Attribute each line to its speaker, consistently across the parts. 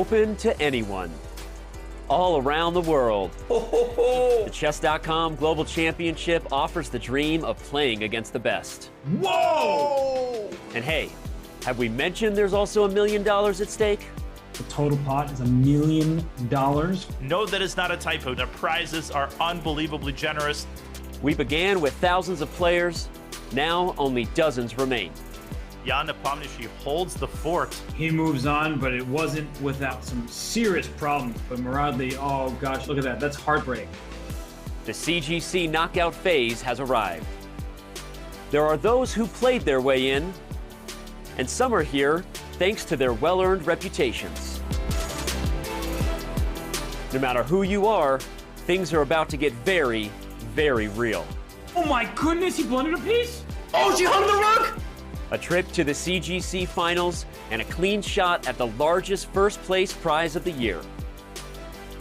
Speaker 1: open to anyone, all around the world. The Chess.com Global Championship offers the dream of playing against the best.
Speaker 2: Whoa!
Speaker 1: And hey, have we mentioned there's also $1 million at stake?
Speaker 3: The total pot is $1 million.
Speaker 2: No, that is not a typo. The prizes are unbelievably generous.
Speaker 1: We began with thousands of players. Now only dozens remain.
Speaker 2: Jan Nepomniachtchi holds the fort.
Speaker 3: He moves on, but it wasn't without some serious problems. But Muradli, oh gosh, look at that. That's heartbreak.
Speaker 1: The CGC knockout phase has arrived. There are those who played their way in, and some are here thanks to their well-earned reputations. No matter who you are, things are about to get very, very real.
Speaker 3: Oh my goodness, he blundered a piece?
Speaker 2: Oh, she hung the rug!
Speaker 1: A trip to the CGC finals and a clean shot at the largest first place prize of the year.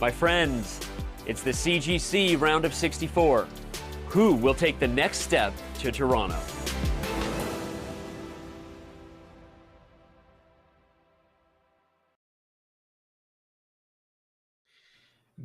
Speaker 1: My friends, it's the CGC round of 64. Who will take the next step to Toronto?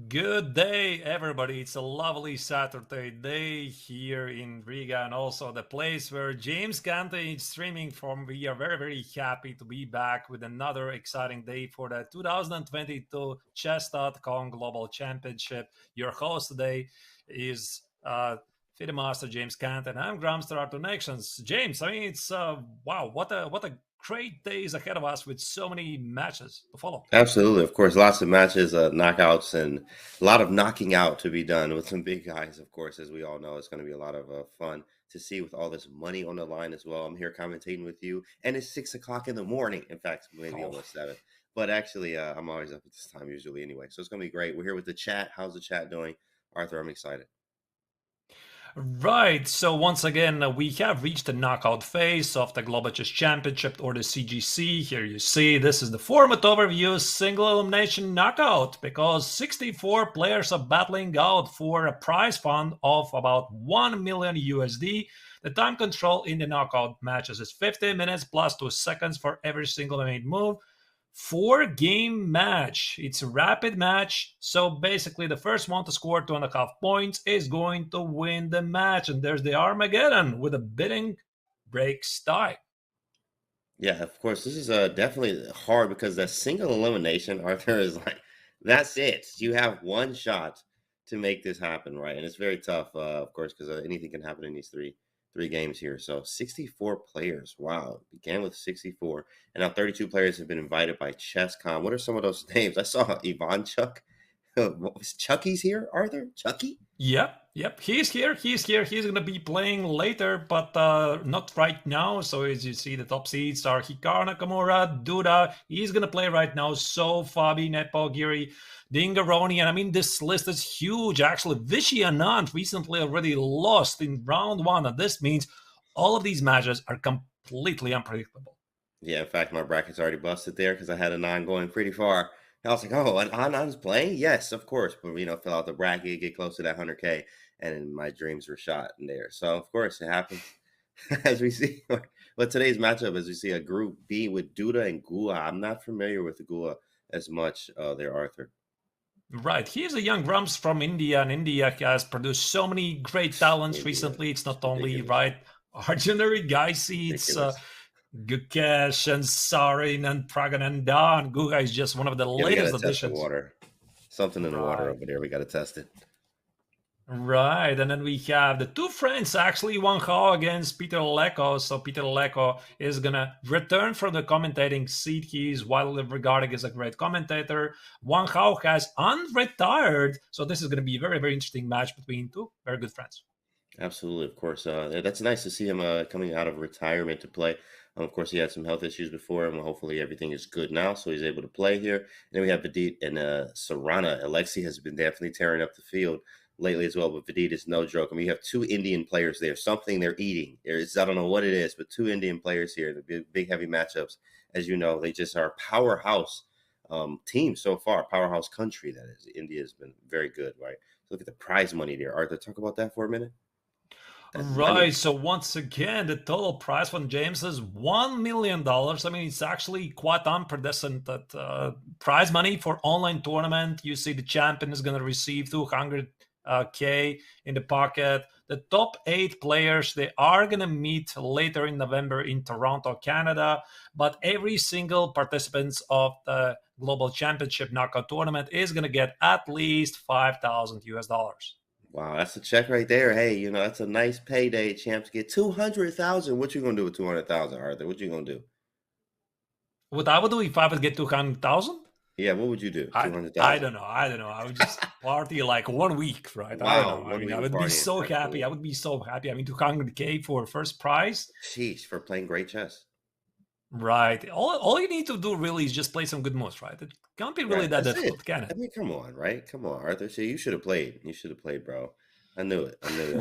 Speaker 4: Good day, everybody. It's a lovely Saturday day here in Riga and also the place where James Gante is streaming from. We are very, very happy to be back with another exciting day for the 2022 Chess.com Global Championship. Your host today is FIDE Master James Gante, and I'm Gramster Art Connections. James, I mean, it's wow, what a great days ahead of us with so many matches to follow.
Speaker 5: Absolutely. Of course, lots of matches, knockouts, and a lot of knocking out to be done with some big guys, of course, as we all know. It's going to be a lot of fun to see with all this money on the line as well. I'm here commentating with you, and it's 6 o'clock in the morning. In fact, maybe almost 7. But actually, I'm always up at this time usually anyway. So it's going to be great. We're here with the chat. How's the chat doing? Arthur, I'm excited.
Speaker 4: Right, so once again, we have reached the knockout phase of the Global Chess Championship, or the CGC. Here you see, this is the format overview, single elimination knockout, because 64 players are battling out for a prize fund of about 1 million USD. The time control in the knockout matches is 50 minutes plus 2 seconds for every single made move. 4-game match. It's a rapid match. So basically the first one to score 2.5 points is going to win the match. And there's the Armageddon with a bidding breaks tie.
Speaker 5: Yeah, of course. This is definitely hard because the single elimination, Arthur, is like, that's it. You have one shot to make this happen, right? And it's very tough, of course, because anything can happen in these three games here. So 64 players. Wow. It began with 64. And now 32 players have been invited by Chesscom. What are some of those names? I saw Ivan Chuck. What was Chucky's here, Arthur? Chucky?
Speaker 4: Yep. He's here. He's going to be playing later, but not right now. So as you see, the top seeds are Hikaru Nakamura, Duda. He's going to play right now. So Fabi, Nepo, Giri, Dingaroni. And I mean, this list is huge. Actually, Vichy Anand recently already lost in round 1. And this means all of these matches are completely unpredictable.
Speaker 5: Yeah, in fact, my bracket's already busted there because I had Anand going pretty far. I was like, oh, Anand's playing? Yes, of course. But, fill out the bracket, get close to that 100K. And my dreams were shot in there. So, of course, it happens. As we see. But today's matchup, as we see a Group B with Duda and Gula. I'm not familiar with Gula as much there, Arthur.
Speaker 4: Right. He's a young Grumps from India, and India has produced so many great talents recently. It's not only, right, Arjunari Gaisi, it's Gukesh and Sarin and Pragananda, and Guga is just one of the latest additions.
Speaker 5: Something in the water over there. We got to test it.
Speaker 4: Right, and then we have the two friends, actually, Wang Hao against Peter Leko. So Peter Leko is going to return from the commentating seat. He is widely regarded as a great commentator. Wang Hao has unretired. So this is going to be a very, very interesting match between two very good friends.
Speaker 5: Absolutely, of course. That's nice to see him coming out of retirement to play. Of course, he had some health issues before him. Hopefully, everything is good now, so he's able to play here. And then we have Vidit and Sarana. Alexei has been definitely tearing up the field lately as well, but Vidit is no joke. I mean, you have two Indian players there. Something they're eating. I don't know what it is, but two Indian players here. The big heavy matchups. As you know, they just are a powerhouse team so far. Powerhouse country, that is. India has been very good, right? So look at the prize money there. Arthur, talk about that for a minute. That's
Speaker 4: Right.
Speaker 5: money.
Speaker 4: So once again, the total prize fund, James, is $1 million. I mean, it's actually quite unprecedented prize money for online tournament. You see the champion is going to receive 200K in the pocket. The top 8 players, they are going to meet later in November in Toronto, Canada. But every single participant of the Global Championship Knockout Tournament is going to get at least 5,000 US dollars.
Speaker 5: Wow, that's a check right there. Hey, you know, that's a nice payday. Champs get 200,000. What you gonna do with 200,000, Arthur? What you gonna do?
Speaker 4: What I would do if I would get 200,000?
Speaker 5: Yeah, what would you do?
Speaker 4: I
Speaker 5: 200,000.
Speaker 4: don't know. I would just party like 1 week, right? I
Speaker 5: Wow,
Speaker 4: don't know. I
Speaker 5: 1
Speaker 4: mean,
Speaker 5: week
Speaker 4: I
Speaker 5: of
Speaker 4: would be
Speaker 5: partying.
Speaker 4: so
Speaker 5: That's
Speaker 4: happy.
Speaker 5: cool.
Speaker 4: I would be so happy. I mean, 200K for first prize,
Speaker 5: Sheesh, for playing great chess.
Speaker 4: right? All you need to do really is just play some good moves, right? It can't be really
Speaker 5: Right,
Speaker 4: that
Speaker 5: that's
Speaker 4: difficult,
Speaker 5: it.
Speaker 4: can
Speaker 5: I
Speaker 4: it?
Speaker 5: mean, come on, right? Come on, Arthur. See, you should have played. You should have played, bro. I knew it. I knew.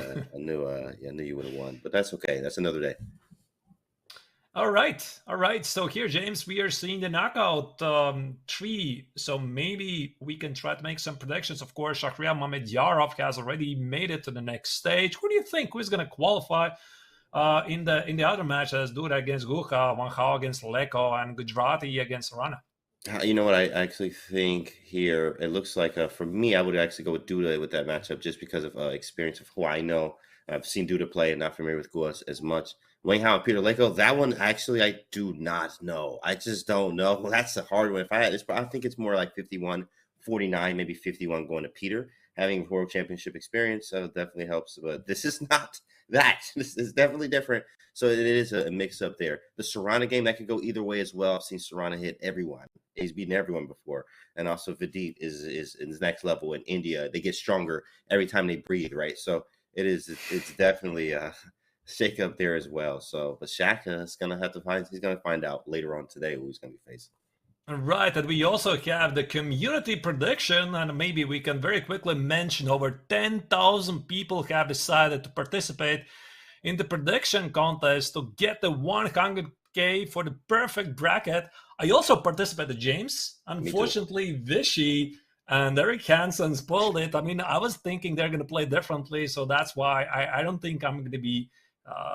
Speaker 5: Yeah, I knew you would have won. But that's okay. That's another day.
Speaker 4: All right. So here, James, we are seeing the knockout tree. So maybe we can try to make some predictions. Of course, Shahriar Mamedyarov has already made it to the next stage. Who do you think who's going to qualify in the other matches? Duda against Guha, Wang Hao against Leko, and Gujarati against Rana.
Speaker 5: You know what? I actually think here it looks like for me, I would actually go with Duda with that matchup just because of experience of who I know. I've seen Duda play and not familiar with Guas as much. Wang Hao and Peter Leko, that one actually I do not know. I just don't know. Well, that's a hard one. If I had this, I think it's more like 51-49, maybe 51 going to Peter. Having World Championship experience definitely helps, but this is not that. This is definitely different. So it is a mix up there. The Serrana game, that could go either way as well. I've seen Serrana hit everyone. He's beaten everyone before. And also Vidit is in his next level in India. They get stronger every time they breathe, right? So it's definitely a shake up there as well. So, but Shaka is going to have to he's going to find out later on today who he's going to be facing.
Speaker 4: Right, and we also have the community prediction, and maybe we can very quickly mention over 10,000 people have decided to participate in the prediction contest to get the 100K for the perfect bracket. I also participated, James. Unfortunately, Vichy and Eric Hansen spoiled it. I mean, I was thinking they're going to play differently, so that's why I don't think I'm going to be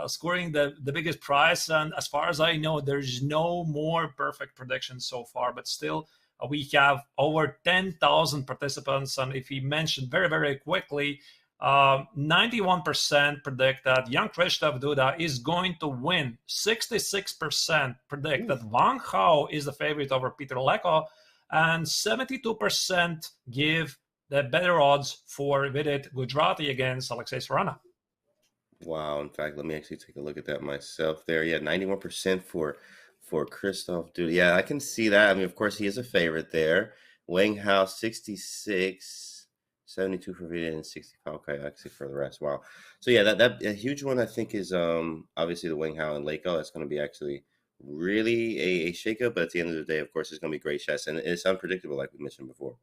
Speaker 4: scoring the biggest prize. And as far as I know, there's no more perfect predictions so far, but still we have over 10,000 participants. And if we mention very, very quickly, 91% predict that young Krzysztof Duda is going to win. 66% predict that Wang Hao is the favorite over Peter Leko, and 72% give the better odds for Vidit Gujarati against Alexei Serrana.
Speaker 5: Wow. In fact, let me actually take a look at that myself there. Yeah, 91% for Krzysztof Duda. Yeah, I can see that. I mean, of course, he is a favorite there. Wang Hao, 66, 72 for Vidit, and 65. Okay, actually for the rest. Wow. So yeah, that a huge one I think is obviously the Wang Hao and Leko. That's going to be actually really a shakeup, but at the end of the day, of course, it's going to be great chess, and it's unpredictable, like we mentioned before.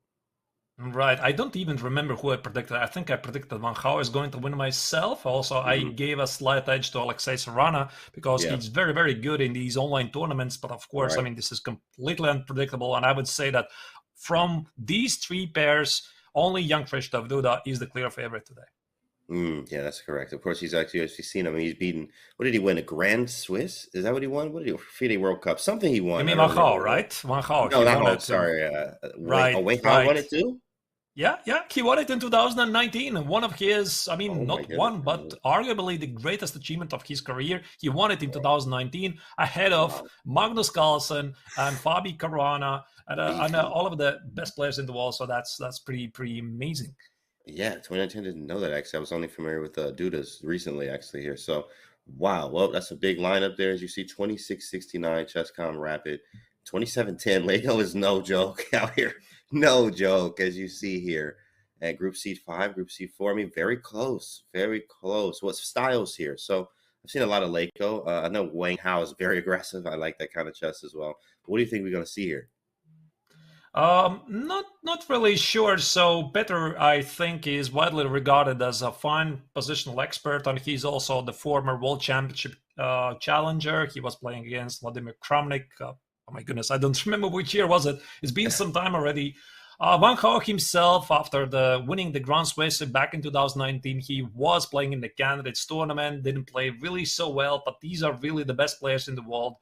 Speaker 4: Right. I don't even remember who I predicted. I think I predicted Wang Hao is going to win myself. Also, I gave a slight edge to Alexei Serrana because he's very, very good in these online tournaments. But of course, I mean, this is completely unpredictable. And I would say that from these three pairs, only young Krzysztof Duda is the clear favorite today.
Speaker 5: Yeah, that's correct. Of course, he's actually seen him. He's beaten. What did he win? A Grand Swiss? Is that what he won? What did he FIDE World Cup? Something he won.
Speaker 4: You mean Wang Hao, right? Wang Hao.
Speaker 5: No, not Hao. Sorry.
Speaker 4: Right.
Speaker 5: Wang Hao won it too.
Speaker 4: Yeah, he won it in 2019. One of his, I mean, not one, but arguably the greatest achievement of his career. He won it in 2019 ahead of Magnus Carlsen and Fabi Caruana and all of the best players in the world. So that's pretty amazing.
Speaker 5: Yeah, 2019 didn't know that actually. I was only familiar with Duda's recently actually here. So, wow. Well, that's a big lineup there. As you see, 26-69 Chesscom Rapid, 27-10. Leko is no joke out here. No joke, as you see here at Group C5, Group C4. I mean, very close, very close. What's styles here? So I've seen a lot of Leko. I know Wang Hao is very aggressive. I like that kind of chess as well. What do you think we're going to see here?
Speaker 4: Not really sure. So Peter, I think, is widely regarded as a fine positional expert, and he's also the former World Championship challenger. He was playing against Vladimir Kramnik. Oh my goodness, I don't remember which year was it. It's been some time already. Van Gaal himself, after winning the Grand Swiss back in 2019, he was playing in the Candidates tournament, didn't play really so well, but these are really the best players in the world,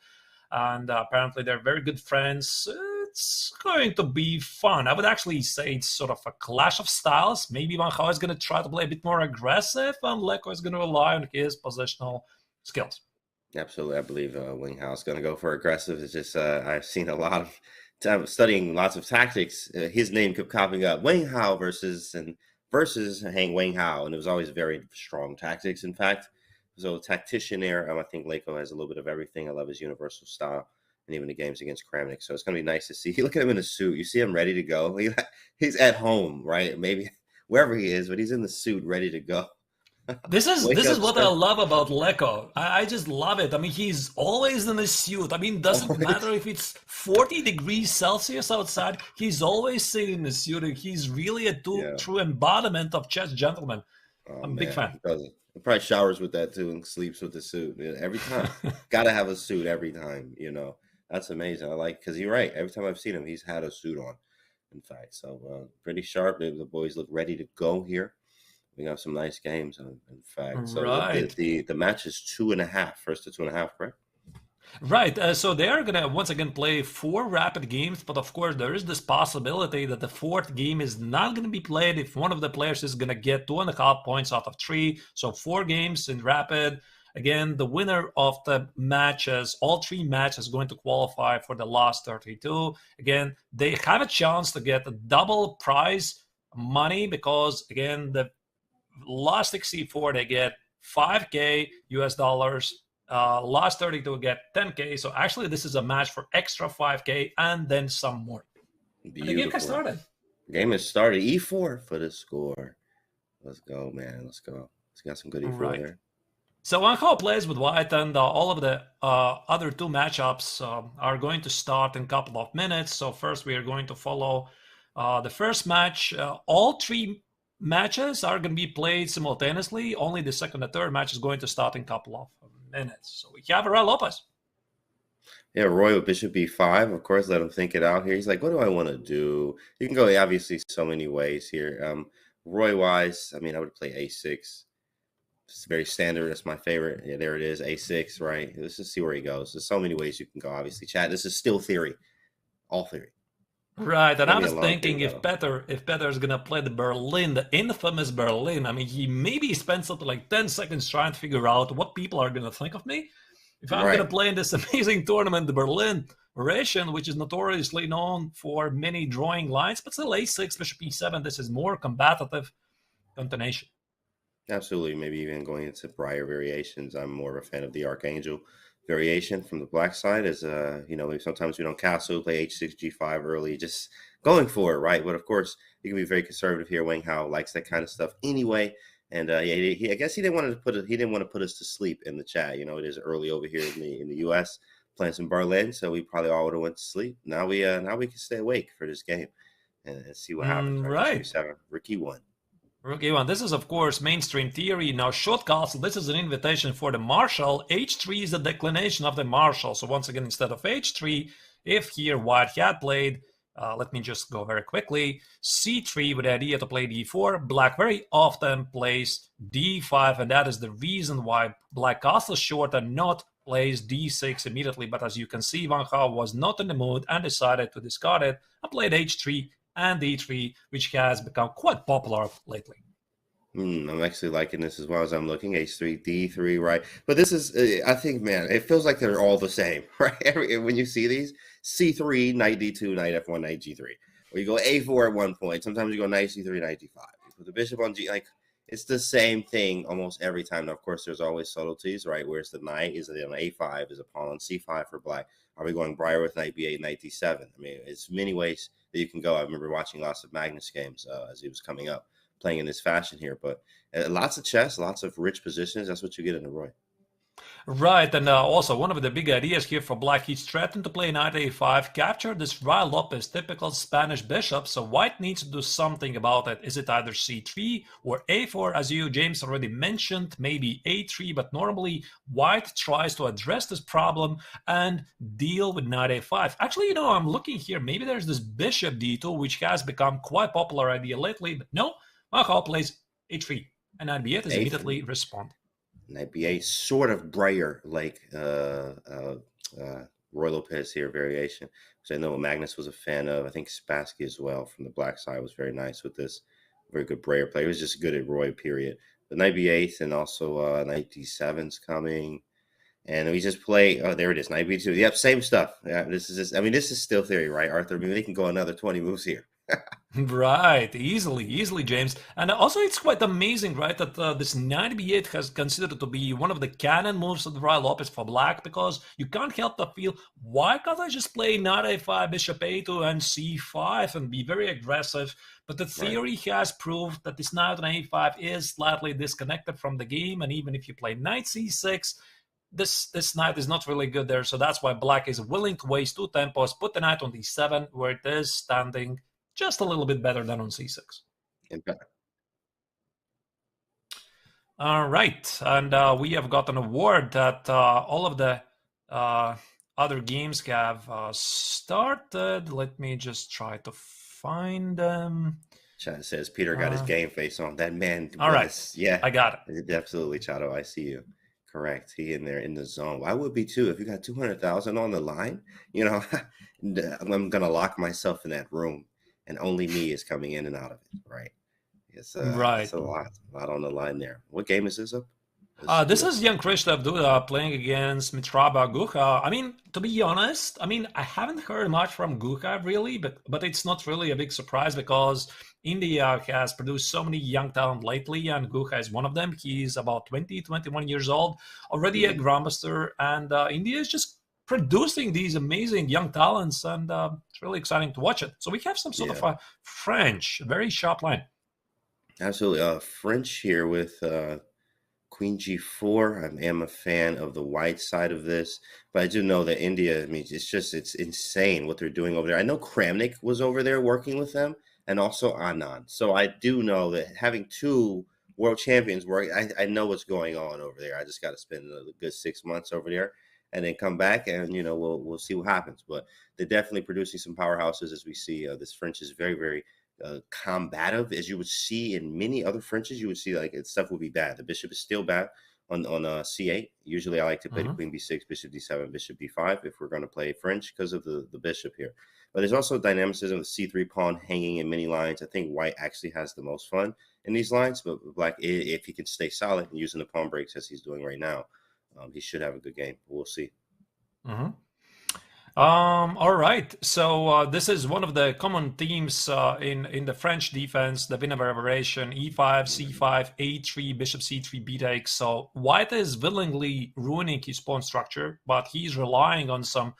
Speaker 4: and apparently they're very good friends. It's going to be fun. I would actually say it's sort of a clash of styles. Maybe Van Gaal is going to try to play a bit more aggressive, and Leko is going to rely on his positional skills.
Speaker 5: Absolutely. I believe Wing Hao is going to go for aggressive. It's just I've seen a lot of time studying lots of tactics. His name kept popping up. Wing Hao versus Hang Wing Hao. And it was always very strong tactics, in fact. So tactician there. I think Leko has a little bit of everything. I love his universal style. And even the games against Kramnik. So it's going to be nice to see. Look at him in a suit. You see him ready to go. He's at home, right? Maybe wherever he is, but he's in the suit ready to go.
Speaker 4: This is what I love about Leko. I just love it. I mean, he's always in a suit. I mean, doesn't matter if it's 40 degrees Celsius outside. He's always sitting in a suit. He's really a true embodiment of chess gentleman. I'm a big fan.
Speaker 5: He probably showers with that too and sleeps with the suit every time. Got to have a suit every time. That's amazing. I like, because you're right. Every time I've seen him, he's had a suit on. In fact, so pretty sharp. The boys look ready to go here. We got some nice games, in fact. So the match is 2.5, first to 2.5, correct?
Speaker 4: Right. So they are going to, once again, play 4 rapid games. But, of course, there is this possibility that the 4th game is not going to be played if one of the players is going to get 2.5 points out of 3. So 4 games in rapid. Again, the winner of the matches, all 3 matches, going to qualify for the last 32. Again, they have a chance to get a double prize money because, again, the last 64 they get $5K US dollars. Last 32 get 10K. So actually, this is a match for extra 5K and then some more. And the game has started.
Speaker 5: Game has started. E4 for the score. Let's go, man. Let's go. It's got some good E4 there.
Speaker 4: So Van Gaal plays with white, and all of the other 2 matchups are going to start in a couple of minutes. So first, we are going to follow the first match. All 3 matches are going to be played simultaneously. Only the second and third match is going to start in a couple of minutes. So we have Roy Lopez.
Speaker 5: Yeah, Roy with Bishop B5. Of course, let him think it out here. He's like, what do I want to do? You can go obviously so many ways here. Roy-wise, I mean, I would play A6. It's very standard. That's my favorite. Yeah, there it is, A6, right? Let's just see where he goes. There's so many ways you can go, obviously. Chat, this is still theory. All theory.
Speaker 4: Right, and I was thinking if Petter is gonna play the Berlin, the infamous Berlin, I mean, he maybe spends something like 10 seconds trying to figure out what people are gonna think of me. If I'm gonna play in this amazing tournament, the Berlin variation, which is notoriously known for many drawing lines, but still A6, Bishop E7, this is more combative continuation.
Speaker 5: Absolutely, maybe even going into Briar variations. I'm more of a fan of the Archangel variation from the black side. As sometimes we don't castle, play H6, G5 early, just going for it, right? But of course, you can be very conservative here. Wang Hao likes that kind of stuff anyway. And I guess he didn't want to put us to sleep in the chat. It is early over here in the U.S. playing some Berlin, so we probably all would have went to sleep. Now we can stay awake for this game and see what happens.
Speaker 4: Right.
Speaker 5: Rookie one.
Speaker 4: Rookie one. This is, of course, mainstream theory. Now, short castle, this is an invitation for the Marshal. H3 is the declination of the Marshal. So once again, instead of H3, if here white had played, let me just go very quickly, C3 with the idea to play D4, black very often plays D5, and that is the reason why black castle short and not plays D6 immediately. But as you can see, Van Gaal was not in the mood and decided to discard it and played H3 and D3, which has become quite popular lately.
Speaker 5: I'm actually liking this as well as I'm looking. H3, D3, right? But this is, I think, man, it feels like they're all the same, right? When you see these, C3, knight D2, knight F1, knight G3. Or you go A4 at one point. Sometimes you go knight C3, knight D5. You put the bishop on G, like, it's the same thing almost every time. Now, of course, there's always subtleties, right? Where's the knight? Is it on A5? Is a pawn on C5 for black? Are we going Briar with knight B8, knight D7? I mean, it's many ways that you can go. I remember watching lots of Magnus games as he was coming up, playing in this fashion here. But lots of chess, lots of rich positions. That's what you get in the Roy.
Speaker 4: Right, and also one of the big ideas here for black, he's threatened to play knight a5, capture this Ruy Lopez typical Spanish bishop, so white needs to do something about it. Is it either c3 or a4, as you, James, already mentioned, maybe a3, but normally white tries to address this problem and deal with knight a5. Actually, you know, I'm looking here, maybe there's this bishop d2, which has become quite popular idea lately, but no, Mahal plays a3, and knight b8 is immediately respond.
Speaker 5: Knight b8, sort of Breyer like Roy Lopez here variation, which I know Magnus was a fan of. I think Spassky as well from the black side was very nice with this. Very good Breyer player. He was just good at Roy, period. But knight b8 and also knight d7's coming. And we just play, oh, there it is, knight b2. Yep, same stuff. Yeah, this is just, I mean, this is still theory, right, Arthur? I mean, they can go another 20 moves here.
Speaker 4: Right, easily, James. And also, it's quite amazing, right, that this knight b8 has considered to be one of the cannon moves of the Ruy Lopez for black, because you can't help but feel, why can't I just play knight a5, bishop a2, and c5 and be very aggressive? But the theory has proved that this knight on a5 is slightly disconnected from the game, and even if you play knight c6, this knight is not really good there, so that's why black is willing to waste 2 tempos, put the knight on d7, where it is standing just a little bit better than on c6. All right, and we have got an award that all of the other games have started. Let me just try to find them.
Speaker 5: Chat says Peter got his game face on. That man.
Speaker 4: All right,
Speaker 5: yeah,
Speaker 4: I got
Speaker 5: it. Absolutely, Chato. I see you. Correct. He in there in the zone. Why would be too? If you got 200,000 on the line, you know, I'm gonna lock myself in that room, and only me is coming in and out of it. Right. It's
Speaker 4: right.
Speaker 5: It's a lot on the line there. What game is this up?
Speaker 4: This is young Krzysztof Duda playing against Mitraba Gucha. I mean, to be honest, I haven't heard much from Gucha really, but it's not really a big surprise because India has produced so many young talent lately, and Gucha is one of them. He's about 20, 21 years old, already a grandmaster, and India is just producing these amazing young talents, and it's really exciting to watch it. So we have some sort of a French, very sharp line.
Speaker 5: Absolutely. French here with Queen G4. I am a fan of the white side of this, but I do know that India, I mean, it's insane what they're doing over there. I know Kramnik was over there working with them, and also Anand. So I do know that having 2 world champions work, I know what's going on over there. I just got to spend a good 6 months over there and then come back, and, you know, we'll see what happens. But they're definitely producing some powerhouses, as we see. This French is very, very combative, as you would see in many other Frenches. You would see like stuff would be bad. The bishop is still bad on c8. Usually I like to play the queen b6, bishop d7, bishop b5 if we're going to play French because of the bishop here. But there's also dynamicism of c3 pawn hanging in many lines. I think white actually has the most fun in these lines, but black, if he can stay solid and using the pawn breaks as he's doing right now, he should have a good game. We'll see.
Speaker 4: All right, so this is one of the common themes in the French defense, the Wiener variation, e5, c5, a3, bishop c3, b takes. So white is willingly ruining his pawn structure, but he's relying on some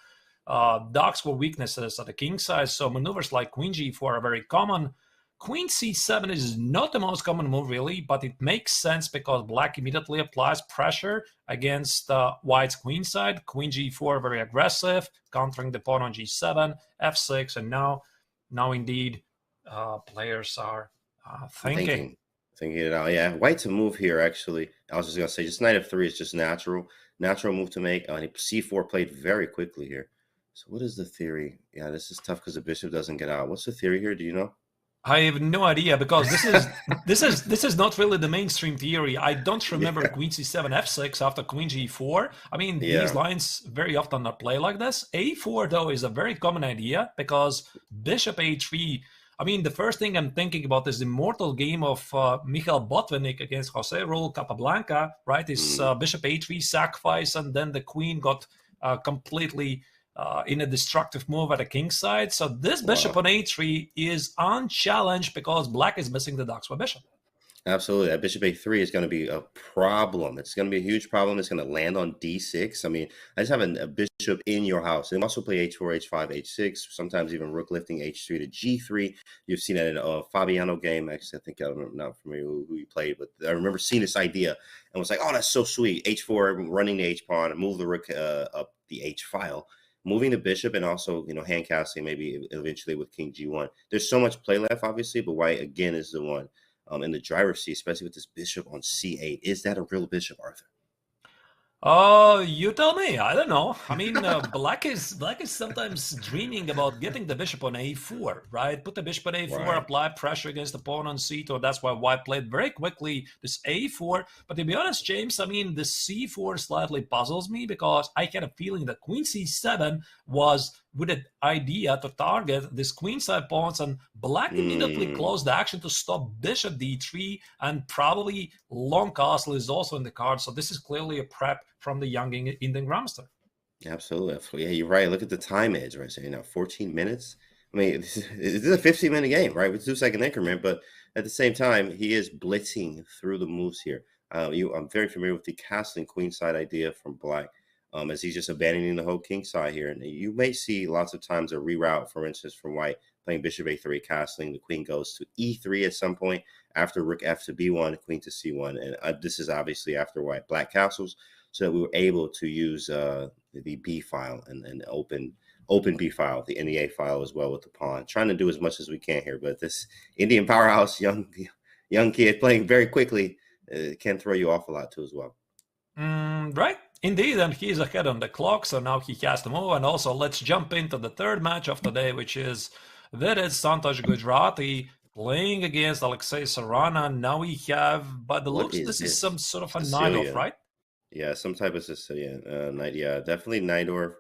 Speaker 4: dark square weaknesses at the king side. So maneuvers like queen g4 are very common. Queen c7 is not the most common move, really, but it makes sense because black immediately applies pressure against white's queen side. Queen g4, very aggressive, countering the pawn on g7, f6, and now indeed, players are thinking
Speaker 5: it out. Yeah, white's a move here, actually. I was just going to say, just knight f3 is just natural move to make. C4 played very quickly here. So what is the theory? Yeah, this is tough because the bishop doesn't get out. What's the theory here? Do you know?
Speaker 4: I have no idea because this is not really the mainstream theory. I don't remember Queen c7 f6 after Queen g4. I mean, these lines very often not play like this. A4 though is a very common idea because bishop a3. I mean, the first thing I'm thinking about is the immortal game of Michal Botvinnik against Jose Raul Capablanca, right? Is bishop a3 sacrifice, and then the queen got completely in a destructive move at the king side. So this bishop on a3 is unchallenged because black is missing the dark square bishop.
Speaker 5: Absolutely. That bishop a3 is going to be a problem. It's going to be a huge problem. It's going to land on d6. I mean, I just have a bishop in your house. They also play h4, h5, h6, sometimes even rook lifting h3 to g3. You've seen that in a Fabiano game. Actually, I think I'm not familiar who he played, but I remember seeing this idea and was like, oh, that's so sweet. h4, running the h pawn, and move the rook up the h file. Moving the bishop and also, hand casting maybe eventually with king g1. There's so much play left, obviously, but white, again, is the one in the driver's seat, especially with this bishop on c8. Is that a real bishop, Arthur?
Speaker 4: You tell me. I don't know. I mean, black is sometimes dreaming about getting the bishop on a4, right? Put the bishop on a4,
Speaker 5: Right.
Speaker 4: apply pressure against the pawn on c2. That's why white played very quickly this a4. But to be honest, James, I mean, the c4 slightly puzzles me because I had a feeling that queen c7 was with an idea to target this queenside pawns, and black immediately closed the action to stop bishop d3, and probably long castle is also in the card. So this is clearly a prep from the young Indian grandmaster.
Speaker 5: Absolutely. Yeah, you're right. Look at the time edge right now, 14 minutes. I mean, this is a 15-minute game, right? With 2-second increment, but at the same time, he is blitzing through the moves here. I'm very familiar with the castling queenside idea from black, as he's just abandoning the whole king side here. And you may see lots of times a reroute, for instance, from white playing bishop a3, castling. The queen goes to e3 at some point after rook f to b1, queen to c1. And this is obviously after white black castles. So we were able to use the B file and open B file, the NEA file as well with the pawn. Trying to do as much as we can here, but this Indian powerhouse young kid playing very quickly can throw you off a lot too as well.
Speaker 4: Right, indeed, and he's ahead on the clock, so now he has to move. And also, let's jump into the third match of the day, which is Vidit Santosh Gujarati playing against Alexei Sarana. Now we have, by the looks, this is some sort of a Naidorf, right?
Speaker 5: Yeah, some type of Sicilian knight. Yeah, definitely Naidorf.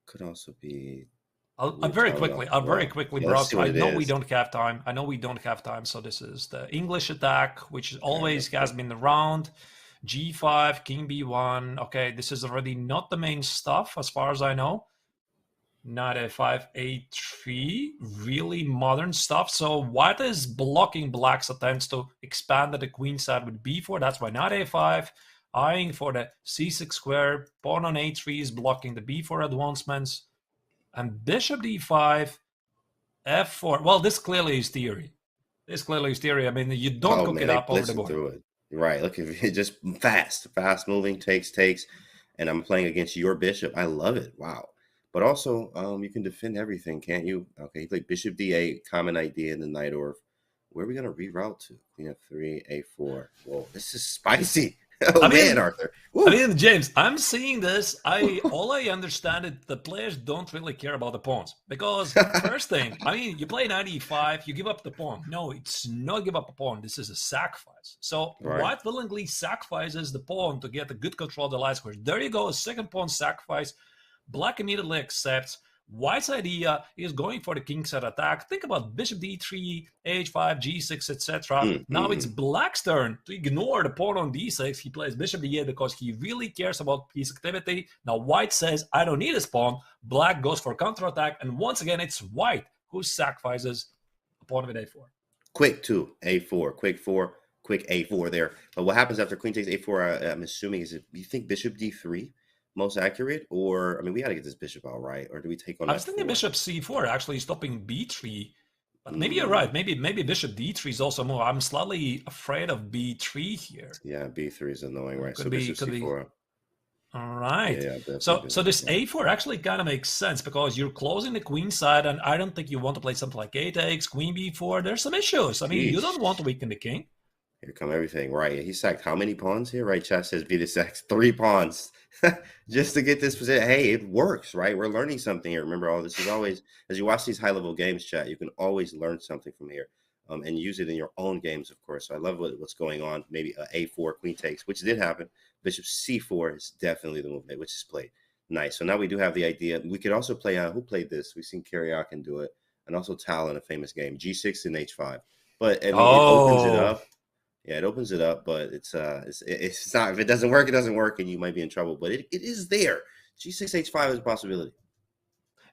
Speaker 5: Could also be.
Speaker 4: I'll very quickly, bro. I know we don't have time. So this is the English attack, which always has been around. G5, King B1. Okay, this is already not the main stuff as far as I know. Knight A5, A3, really modern stuff. So white is blocking black's attempts to expand the queen side with B4. That's why Knight A5, eyeing for the C6 square. Pawn on A3 is blocking the B4 advancements. And bishop D5, F4. Well, this clearly is theory. I mean, you don't cook it up over the board.
Speaker 5: Through it. Right. Look, if it just fast moving, takes, and I'm playing against your bishop. I love it. Wow. But also, you can defend everything, can't you? Okay, like bishop d8, common idea in the Naidorf. Where are we going to reroute to? Queen f3, a4. Whoa, this is spicy. Oh, man, Arthur. Woo.
Speaker 4: I mean, James, I'm seeing this. All I understand is the players don't really care about the pawns. Because first thing, I mean, you play knight e5, you give up the pawn. No, it's not give up a pawn. This is a sacrifice. So white willingly sacrifices the pawn to get a good control of the light squares. There you go, a second pawn sacrifice. Black immediately accepts. White's idea is going for the kingside attack. Think about bishop d3, h5, g6, etc. Now it's black's turn to ignore the pawn on d6. He plays bishop d8 because he really cares about piece activity. Now white says, I don't need this pawn. Black goes for counterattack. And once again, it's white who sacrifices a pawn with a4.
Speaker 5: Quick 2, a4. Quick 4, quick a4 there. But what happens after queen takes a4, I'm assuming, is it, you think bishop d3? Most accurate, or I mean, we got to get this bishop out, right? Or do we take on?
Speaker 4: I was thinking bishop c4, actually stopping b3, but maybe you're right. Maybe bishop d3 is also more. I'm slightly afraid of b3 here.
Speaker 5: Yeah, b3 is annoying, right? So bishop c4.
Speaker 4: All right.
Speaker 5: Yeah,
Speaker 4: so this a4 actually kind of makes sense because you're closing the queen side, and I don't think you want to play something like a takes, queen b4. There's some issues. I mean, you don't want to weaken the king.
Speaker 5: Here come everything, right? He sacked how many pawns here, right? Chat says Vidit sacks 3 pawns just to get this position. Hey, it works, right? We're learning something here. Remember, all this is always, as you watch these high-level games, chat, you can always learn something from here and use it in your own games, of course. So I love what's going on. Maybe a4, queen takes, which did happen. Bishop c4 is definitely the movement, which is played. Nice. So now we do have the idea. We could also play, who played this? We've seen Karyakin do it, and also Tal in a famous game, g6 and h5. But I mean, it opens it up. Yeah, it opens it up, but it's not. If it doesn't work, it doesn't work, and you might be in trouble. But it is there. G6 H5 is a possibility.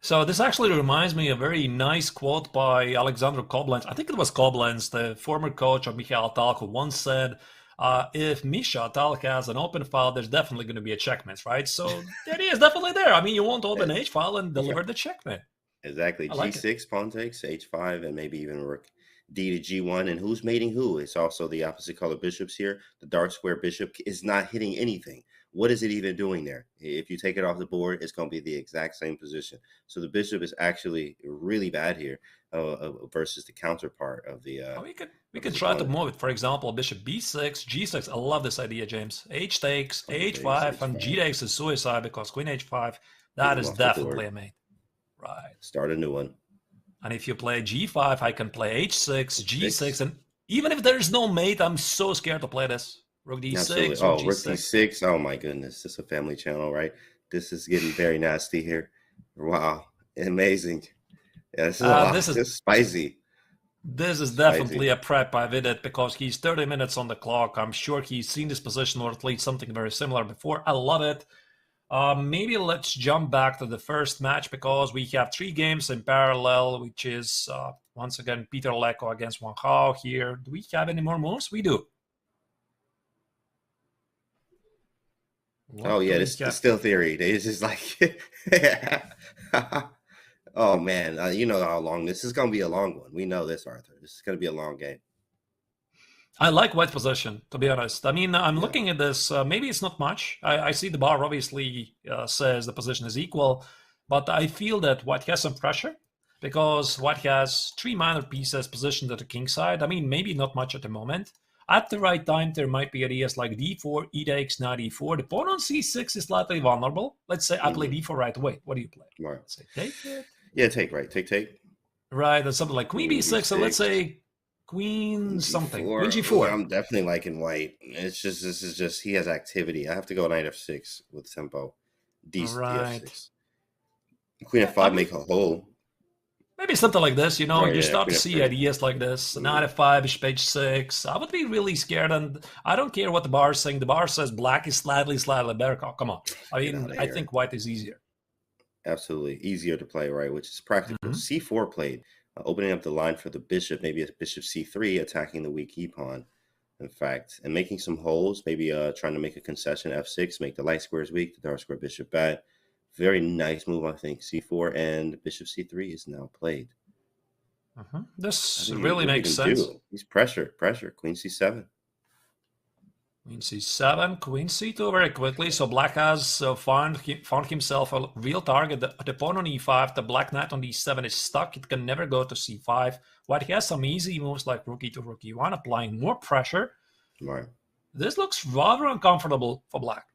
Speaker 4: So this actually reminds me of a very nice quote by Alexander Koblenz. I think it was Koblenz, the former coach of Mikhail Tal, who once said, if Misha Tal has an open file, there's definitely going to be a checkmate, right? So the idea is definitely there. I mean, you won't open H file and deliver the checkmate.
Speaker 5: Exactly.
Speaker 4: I like
Speaker 5: G6 pawn takes, H5, and maybe even rook D to G1. And who's mating who? It's also the opposite color bishops here. The dark square bishop is not hitting anything. What is it even doing there? If you take it off the board, it's going to be the exact same position. So the bishop is actually really bad here versus the counterpart of the.
Speaker 4: We could try to move it. For example, bishop B6, G6. I love this idea, James. H takes, H5, and G takes is suicide because Queen H5. That is definitely a mate. Right.
Speaker 5: Start a new one.
Speaker 4: And if you play G5, I can play H6, G6, and even if there's no mate, I'm so scared to play this. Rook D6.
Speaker 5: Absolutely. Oh, Rook D6. Oh my goodness, this is a family channel, right? This is getting very nasty here. Wow, amazing. Yeah, this is a lot. This is spicy.
Speaker 4: This is definitely a prep by Vidit because he's 30 minutes on the clock. I'm sure he's seen this position or at least something very similar before. I love it. Maybe let's jump back to the first match because we have 3 games in parallel, which is once again Peter Leko against Wang Hao here. Do we have any more moves? We do.
Speaker 5: Oh yeah, this is still theory. It's just like, oh man, you know how long this is going to be. A long one. We know this, Arthur. This is going to be a long game.
Speaker 4: I like white position, to be honest. I mean, I'm looking at this. Maybe it's not much. I see the bar obviously says the position is equal, but I feel that white has some pressure because white has 3 minor pieces positioned at the king side. I mean, maybe not much at the moment. At the right time, there might be ideas like d4, e takes, knight e4. The pawn on c6 is slightly vulnerable. Let's say I play d4 right away. What do you play?
Speaker 5: Right.
Speaker 4: Let's say take it.
Speaker 5: Yeah, take, right. Take.
Speaker 4: Right, and something like queen b6. So let's say queen something. Queen g4.
Speaker 5: I'm definitely liking white. It's just, this is just, he has activity. I have to go knight f6 with tempo. D6. Queen f5 make a hole.
Speaker 4: Maybe something like this, you know, you start to see
Speaker 5: F3.
Speaker 4: ideas like this. Knight f5, bishop h6. I would be really scared, and I don't care what the bar is saying. The bar says black is slightly better. Oh, come on. I mean, I think white is easier.
Speaker 5: Absolutely. Easier to play, right, which is practical. C4 played, opening up the line for the bishop, maybe a bishop c3, attacking the weak key pawn, in fact, and making some holes, maybe trying to make a concession, f6, make the light squares weak, the dark square bishop bad. Very nice move, I think. C4 and bishop c3 is now played.
Speaker 4: This really makes sense.
Speaker 5: He's pressure. Queen c7.
Speaker 4: Queen c7, queen c2 very quickly. So black has found himself a real target. The pawn on e5, the black knight on d7 is stuck. It can never go to c5. White has some easy moves like rook e2, rook e1, applying more pressure.
Speaker 5: Right.
Speaker 4: This looks rather uncomfortable for black.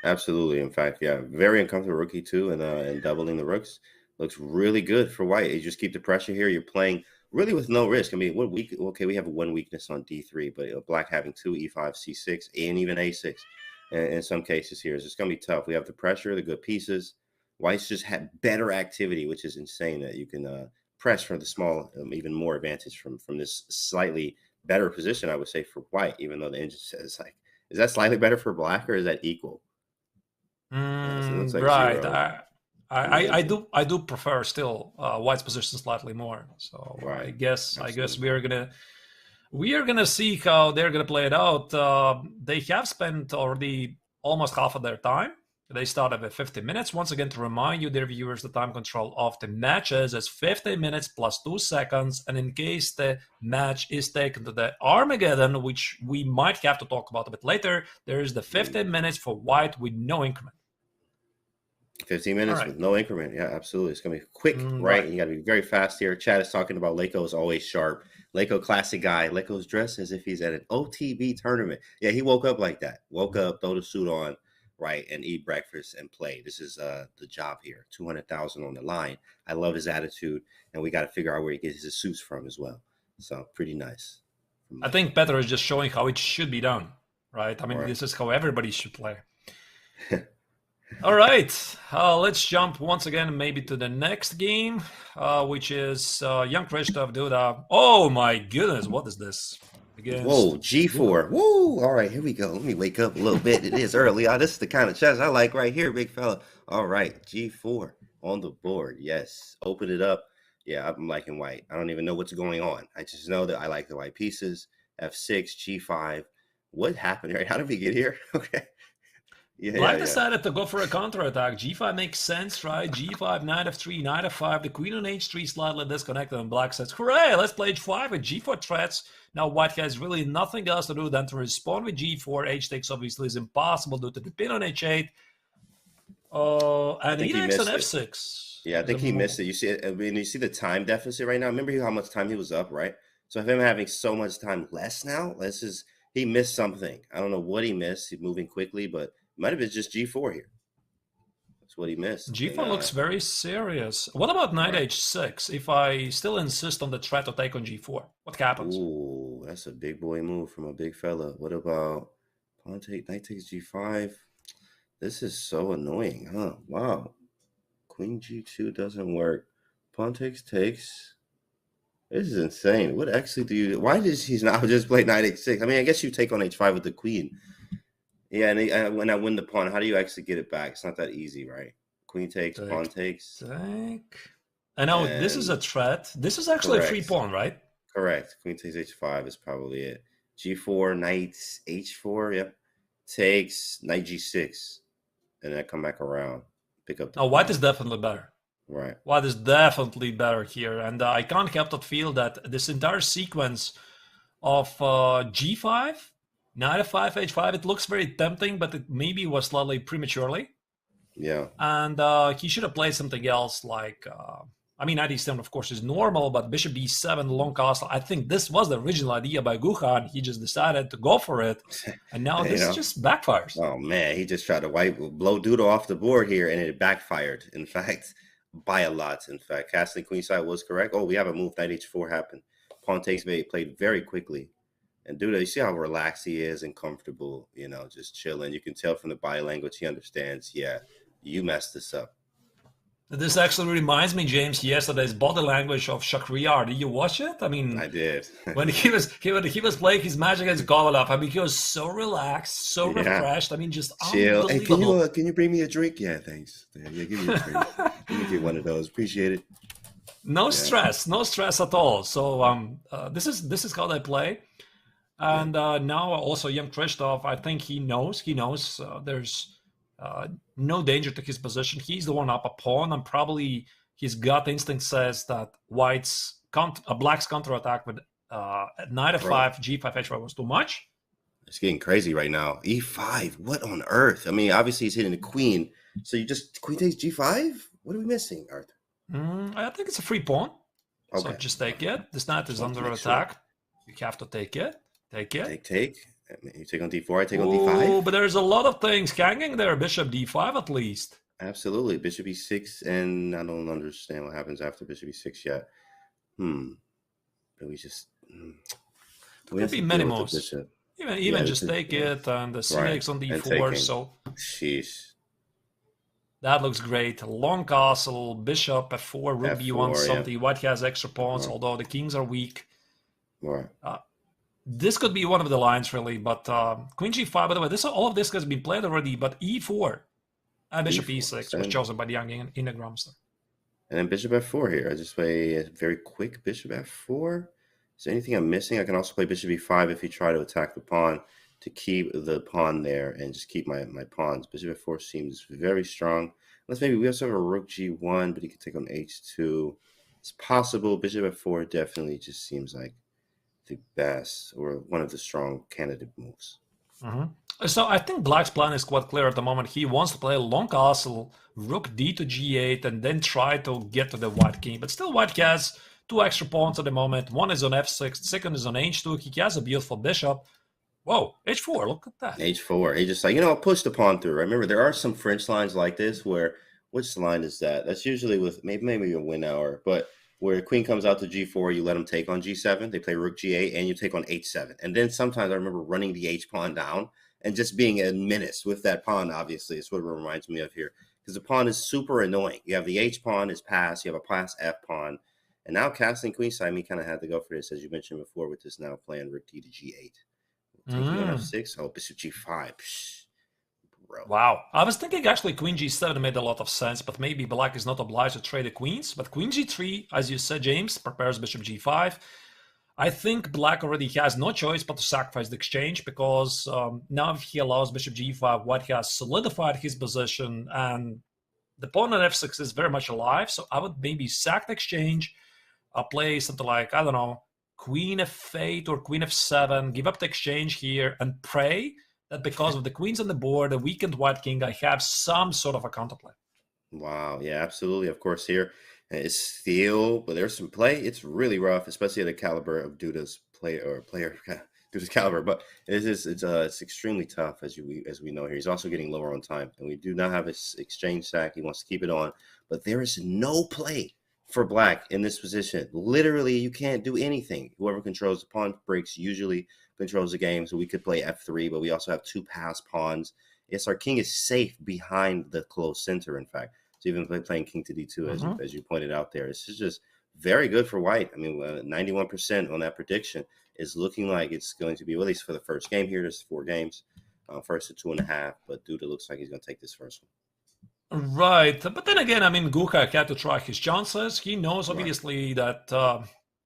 Speaker 5: Absolutely. In fact, yeah, very uncomfortable rook e2 and doubling the rooks. Looks really good for white. You just keep the pressure here. You're playing really with no risk. I mean, we have one weakness on d3, but black having 2 e5, c6, and even a6 in some cases here. It's going to be tough. We have the pressure, the good pieces. White's just had better activity, which is insane that you can press for the small, even more advantage from this slightly better position, I would say, for white, even though the engine says, like, is that slightly better for black or is that equal?
Speaker 4: So right. I do prefer still white's position slightly more. So right. I guess we are gonna see how they're gonna play it out. They have spent already almost half of their time. They started at 50 minutes. Once again, to remind you, dear viewers, the time control of the matches is 50 minutes plus 2 seconds. And in case the match is taken to the Armageddon, which we might have to talk about a bit later, there is the 15 minutes for white with no increment.
Speaker 5: 15 minutes with no increment. Yeah, absolutely. It's going to be quick, right? And you got to be very fast here. Chad is talking about Leko is always sharp. Leko, classic guy. Leko's dressed as if he's at an OTB tournament. Yeah, he woke up like that. Woke up, throw the suit on, right, and eat breakfast and play. This is the job here. 200,000 on the line. I love his attitude, and we got to figure out where he gets his suits from as well. So pretty nice.
Speaker 4: I think Petr is just showing how it should be done, right? I mean, this is how everybody should play. All right, let's jump once again maybe to the next game, which is young Krzysztof Duda. Oh my goodness, what is this?
Speaker 5: Whoa, G4. Woo! All right, here we go. Let me wake up a little bit. It is early. This is the kind of chess I like right here, big fella. All right, G4 on the board. Yes. Open it up. Yeah, I'm liking white. I don't even know what's going on. I just know that I like the white pieces. F6, G5. What happened here? How did we get here? Okay.
Speaker 4: Black decided to go for a counterattack. G5 makes sense, right? G5, knight f3, knight f5. The queen on h3 slightly disconnected, and black says, hooray, let's play h5 with g4 threats. Now white has really nothing else to do than to respond with g4. H takes obviously is impossible due to the pin on h8. And he takes an f6.
Speaker 5: Yeah, I think he missed it. You see, I mean, you see the time deficit right now. Remember how much time he was up, right? So if him having so much time less now, he missed something. I don't know what he missed. He's moving quickly, but might have been just g4 here. That's what he missed.
Speaker 4: g4 looks very serious. What about knight h6? If I still insist on the threat to take on g4, what happens?
Speaker 5: Ooh, that's a big boy move from a big fella. What about pawn take, knight takes g5? This is so annoying, huh? Wow. Queen g2 doesn't work. Pawn takes. This is insane. What actually do you... Why does he not just play knight h6? I mean, I guess you take on h5 with the queen. Yeah, and when I win the pawn, how do you actually get it back? It's not that easy, right? Queen takes, pawn takes.
Speaker 4: I know this is a threat. This is actually a free pawn, right?
Speaker 5: Correct. Queen takes h5 is probably it. g4, knight h4, yep. Takes, knight g6. And then come back around. Pick up the pawn.
Speaker 4: White is definitely better.
Speaker 5: Right.
Speaker 4: White is definitely better here. And I can't help but feel that this entire sequence of g5, knight f5, h5, it looks very tempting, but it maybe was slightly prematurely.
Speaker 5: Yeah.
Speaker 4: And he should have played something else like, I mean, knight e7, of course, is normal, but bishop b7, long castle. I think this was the original idea by Guha, and he just decided to go for it. And now this just backfires.
Speaker 5: Oh, man, he just tried to blow Duda off the board here, and it backfired, in fact, by a lot. In fact, castling queenside was correct. Oh, we have a move, knight h4 happened. Pawn takes played very quickly. And Duda, you see how relaxed he is and comfortable, just chilling. You can tell from the body language he understands, yeah, you messed this up.
Speaker 4: This actually reminds me, James, yesterday's body language of Shakhriyar. Did you watch it? I mean,
Speaker 5: I did.
Speaker 4: when he was playing his match against Golovov, I mean, he was so relaxed, so refreshed. I mean, just
Speaker 5: chill. Hey,
Speaker 4: unbelievable.
Speaker 5: Can you bring me a drink? Yeah, thanks. Yeah, give me a drink. Let me get one of those. Appreciate it.
Speaker 4: No stress at all. So this is how they play. And now also young Krzysztof, I think he knows there's no danger to his position. He's the one up a pawn, and probably his gut instinct says that black's counterattack with knight f5, g5, h5 was too much.
Speaker 5: It's getting crazy right now. e5, what on earth? I mean, obviously he's hitting the queen. So you just queen takes g5? What are we missing, Arthur?
Speaker 4: I think it's a free pawn.
Speaker 5: Okay.
Speaker 4: So just take it. This knight is under attack. Sure. You have to take it. Take it.
Speaker 5: Take. You take on d4, I take on d5.
Speaker 4: Oh, but there's a lot of things hanging there. Bishop d5 at least.
Speaker 5: Absolutely. Bishop e6, and I don't understand what happens after bishop e6 yet. But we just...
Speaker 4: There could be many moves. Even just take it, and the c6 on d4, so...
Speaker 5: Sheesh.
Speaker 4: That looks great. Long castle, bishop f4, rook b1, something. White has extra pawns, although the kings are weak.
Speaker 5: Right.
Speaker 4: This could be one of the lines, really, but queen g5, by the way, all of this has been played already, but e4 and bishop e6 was chosen by the young Inagramster.
Speaker 5: And then bishop f4 here. I just play a very quick bishop f4. Is there anything I'm missing? I can also play bishop e5 if you try to attack the pawn to keep the pawn there and just keep my pawns. Bishop f4 seems very strong. Unless maybe we also have a rook g1, but he can take on h2. It's possible. Bishop f4 definitely just seems like the best or one of the strong candidate moves.
Speaker 4: So I think black's plan is quite clear at the moment. He wants to play a long castle, rook d to g8, and then try to get to the white king. But still white has two extra pawns at the moment. One is on f6, second is on h2. He has a beautiful bishop. Whoa, h4, look at that.
Speaker 5: h4, he just like, push the pawn through. Remember, there are some French lines like this where, which line is that? That's usually with maybe a win hour, but where queen comes out to g4, you let them take on g7. They play rook g8, and you take on h7. And then sometimes I remember running the h-pawn down and just being a menace with that pawn, obviously. It's what it reminds me of here. Because the pawn is super annoying. You have the h-pawn is pass. You have a pass f-pawn. And now castling queenside, we kind of had to go for this, as you mentioned before, with this now playing rook d to g8. Taking on f6. Oh, bishop g5. Psh. row.
Speaker 4: Wow. I was thinking actually queen g7 made a lot of sense, but maybe black is not obliged to trade the queens. But queen g3, as you said, James, prepares bishop g5. I think black already has no choice but to sacrifice the exchange, because now if he allows bishop g5, white has solidified his position, and the pawn on f6 is very much alive. So I would maybe sack the exchange, play something like, I don't know, queen f8 or queen f7, give up the exchange here, and pray that because of the queens on the board, a weakened white king, I have some sort of a counterplay.
Speaker 5: Wow. Yeah, absolutely. Of course, here it's still, but there's some play. It's really rough, especially at the caliber of Duda's player Duda's caliber. But it's extremely tough, as we know here. He's also getting lower on time, and we do not have his exchange sack. He wants to keep it on, but there is no play for black in this position. Literally, you can't do anything. Whoever controls the pawn breaks usually controls the game. So we could play f3, but we also have 2 pass pawns. Yes, our king is safe behind the closed center, in fact. So even playing king to d2, as you pointed out there, it's just very good for white. I mean, 91% on that prediction is looking like it's going to be, well, at least for the first game here. There's 4 games, first to 2.5, but Duda looks like he's going to take this first one.
Speaker 4: Right. But then again, I mean, Guha had to try his chances. He knows, obviously, that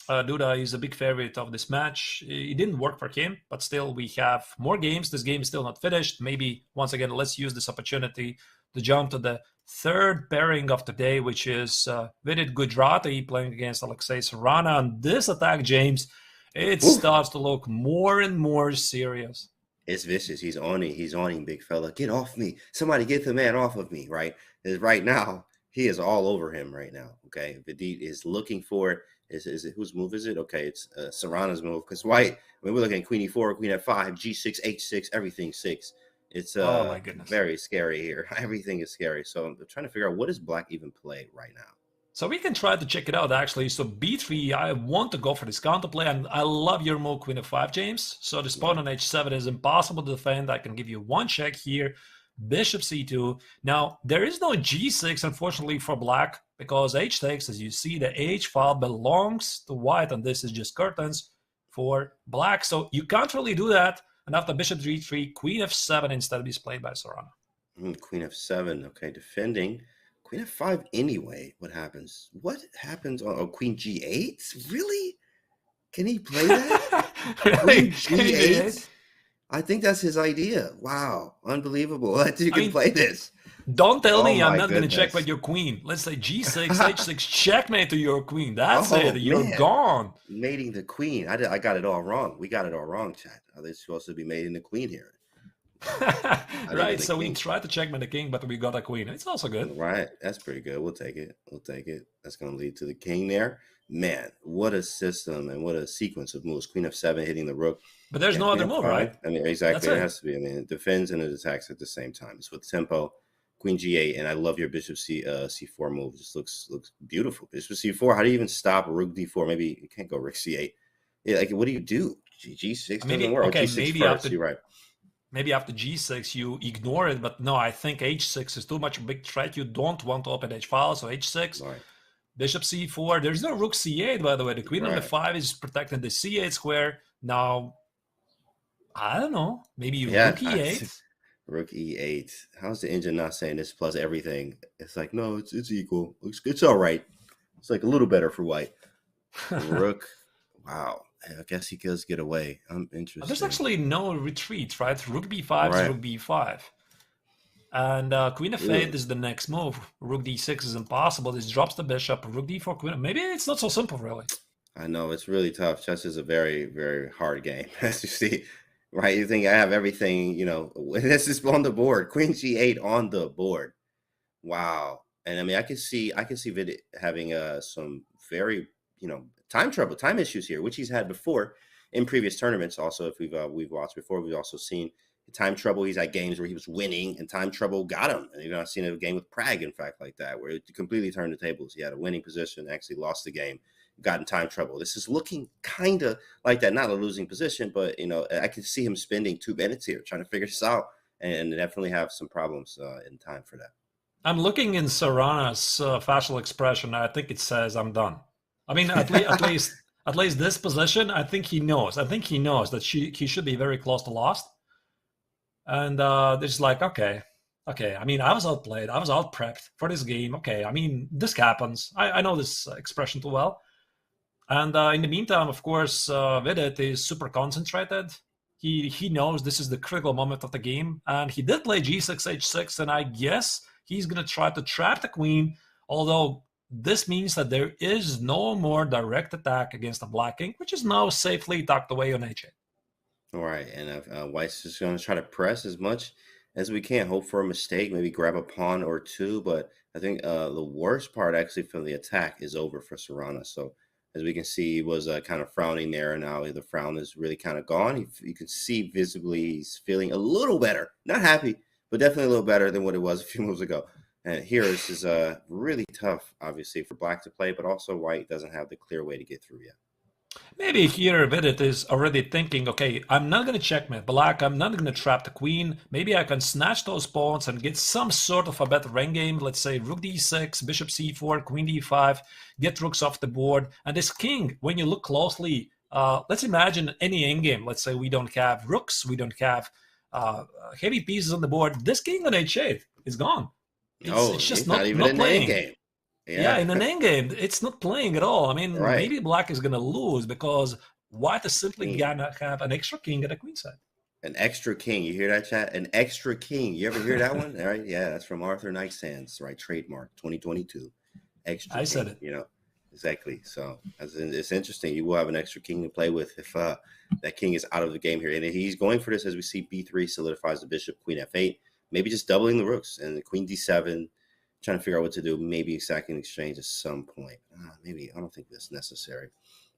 Speaker 4: Duda is a big favorite of this match. It didn't work for him, but still we have more games. This game is still not finished. Maybe, once again, let's use this opportunity to jump to the third pairing of today, which is Vidit Gujarati playing against Alexei Sarana. And this attack, James, it starts to look more and more serious.
Speaker 5: It's vicious. He's on it. He's on him, big fella. Get off me. Somebody get the man off of me, right? Right now, he is all over him right now, okay? Vidit is looking for it. Is it whose move is it? Okay, it's Sarana's move, because white, I mean, we're looking at queen e4, queen f5, g6, h6, everything 6. It's
Speaker 4: oh my goodness,
Speaker 5: very scary here. Everything is scary. So I'm trying to figure out, what does black even play right now?
Speaker 4: So we can try to check it out, actually. So b3, I want to go for this counterplay, and I love your move, queen f5, James. So this pawn on h7 is impossible to defend. I can give you one check here. Bishop c2. Now, there is no g6, unfortunately, for black, because h6, as you see, the h file belongs to white, and this is just curtains for black. So you can't really do that. And after bishop g3, queen f7 instead is played by Sarana.
Speaker 5: Queen f7, okay, defending. Queen f5 anyway. What happens? What happens on queen g8? Really? Can he play that? Queen g8? I think that's his idea. Wow. Unbelievable that you can play this.
Speaker 4: Don't tell me I'm not going to check with your queen. Let's say g6, h6, checkmate to your queen. That's it. You're gone.
Speaker 5: Mating the queen. I got it all wrong. We got it all wrong, chat. They're supposed to be mating the queen here.
Speaker 4: Right, so we tried to checkmate the king, but we got a queen. It's also good.
Speaker 5: Right, that's pretty good. We'll take it. We'll take it. That's going to lead to the king there. Man, what a system and what a sequence of moves. Queen f7 hitting the rook.
Speaker 4: But there's no other move, right?
Speaker 5: I mean, exactly. It has to be. I mean, it defends and it attacks at the same time. It's with tempo. Queen g8, and I love your bishop c4 move. Just looks beautiful. Bishop c4. How do you even stop rook d4? Maybe you can't go rook c8. Yeah, like, what do you do? G6 doesn't work.
Speaker 4: Okay,
Speaker 5: G6
Speaker 4: maybe
Speaker 5: first. You're right.
Speaker 4: Maybe after g6 you ignore it, but no, I think h6 is too much of a big threat. You don't want to open h file, so h6.
Speaker 5: Right.
Speaker 4: Bishop c4. There's no rook c8, by the way. The queen on the 5 is protecting the c8 square. Now, I don't know. Maybe rook e8.
Speaker 5: Rook e8. How's the engine not saying this plus everything? It's like, no, it's equal. It's all right. It's like a little better for white. Rook. Wow. I guess he does get away. I'm interested.
Speaker 4: There's actually no retreat, right? Rook b5 is rook b5. And queen f8 is the next move. Rook d6 is impossible. This drops the bishop. Rook d4, queen. Maybe it's not so simple, really.
Speaker 5: I know. It's really tough. Chess is a very, very hard game, as you see. Right? You think I have everything, you know, this is on the board. Queen g8 on the board. Wow. And I mean, I can see Vidit having some very, you know, time issues here, which he's had before in previous tournaments. Also, if we've watched before, we've also seen time trouble. He's had games where he was winning and time trouble got him. And you've not seen a game with Prague, in fact, like that, where it completely turned the tables. He had a winning position, actually lost the game, got in time trouble. This is looking kind of like that, not a losing position, but, you know, I can see him spending 2 minutes here trying to figure this out, and definitely have some problems in time for that.
Speaker 4: I'm looking in Sarana's facial expression. I think it says, I'm done. I mean, at least this position, I think he knows. I think he knows that he should be very close to lost. And it's like, okay, Okay, I mean, I was outplayed. I was outprepped for this game. Okay, I mean, this happens. I know this expression too well. And in the meantime, of course, Vidit is super concentrated. He knows this is the critical moment of the game, and he did play g6 h6, and I guess he's gonna try to trap the queen. Although this means that there is no more direct attack against the black king, which is now safely tucked away on h8.
Speaker 5: All right, and White's just going to try to press as much as we can, hope for a mistake, maybe grab a pawn or two. But I think the worst part actually from the attack is over for Serrano. So as we can see, he was kind of frowning there, and now the frown is really kind of gone. You can see visibly he's feeling a little better, not happy, but definitely a little better than what it was a few moves ago. And here, this is really tough, obviously, for Black to play, but also White doesn't have the clear way to get through yet.
Speaker 4: Maybe here Vidit is already thinking, okay, I'm not going to checkmate Black, I'm not going to trap the queen, maybe I can snatch those pawns and get some sort of a better endgame, let's say rook d6, bishop c4, queen d5, get rooks off the board, and this king, when you look closely, let's imagine any endgame, let's say we don't have rooks, we don't have heavy pieces on the board, this king on h8 is gone. It's just not
Speaker 5: even in
Speaker 4: playing.
Speaker 5: the endgame.
Speaker 4: Yeah, in an endgame, it's not playing at all. I mean,
Speaker 5: Right.
Speaker 4: maybe Black is going to lose because White is simply going to have an extra king at the queen side.
Speaker 5: An extra king. You hear that, chat? An extra king. You ever hear that one? All right. Yeah, that's from Arthur Knight Sands, right? Trademark 2022. Extra
Speaker 4: I said
Speaker 5: king,
Speaker 4: it.
Speaker 5: You know, exactly. So it's interesting. You will have an extra king to play with if that king is out of the game here. And he's going for this as we see b3 solidifies the bishop, queen f8, maybe just doubling the rooks, and the queen d7. Trying to figure out what to do, maybe sacking exchange at some point. Maybe I don't think that's necessary,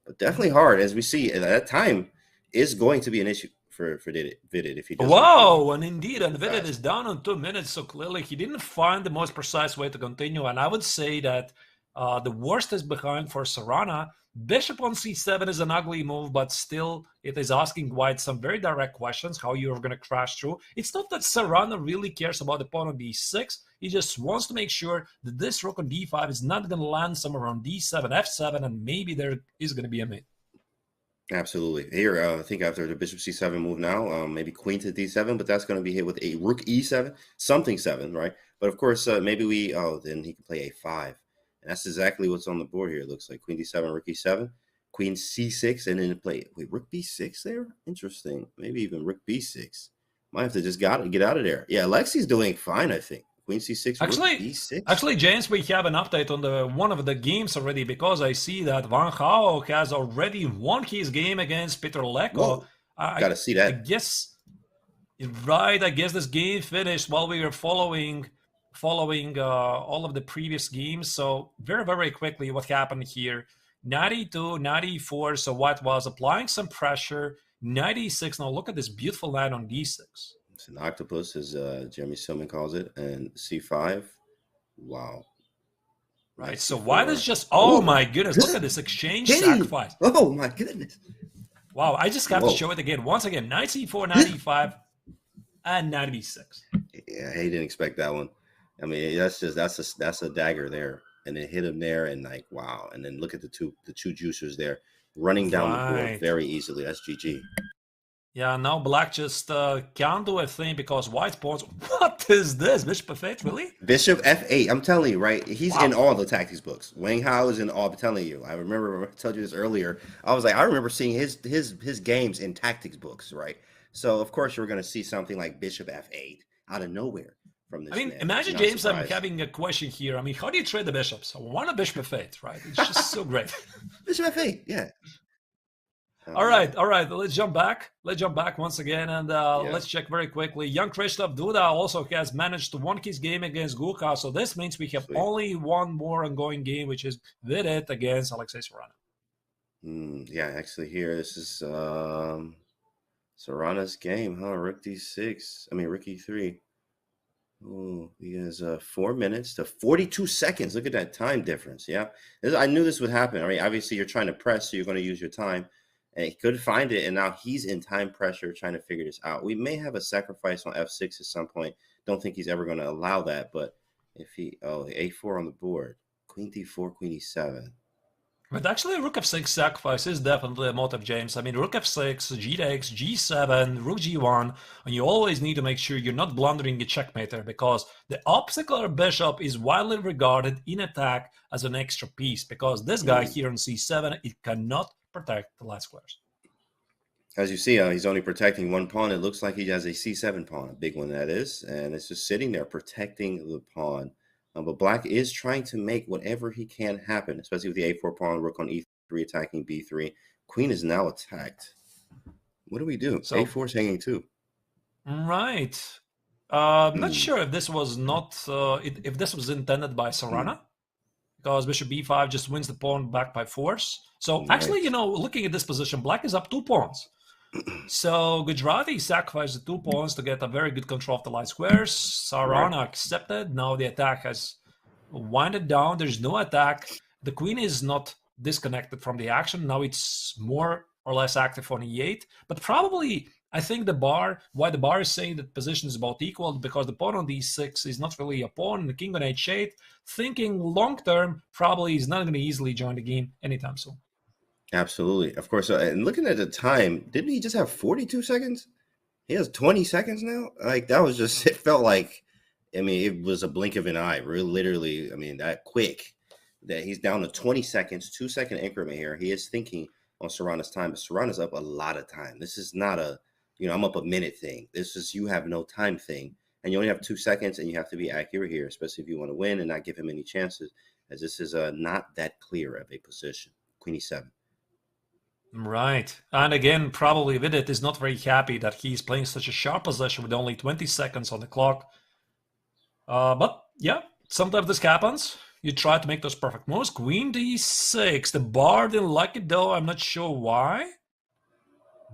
Speaker 5: but definitely hard as we see. At that time is going to be an issue for Vidit if he doesn't.
Speaker 4: Wow, and indeed, and Vidit is down on 2 minutes, so clearly he didn't find the most precise way to continue. And I would say that the worst is behind for Serrano. Bishop on c7 is an ugly move, but still it is asking White some very direct questions, how you're going to crash through. It's not that Serrano really cares about the pawn on d6. He just wants to make sure that this rook on d5 is not going to land somewhere on d7, f7, and maybe there is going to be a mate.
Speaker 5: Absolutely. Here, I think after the bishop c7 move now, maybe queen to d7, but that's going to be hit with a rook e7, something 7, right? But of course, maybe then he can play a5. And that's exactly what's on the board here. It looks like queen d7, rook e7, queen c6, and then play. Wait, rook b6 there? Interesting. Maybe even rook b6. Might have to just get out of there. Yeah, Alexi's doing fine, I think. Queen c6, rook b6.
Speaker 4: Actually, James, we have an update on one of the games already because I see that Van Gaal has already won his game against Peter Leko.
Speaker 5: Gotta see that.
Speaker 4: I guess this game finished while we were following all of the previous games. So very, very quickly, what happened here? 92, 94, so White was applying some pressure. 96, now look at this beautiful line on d6.
Speaker 5: It's an octopus, as Jeremy Silman calls it, and c5. Wow.
Speaker 4: Right, so White is just, oh my goodness, look at this exchange sacrifice.
Speaker 5: Oh my goodness.
Speaker 4: Wow, I just have to show it again. Once again, knight c4, 95, and knight b6.
Speaker 5: Yeah, he didn't expect that one. I mean, that's a dagger there, and then hit him there, and like wow, and then look at the two juicers there running down the board very easily. That's GG.
Speaker 4: Yeah, now Black just can't do a thing because White's pawns. What is this? Bishop f8, really?
Speaker 5: Bishop f8. I'm telling you, right? He's in all the tactics books. Wang Hao is in all. I'm telling you. I remember I told you this earlier. I was like, I remember seeing his games in tactics books, right? So of course you're going to see something like Bishop f8 out of nowhere.
Speaker 4: I mean, imagine, James, I'm having a question here. I mean, how do you trade the bishops? One a bishop f8, right? It's just so great.
Speaker 5: Bishop f8, yeah.
Speaker 4: All right. Let's jump back. Once again, and let's check very quickly. Young Krzysztof Duda also has managed to win his game against Guka, so this means we have only one more ongoing game, which is Vidit against Alexei Serrano.
Speaker 5: Yeah, actually here, this is Serrano's game, huh? Rook d6. I mean, rook e3. Oh, he has 4 minutes to 42 seconds. Look at that time difference. Yeah, I knew this would happen. I mean, obviously you're trying to press, so you're going to use your time. And he could find it, and now he's in time pressure trying to figure this out. We may have a sacrifice on f6 at some point. Don't think he's ever going to allow that, but if he a4 on the board, queen d4, queen e7.
Speaker 4: But actually, rook f6 sacrifice is definitely a motive, James. I mean, rook f6, g takes, g7, rook g1, and you always need to make sure you're not blundering a checkmater, because the obstacular bishop is widely regarded in attack as an extra piece, because this guy here on c7, it cannot protect the light squares.
Speaker 5: As you see, he's only protecting one pawn. It looks like he has a c7 pawn, a big one that is, and it's just sitting there protecting the pawn. But black is trying to make whatever he can happen, especially with the a4 pawn, rook on e3, attacking b3. Queen is now attacked. What do we do? So, a4 is hanging too.
Speaker 4: Right. Not sure if this was not if this was intended by Serrano, because bishop b5 just wins the pawn back by force. So actually, you know, looking at this position, black is up 2 pawns. So Gujarati sacrificed the 2 pawns to get a very good control of the light squares. Serrano accepted. Now the attack has winded down. There's no attack. The queen is not disconnected from the action. Now it's more or less active on e8. But probably, I think why the bar is saying that position is about equal, because the pawn on d6 is not really a pawn, and the king on h8, thinking long term, probably is not going to easily join the game anytime soon.
Speaker 5: Absolutely. Of course. And looking at the time, didn't he just have 42 seconds? He has 20 seconds now. Like, that was just, it felt like, I mean, it was a blink of an eye, really, literally. I mean, that quick that he's down to 20 seconds, 2-second increment here. He is thinking on Serrano's time, but Serrano's up a lot of time. This is not a, you know, I'm up a minute thing. This is, you have no time thing. And you only have 2 seconds, and you have to be accurate here, especially if you want to win and not give him any chances, as this is not that clear of a position. Queen e7.
Speaker 4: Right. And again, probably Vidit is not very happy that he's playing such a sharp position with only 20 seconds on the clock. But yeah, sometimes this happens. You try to make those perfect moves. Queen d6. The bar didn't like it though. I'm not sure why.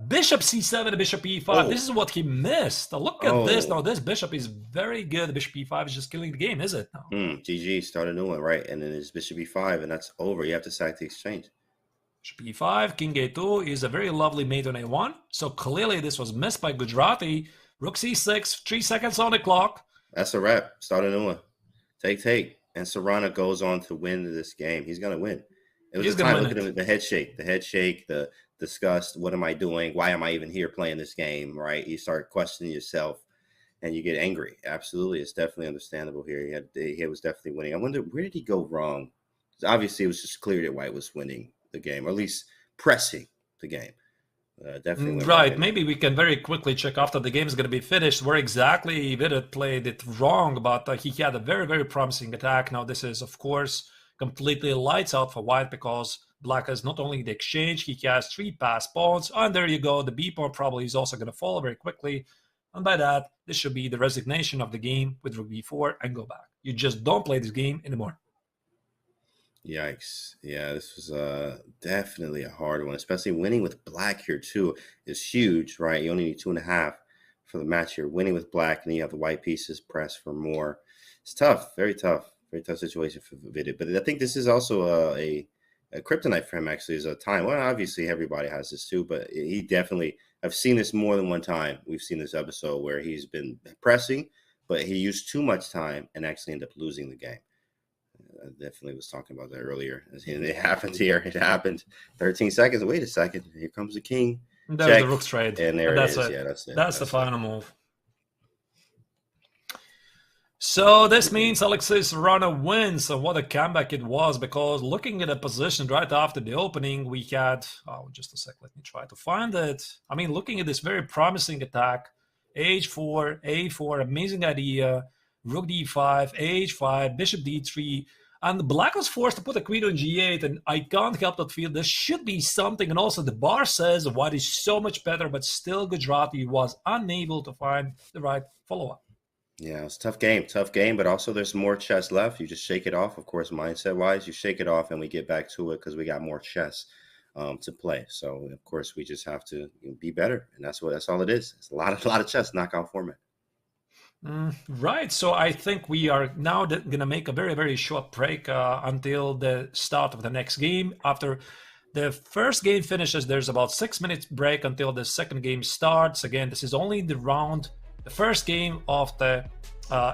Speaker 4: Bishop c7 to bishop e5. Oh. This is what he missed. Look at this. Now this bishop is very good. Bishop e5 is just killing the game, is it? No.
Speaker 5: GG, start a new one, right? And then it's bishop e5, and that's over. You have to sack the exchange.
Speaker 4: Bishop e5, king a2 is a very lovely mate on a1. So clearly this was missed by Gujarati. Rook c6, 3 seconds on the clock.
Speaker 5: That's a wrap. Start a new one. Take. And Serrano goes on to win this game. He's going to win. It was a time looking at the head shake, the disgust. What am I doing? Why am I even here playing this game, right? You start questioning yourself and you get angry. Absolutely. It's definitely understandable here. He was definitely winning. I wonder, where did he go wrong? Obviously, it was just clear that White was winning the game, or at least pressing the game. Definitely
Speaker 4: right. Maybe we can very quickly check after the game is going to be finished where exactly Vidit played it wrong, but he had a very, very promising attack. Now this is, of course, completely lights out for White, because Black has not only the exchange, he has 3 passed pawns, and there you go. The B pawn probably is also going to fall very quickly, and by that, this should be the resignation of the game with rook b4 and go back. You just don't play this game anymore.
Speaker 5: Yikes. Yeah, this was definitely a hard one, especially winning with Black here too is huge, right? You only need 2.5 for the match here. Winning with Black, and then you have the white pieces press for more. It's tough, very tough situation for Vidit. But I think this is also a kryptonite for him, actually, is a time. Well, obviously everybody has this too, but he definitely, I've seen this more than one time. We've seen this episode where he's been pressing, but he used too much time and actually ended up losing the game. I definitely was talking about that earlier. And it happened here. It happened. 13 seconds. Wait a second. Here comes the king.
Speaker 4: There's the rook trade.
Speaker 5: And there it is.
Speaker 4: Yeah,
Speaker 5: that's it.
Speaker 4: That's the final move. So this means Alexei Serrano wins. So what a comeback it was, because looking at the position right after the opening, we had, just a sec, let me try to find it. I mean, looking at this very promising attack, h4, a4, amazing idea, rook d5, h5, bishop d3, and Black was forced to put a queen on g8, and I can't help but feel this should be something. And also the bar says White is so much better, but still Gujarati was unable to find the right follow-up.
Speaker 5: Yeah, it's a tough game, but also there's more chess left. You just shake it off, of course, mindset-wise. You shake it off, and we get back to it because we got more chess to play. So, of course, we just have to be better, and that's all it is. It's a lot of chess, knockout format.
Speaker 4: Right. So I think we are now going to make a very, very short break until the start of the next game. After the first game finishes, there's about 6 minutes break until the second game starts. Again, this is only the first game of the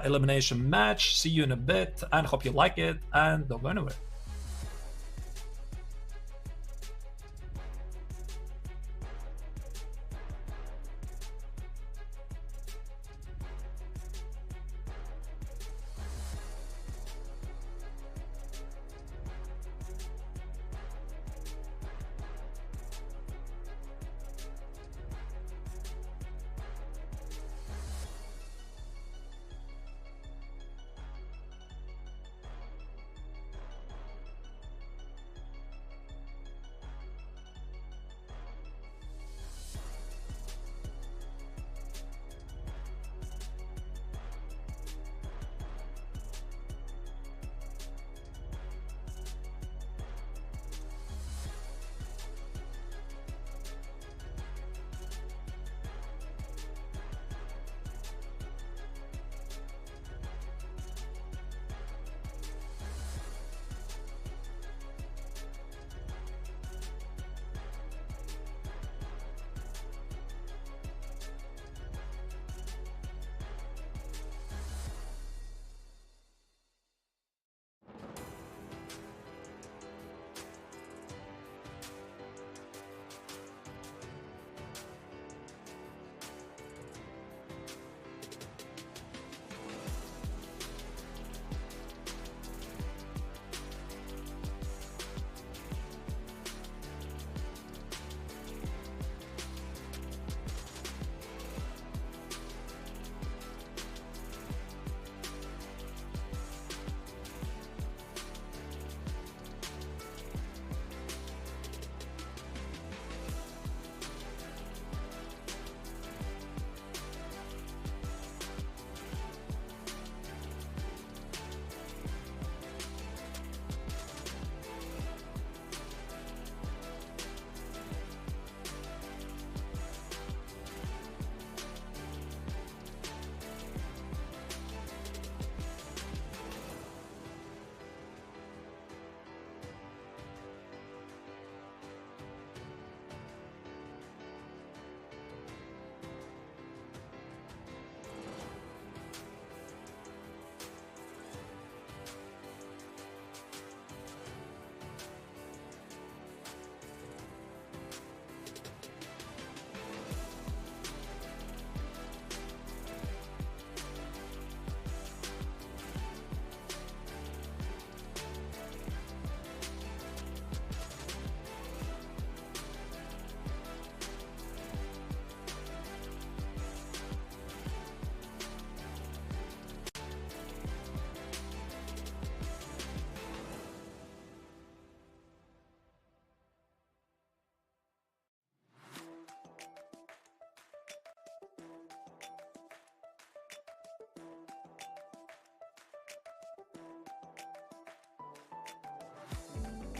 Speaker 4: elimination match. See you in a bit, and hope you like it, and don't go anywhere.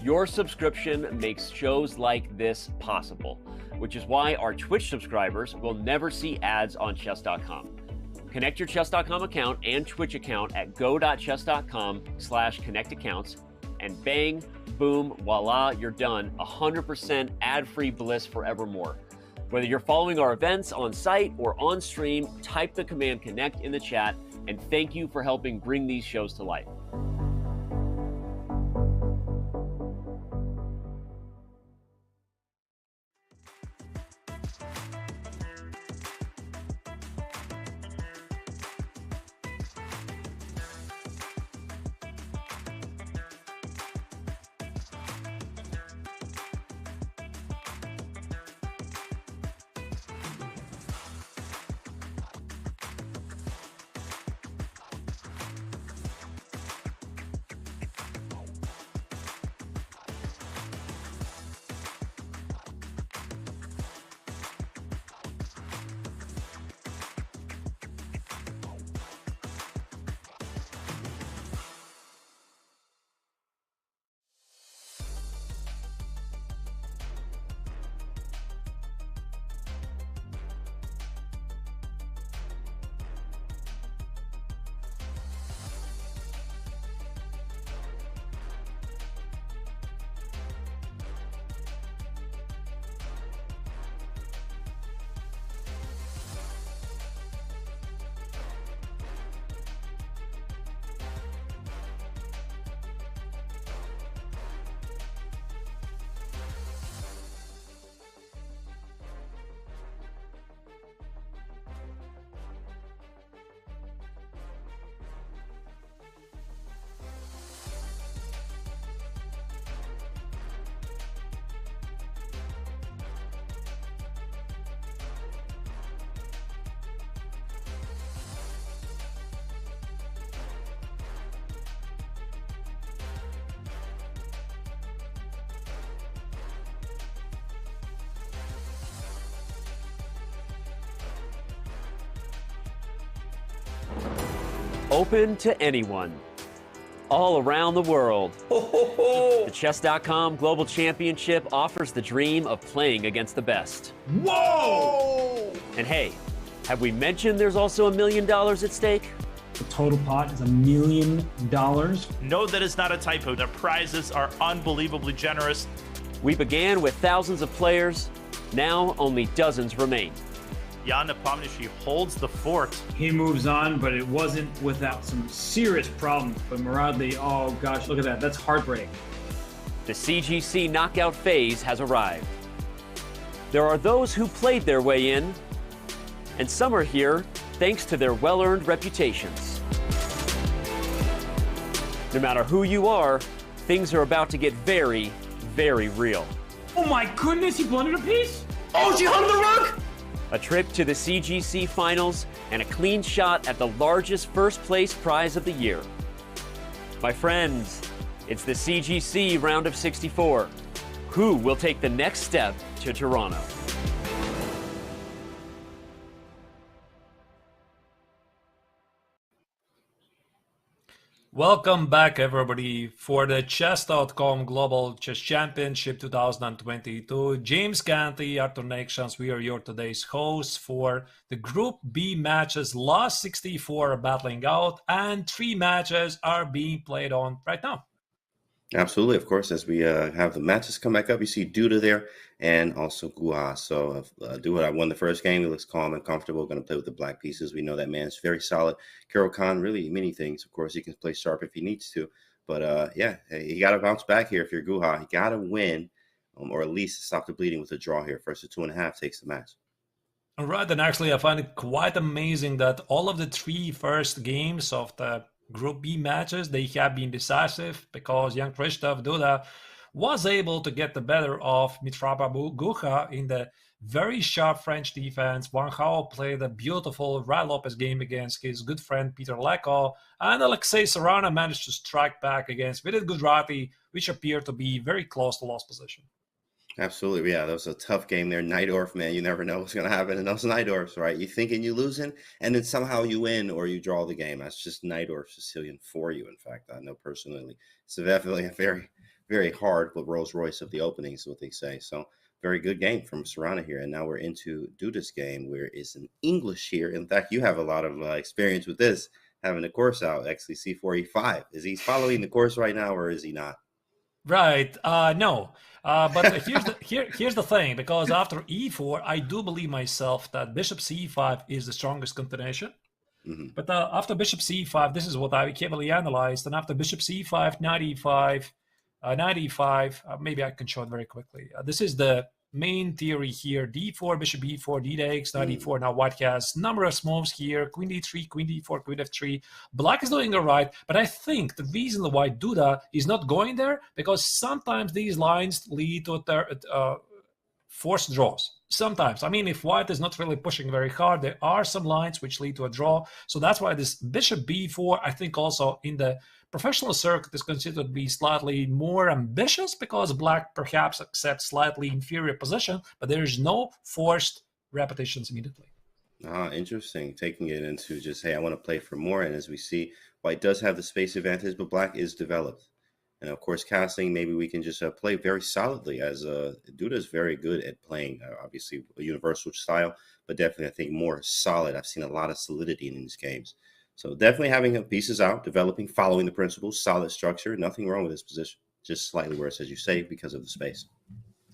Speaker 1: Your subscription makes shows like this possible, which is why our Twitch subscribers will never see ads on chess.com. Connect your chess.com account and Twitch account at go.chess.com/connectaccounts, and bang, boom, voila, you're done. 100% ad-free bliss forevermore. Whether you're following our events on site or on stream, type the command connect in the chat, and thank you for helping bring these shows to life. Open to anyone, all around the world. The Chess.com Global Championship offers the dream of playing against the best.
Speaker 3: Whoa!
Speaker 1: And hey, have we mentioned there's also $1 million at stake?
Speaker 3: The total pot is $1 million.
Speaker 2: No, that is not a typo. The prizes are unbelievably generous.
Speaker 1: We began with thousands of players. Now only dozens remain.
Speaker 2: Jan Nepomniachtchi holds the fort.
Speaker 3: He moves on, but it wasn't without some serious problems. But Muradli, oh gosh, look at that. That's heartbreak.
Speaker 1: The CGC knockout phase has arrived. There are those who played their way in, and some are here thanks to their well-earned reputations. No matter who you are, things are about to get very, very real.
Speaker 3: Oh my goodness, he blundered a piece?
Speaker 2: Oh, she hung the rug!
Speaker 1: A trip to the CGC finals and a clean shot at the largest first-place prize of the year. My friends, it's the CGC round of 64. Who will take the next step to Toronto?
Speaker 4: Welcome back, everybody, for the Chess.com Global Chess Championship 2022. James Canty, Arthur Nations, we are your today's hosts for the Group B matches. Last 64 are battling out, and 3 matches are being played on right now.
Speaker 5: Absolutely, of course, as we have the matches come back up, you see Duda there and also Guha. So Duda won the first game. He looks calm and comfortable, going to play with the black pieces. We know that man's very solid. Karo Khan, really many things. Of course, he can play sharp if he needs to. But yeah, you got to bounce back here if you're Guha. You got to win or at least stop the bleeding with a draw here. First to 2.5 takes the match.
Speaker 4: All right, and actually I find it quite amazing that all of the 3 first games of the Group B matches, they have been decisive because young Krzysztof Duda was able to get the better of Mitrapa Guha in the very sharp French defense. Wang Hao played a beautiful Rai Lopez game against his good friend Peter Leko, and Alexei Sarana managed to strike back against Vidit Gujrati, which appeared to be very close to lost position.
Speaker 5: Absolutely, yeah. That was a tough game there. Najdorf, man, you never know what's going to happen in those Najdorfs, right? You're thinking you're losing, and then somehow you win or you draw the game. That's just Najdorf Sicilian for you, in fact. I know personally. So definitely a very, very hard, but Rolls Royce of the opening is what they say. So very good game from Serrano here. And now we're into Duda's game, where it's an English here. In fact, you have a lot of experience with this, having the course out, actually C4, E5. Is he following the course right now, or is he not?
Speaker 4: Right. No. But here's the thing, because after E4, I do believe myself that Bishop C5 is the strongest combination.
Speaker 5: Mm-hmm.
Speaker 4: But after Bishop C5, this is what I carefully analyzed. And after Bishop C5, Knight E5, Knight E5, maybe I can show it very quickly. This is the main theory here. D4, Bishop E4, D takes, Knight E4. Now White has numerous moves here. Queen D3, Queen D4, Queen F3. Black is doing all right, but I think the reason why Duda is not going there, because sometimes these lines lead to forced draws. Sometimes. I mean, if White is not really pushing very hard, there are some lines which lead to a draw. So that's why this Bishop B4, I think also in the professional circuit, is considered to be slightly more ambitious, because Black perhaps accepts slightly inferior position, but there is no forced repetitions immediately.
Speaker 5: Interesting. Taking it into just, hey, I want to play for more. And as we see, White does have the space advantage, but Black is developed. And of course, castling, maybe we can just play very solidly, as Duda is very good at playing, obviously, a universal style, but definitely, I think, more solid. I've seen a lot of solidity in these games. So definitely having pieces out, developing, following the principles, solid structure, nothing wrong with this position. Just slightly worse, as you say, because of the space.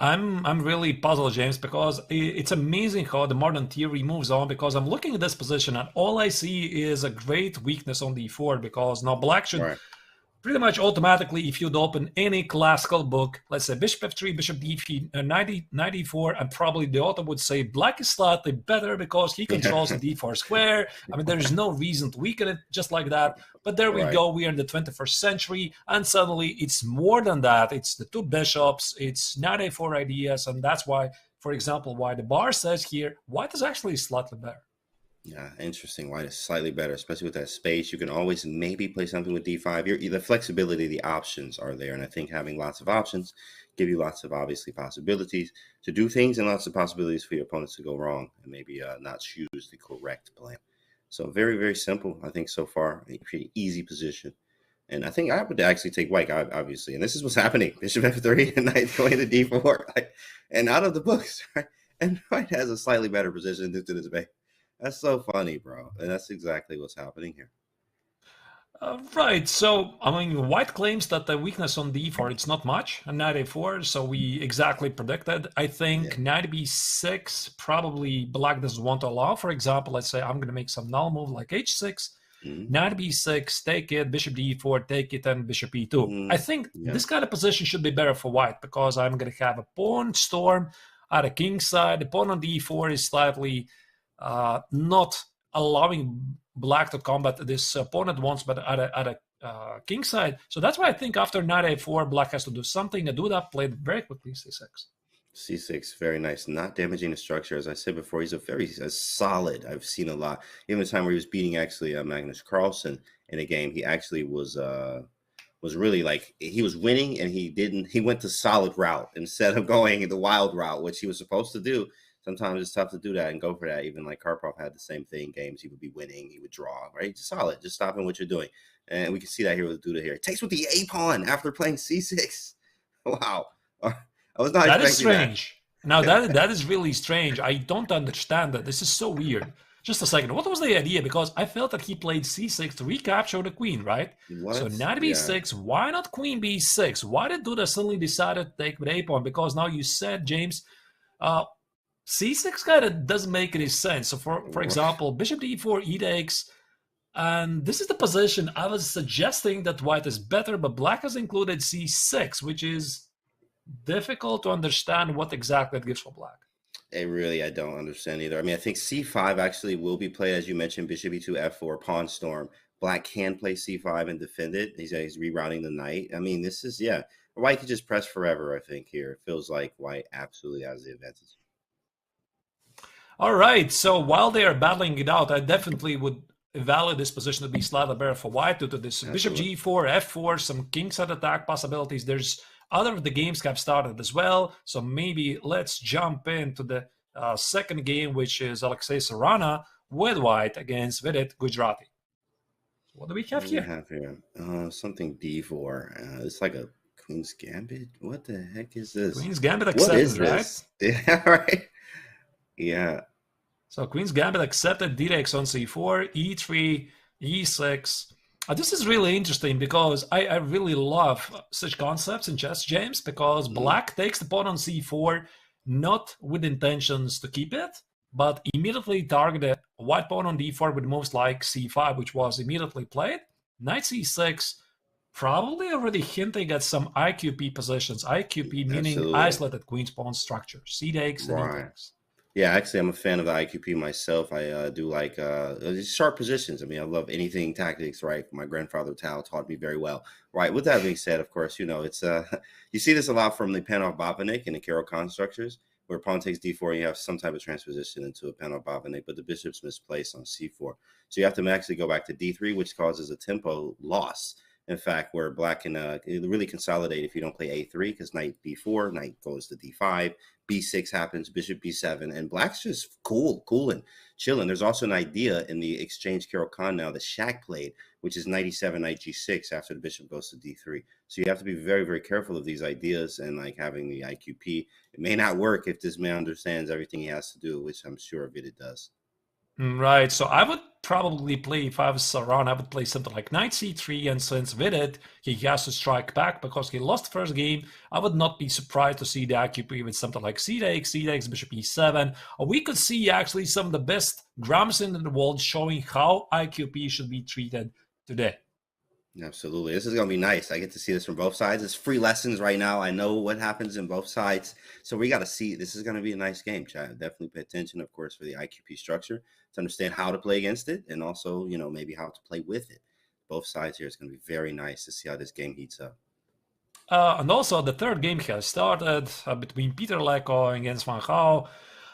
Speaker 4: I'm really puzzled, James, because it's amazing how the modern theory moves on, because I'm looking at this position and all I see is a great weakness on D4, because now Black should...
Speaker 5: Right.
Speaker 4: Pretty much automatically, if you'd open any classical book, let's say Bishop F3, Bishop D3, 94, and probably the author would say Black is slightly better because he controls the D4 square. I mean, there is no reason to weaken it just like that. But there we go. We are in the 21st century, and suddenly it's more than that. It's the two bishops, it's 94 ideas, and that's why, for example, why the bar says here, White is actually slightly better.
Speaker 5: Yeah, interesting. White is slightly better, especially with that space. You can always maybe play something with D5. The flexibility, the options are there. And I think having lots of options give you lots of, obviously, possibilities to do things, and lots of possibilities for your opponents to go wrong and maybe not choose the correct plan. So very, very simple, I think, so far. A pretty easy position. And I think I would actually take White, obviously. And this is what's happening. Bishop F3 and Knight going to D4. And out of the books, right? And White has a slightly better position due to this debate. That's so funny, bro. And that's exactly what's happening here.
Speaker 4: Right. So, I mean, White claims that the weakness on D4, it's not much, and Knight A4, so we exactly predicted. I think Knight B6, probably Black doesn't want to allow. For example, let's say I'm going to make some null move like H6, Knight B6, take it, Bishop D4, take it, and Bishop E2. I think this kind of position should be better for White, because I'm going to have a pawn storm at a king side. The pawn on D4 is slightly... not allowing Black to combat this opponent once, but at a king side. So that's why I think after Knight A4, Black has to do something. Duda played very quickly C6.
Speaker 5: C6, very nice. Not damaging the structure. As I said before, he's a very solid. I've seen a lot. Even the time where he was beating actually Magnus Carlsen in a game, he actually was really like, he was winning, and he went the solid route instead of going the wild route, which he was supposed to do. Sometimes it's tough to do that and go for that. Even like Karpov had the same thing. Games, he would be winning, he would draw, right? Just solid, just stopping what you're doing. And we can see that here with Duda here. Takes with the A pawn after playing C6. Wow. I was not expecting that.
Speaker 4: That is strange. Now, that is really strange. I don't understand that. This is so weird. Just a second. What was the idea? Because I felt that he played C6 to recapture the queen, right?
Speaker 5: What?
Speaker 4: So Knight B6, why not Queen B6? Why did Duda suddenly decide to take with A pawn? Because now you said, James, C6 kind of doesn't make any sense. So, for example, Bishop D4, E takes, and this is the position I was suggesting that White is better, but Black has included C6, which is difficult to understand what exactly it gives for Black.
Speaker 5: I don't understand either. I mean, I think C5 actually will be played, as you mentioned, Bishop E2, F4, Pawn Storm. Black can play C5 and defend it. He's rerouting the knight. I mean, this is, White could just press forever, I think, here. It feels like White absolutely has the advantage.
Speaker 4: All right, so while they are battling it out, I definitely would evaluate this position to be slightly better for White due to this Bishop G4, F4, some kingside attack possibilities. There's other of the games have started as well, so maybe let's jump into the second game, which is Alexei Serrano with White against Vidit Gujarati. What do we have here?
Speaker 5: Something D4. It's like a Queen's Gambit? What the heck is this?
Speaker 4: Queen's Gambit
Speaker 5: What
Speaker 4: accepted,
Speaker 5: is this?
Speaker 4: right?
Speaker 5: Yeah, right. Yeah.
Speaker 4: So Queen's Gambit accepted, d takes on c4, e3, e6. This is really interesting because I really love such concepts in chess, James, because black takes the pawn on c4, not with intentions to keep it, but immediately targeted white pawn on d4 with moves like c5, which was immediately played. Knight c6, probably already hinting at some IQP positions. IQP meaning
Speaker 5: Absolutely.
Speaker 4: isolated queen's pawn structure. C takes and e takes.
Speaker 5: Yeah, actually, I'm a fan of the IQP myself. I do like sharp positions. I mean, I love anything tactics, right? My grandfather Tao taught me very well, right? With that being said, of course, you know, it's you see this a lot from the Panov-Botvinnik and the Caro-Kann structures, where pawn takes d4, you have some type of transposition into a Panov-Botvinnik, but the bishop's misplaced on c4. So you have to actually go back to d3, which causes a tempo loss. In fact, where black can really consolidate if you don't play a3, because knight b4, knight goes to d5, b6 happens, bishop b7, and black's just cooling, chilling. There's also an idea in the exchange Caro-Kann now that Shaq played, which is knight e7, knight g6 after the bishop goes to d3. So you have to be very, very careful of these ideas and like having the IQP. It may not work if this man understands everything he has to do, which I'm sure Vidit does.
Speaker 4: Right, so I would probably play, if I was Saran, I would play something like knight c3, and since Vidit, he has to strike back because he lost the first game, I would not be surprised to see the IQP with something like c takes, bishop e7, or we could see actually some of the best grammars in the world showing how IQP should be treated today.
Speaker 5: Absolutely. This is going to be nice. I get to see this from both sides. It's free lessons right now. I know what happens in both sides. So we got to see. This is going to be a nice game, Chad. Definitely pay attention, of course, for the IQP structure to understand how to play against it and also, you know, maybe how to play with it. Both sides here. It's going to be very nice to see how this game heats up.
Speaker 4: And also the third game has started between Peter Leko against Van Gaal.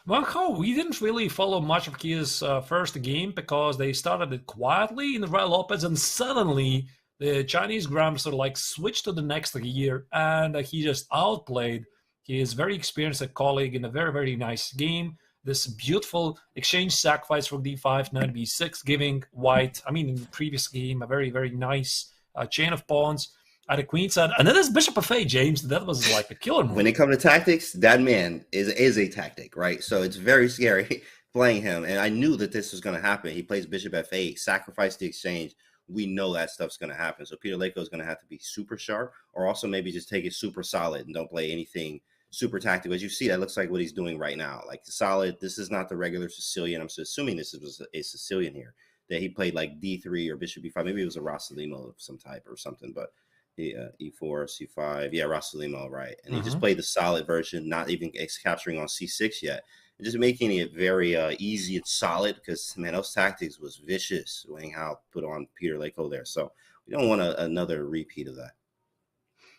Speaker 4: Van Gaal, we didn't really follow much of his first game because they started it quietly in Real Lopez, and suddenly the Chinese grandmaster like switched to the next gear, and he just outplayed his very experienced colleague in a very, very nice game. This beautiful exchange sacrifice for d5, knight b6, giving white, I mean, in the previous game, a very, very nice chain of pawns at the queen side. And then there's bishop f8, James. That was like a killer move.
Speaker 5: When it comes to tactics, that man is a tactic, right? So it's very scary playing him. And I knew that this was going to happen. He plays bishop f8, sacrifice the exchange. We know that stuff's going to happen. So Peter Leko is going to have to be super sharp, or also maybe just take it super solid and don't play anything super tactical. As you see, that looks like what he's doing right now. Like solid, this is not the regular Sicilian. I'm assuming this was a Sicilian here, that he played like d3 or bishop b5. Maybe it was a Rossolimo of some type or something, but e4, c5. Yeah, Rossolimo, right. And he just played the solid version, not even capturing on c6 yet. And just making it very easy and solid because, man, those tactics was vicious when Hao put on Peter Leko there. So we don't want another repeat of that.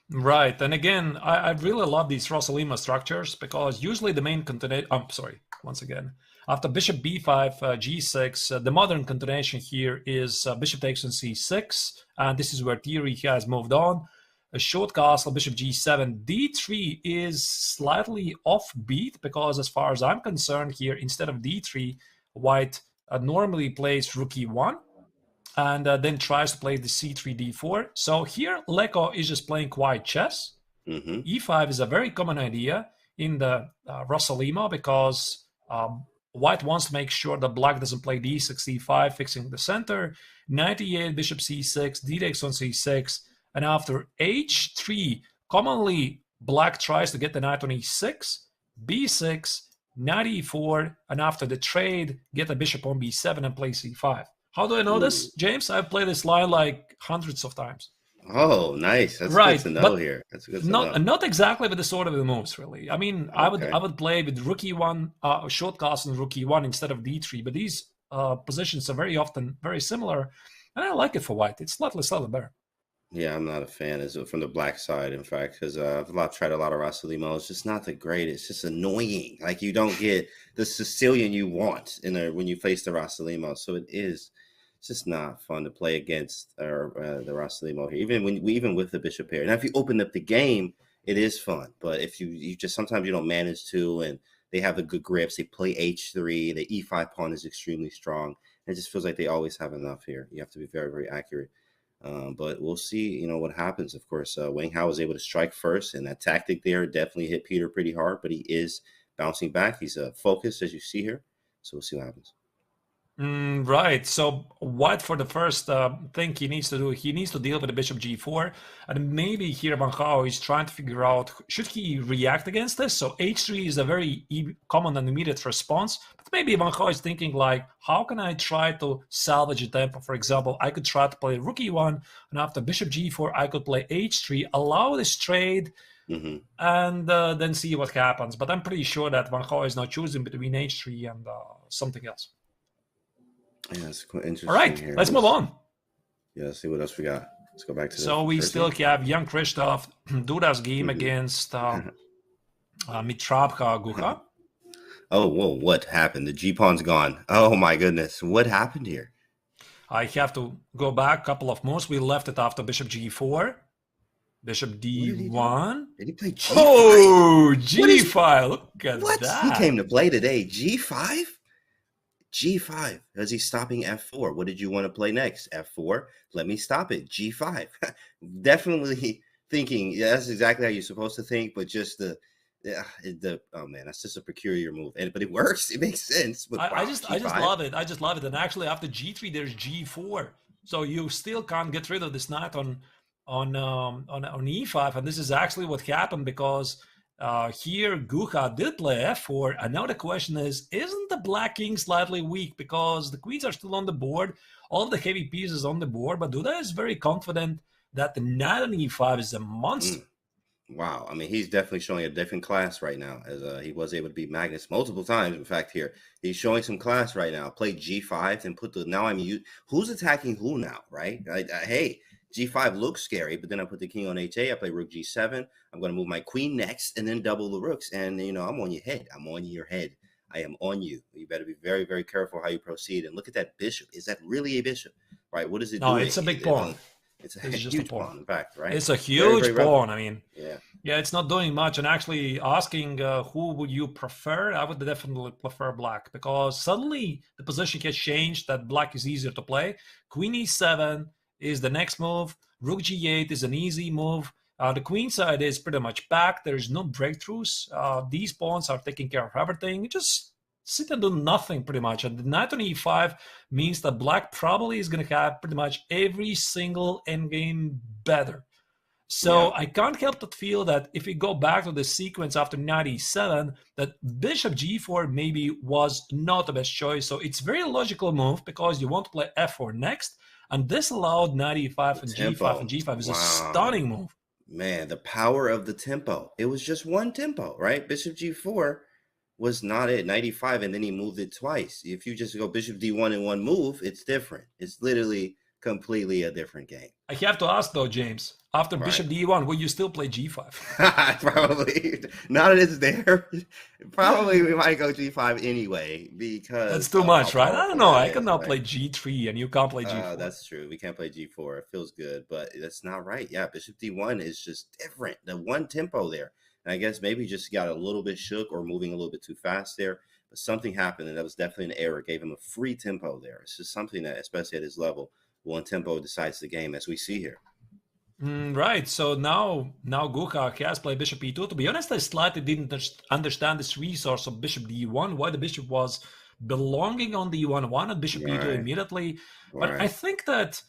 Speaker 4: Right. And again, I really love these Rossolimo structures because usually the main continuation, once again, after bishop b5, g6, the modern continuation here is bishop takes on c6. And this is where theory has moved on. A short castle, bishop g7, d3 is slightly offbeat because as far as I'm concerned here, instead of d3, white normally plays rook e1 and then tries to play the c3, d4. So here, Leko is just playing quiet chess. E5 is a very common idea in the Rossolimo because white wants to make sure that black doesn't play d6, d5, fixing the center. Knight e8, bishop c6, d takes on c6. And after h3, commonly black tries to get the knight on e6, b6, knight e4, and after the trade, get the bishop on b7 and play c5. How do I know this, James? I've played this line like hundreds of times.
Speaker 5: Oh, nice. That's
Speaker 4: right,
Speaker 5: good to know here. That's good to know.
Speaker 4: Not exactly with the sort of the moves, really. I mean, okay. I would play with rook e1, short castle and rook e1 instead of d3, but these positions are very often very similar, and I like it for white. It's slightly better.
Speaker 5: Yeah, I'm not a fan from the black side, in fact, because I've tried a lot of Rossolimo. It's just not the greatest. It's just annoying. Like, you don't get the Sicilian you want when you face the Rossolimo. So it's just not fun to play against the Rossolimo here, even with the bishop pair. Now, if you open up the game, it is fun. But if you just sometimes you don't manage to, and they have the good grips, they play h3, the e5 pawn is extremely strong. It just feels like they always have enough here. You have to be very, very accurate. But we'll see, what happens. Of course, Wang Hao was able to strike first, and that tactic there definitely hit Peter pretty hard, but he is bouncing back. He's focused, as you see here. So we'll see what happens.
Speaker 4: Right. So what for the first thing he needs to do, he needs to deal with the bishop g4. And maybe here Van Gogh is trying to figure out, should he react against this? So h3 is a very common and immediate response. But maybe Van Gogh is thinking like, how can I try to salvage a tempo? For example, I could try to play rook e1, and after bishop g4, I could play h3, allow this trade, and then see what happens. But I'm pretty sure that Van Gogh is now choosing between h3 and something else.
Speaker 5: Yeah, it's quite interesting.
Speaker 4: All right,
Speaker 5: here.
Speaker 4: let's move on.
Speaker 5: Yeah, let's see what else we got. Let's go back to
Speaker 4: So we still have young Christoph, Duda's game against Mitrabka Guha.
Speaker 5: Oh, whoa, what happened? The G-pawn's gone. Oh, my goodness. What happened here?
Speaker 4: I have to go back a couple of moves. We left it after bishop g4, bishop d1.
Speaker 5: Did he play G5?
Speaker 4: Oh, g5. Look at
Speaker 5: what?
Speaker 4: that.
Speaker 5: He came to play today. G5? G5. Is he stopping F4? What did you want to play next? F4? Let me stop it. G5. Definitely thinking, yeah, that's exactly how you're supposed to think, but just oh man, that's just a peculiar move. But it works. It makes sense. But
Speaker 4: I just love it. I just love it. And actually, after g3, there's g4. So you still can't get rid of this knight on e5. And this is actually what happened, because here Guha did play f4, and now the question is, isn't the black king slightly weak? Because the queens are still on the board, all of the heavy pieces on the board, but Duda is very confident that the knight on e5 is a monster.
Speaker 5: Wow, I mean, he's definitely showing a different class right now, as he was able to beat Magnus multiple times. In fact, here he's showing some class right now. Play g5 and put the who's attacking who now, right? Hey, g5 looks scary, but then I put the king on h8. I play rook g7. I'm going to move my queen next and then double the rooks. And, I'm on your head. I'm on your head. I am on you. You better be very, very careful how you proceed. And look at that bishop. Is that really a bishop? Right? What is it doing?
Speaker 4: No, it's a big pawn.
Speaker 5: It's
Speaker 4: just
Speaker 5: huge
Speaker 4: a pawn.
Speaker 5: In fact, right?
Speaker 4: It's a huge
Speaker 5: very
Speaker 4: pawn. I mean,
Speaker 5: yeah,
Speaker 4: it's not doing much. And actually asking who would you prefer, I would definitely prefer black, because suddenly the position gets changed, that black is easier to play. Queen e7 is the next move. Rook g8 is an easy move. The queen side is pretty much back. There's no breakthroughs. These pawns are taking care of everything. Just sit and do nothing pretty much. And the knight on e5 means that black probably is going to have pretty much every single endgame better. So I can't help but feel that if we go back to the sequence after knight e7, that bishop g4 maybe was not the best choice. So it's a very logical move, because you want to play f4 next. And this allowed knight e5 and g5, and g5 is a stunning move.
Speaker 5: Man, the power of the tempo. It was just one tempo, right? Bishop g4 was not it. Knight e5, and then he moved it twice. If you just go bishop d1 in one move, it's different. It's literally completely a different game.
Speaker 4: I have to ask though, James, after bishop d1, will you still play g5?
Speaker 5: Probably. Now that it's there, probably we might go g5 anyway, because
Speaker 4: that's too much, right? I don't know. I can now play g3 and you can't play g4.
Speaker 5: That's true. We can't play g4. It feels good, but that's not right. Yeah, bishop d1 is just different. The one tempo there. And I guess maybe just got a little bit shook or moving a little bit too fast there. But something happened, and that was definitely an error. It gave him a free tempo there. It's just something that, especially at his level, one tempo decides the game, as we see here.
Speaker 4: Right. So now Guha has played bishop e2. To be honest, I slightly didn't understand this resource of bishop d1, why the bishop was belonging on d1 and bishop e2 immediately. But I think that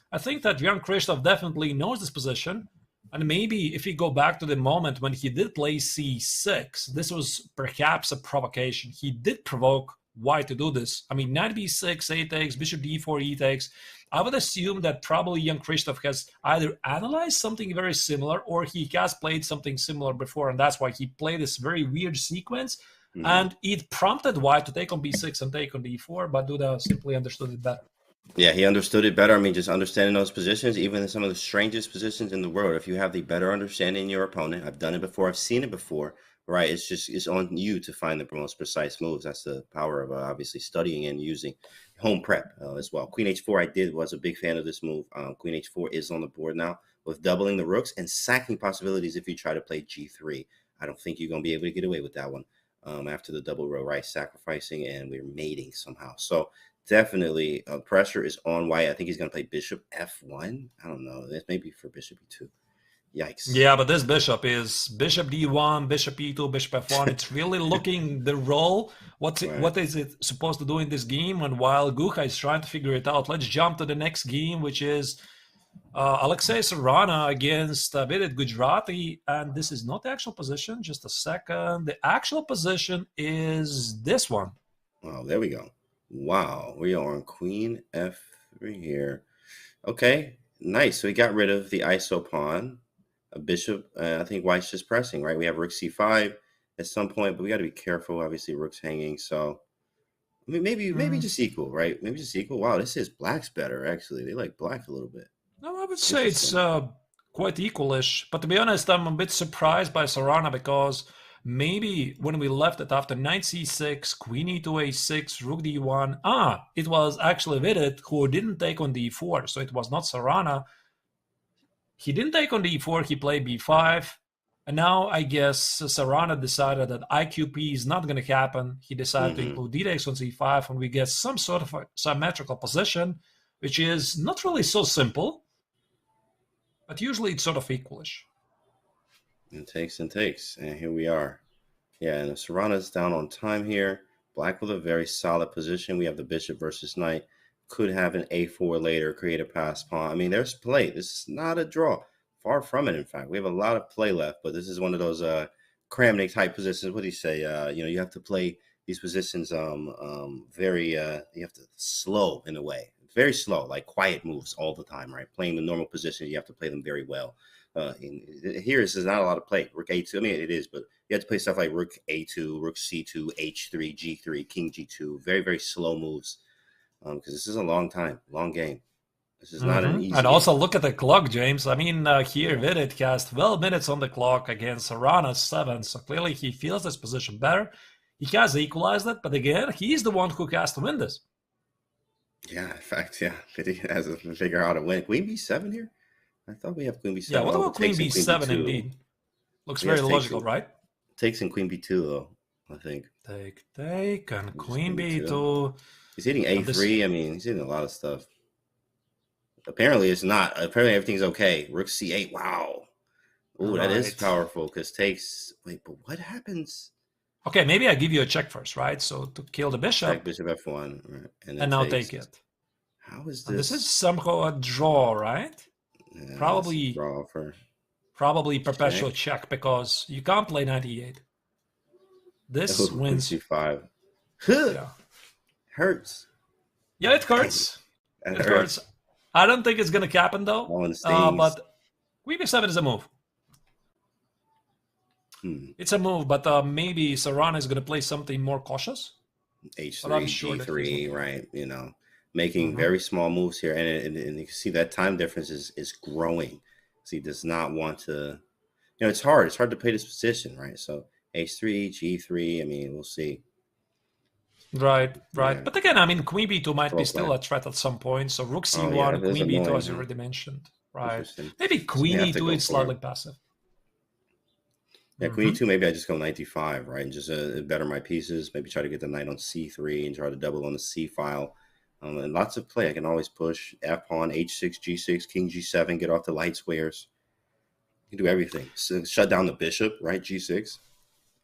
Speaker 4: Jan Christoph definitely knows this position. And maybe if we go back to the moment when he did play c6, this was perhaps a provocation. He did provoke white to do this. I mean, knight b6, a takes, bishop d4, e takes. I would assume that probably young Christoph has either analyzed something very similar, or he has played something similar before, and that's why he played this very weird sequence. And it prompted white to take on b6 and take on d4, but Duda simply understood it better.
Speaker 5: Yeah, he understood it better. I mean, just understanding those positions, even in some of the strangest positions in the world, if you have the better understanding of your opponent, I've done it before, I've seen it before, right? It's on you to find the most precise moves. That's the power of obviously studying and using home prep as well. Queen h4 was a big fan of this move. Queen h4 is on the board now with doubling the rooks and sacking possibilities if you try to play g3. I don't think you're going to be able to get away with that one after the double row, right? Sacrificing, and we're mating somehow. So definitely pressure is on white. I think he's going to play bishop f1. I don't know. That may be for bishop e2. Yikes.
Speaker 4: Yeah, but this bishop is bishop d1, bishop e2, bishop f1. It's really looking the role. What is it supposed to do in this game? And while Guha is trying to figure it out, let's jump to the next game, which is Alexei Sarana against Vidit Gujrati. And this is not the actual position. Just a second. The actual position is this one.
Speaker 5: Oh, there we go. Wow, we are on queen f3 here. Okay, nice. So we got rid of the ISO pawn. A bishop, I think white's just pressing, right? We have rook c5 at some point, but we got to be careful. Obviously, rook's hanging, so I mean, maybe just equal, right? Maybe just equal. Wow, this is black's better, actually. They like black a little bit.
Speaker 4: No, I would say it's quite equalish. But to be honest, I'm a bit surprised by Sarana because maybe when we left it after knight c6, queen e2, a6, rook d1, it was actually Vidit who didn't take on d4, so it was not Sarana. He didn't take on d4, he played b5, and now I guess Sarana decided that IQP is not going to happen. He decided to include d takes on c5, and we get some sort of a symmetrical position, which is not really so simple, but usually it's sort of equalish.
Speaker 5: And takes, and here we are. Yeah, and Sarana's down on time here. Black with a very solid position. We have the bishop versus knight. Could have an a4 later, create a pass pawn. I mean, there's play. This is not a draw. Far from it, in fact. We have a lot of play left, but this is one of those Kramnik type positions. What do you say? You have to play these positions very, you have to slow in a way. Very slow, like quiet moves all the time, right? Playing the normal positions, you have to play them very well. Here, this is not a lot of play. Rook a2, I mean, it is, but you have to play stuff like rook a2, rook c2, h3, g3, king g2. Very, very slow moves. Because this is a long game. This is not an easy
Speaker 4: And also look at the clock, James. I mean, here Vidit has 12 minutes on the clock against Sarana's 7, so clearly he feels this position better. He has equalized it, but again, he's the one who has to win this.
Speaker 5: Yeah, in fact, yeah. Vidit has to figure out how to win. Queen b7 here? I thought we have queen b7.
Speaker 4: Yeah, what about queen b7 indeed? Looks very logical, right?
Speaker 5: Takes in queen b2, though, I think.
Speaker 4: Take, and queen b2.
Speaker 5: He's hitting a3. I mean, he's hitting a lot of stuff. Apparently, it's not. Apparently, everything's okay. Rook c8. Wow. Ooh, that is powerful because takes. Wait, but what happens?
Speaker 4: Okay, maybe I give you a check first, right? So to kill the bishop.
Speaker 5: Check bishop f1. Right,
Speaker 4: and now take it.
Speaker 5: How is this?
Speaker 4: And this is somehow a draw, right?
Speaker 5: Yeah,
Speaker 4: probably
Speaker 5: draw for.
Speaker 4: Probably perpetual check because you can't play 98. This wins.
Speaker 5: c5.
Speaker 4: Yeah.
Speaker 5: Hurts.
Speaker 4: Yeah, it hurts. It hurts. I don't think it's going to happen, though. But queen b7 is a move. It's a move, but maybe Sarana is going to play something more cautious.
Speaker 5: H3, sure G3, right? Making very small moves here. And you can see that time difference is growing. So he does not want to... it's hard. It's hard to play this position, right? So H3, G3, I mean, we'll see.
Speaker 4: Right.
Speaker 5: Yeah.
Speaker 4: But again, I mean, queen b2 might be still a threat at some point. So rook c1, queen b2, as you already mentioned. Right. Maybe queen e2 is slightly passive.
Speaker 5: Yeah, queen e2, maybe I just go knight d5, right? And just better my pieces. Maybe try to get the knight on c3 and try to double on the c file. And lots of play. I can always push f pawn, h6, g6, king g7, get off the light squares. You can do everything. So shut down the bishop, right? g6.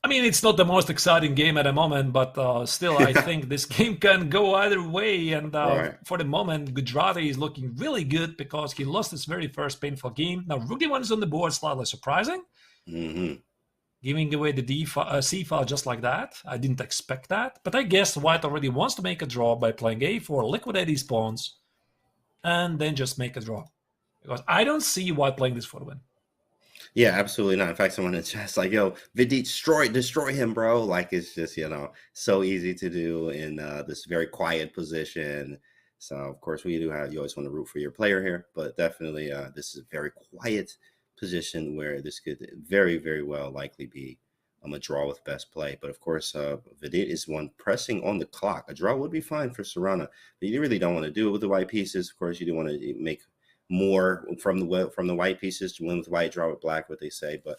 Speaker 4: I mean, it's not the most exciting game at the moment, but still, I think this game can go either way. And for the moment, Gujrati is looking really good because he lost his very first painful game. Now, rook d1 is on the board, slightly surprising. Giving away the c file just like that. I didn't expect that. But I guess White already wants to make a draw by playing a4, liquidate these pawns, and then just make a draw. Because I don't see White playing this for the win.
Speaker 5: Yeah, absolutely not. In fact, someone in chat's like, yo, Vidit, destroy him, bro. Like, it's just, so easy to do in this very quiet position. So, of course, you always want to root for your player here. But definitely, this is a very quiet position where this could very, very well likely be a draw with best play. But, of course, Vidit is one pressing on the clock. A draw would be fine for Sarana. But you really don't want to do it with the white pieces. Of course, you do want to make more from the white pieces to win with white, draw with black, what they say. But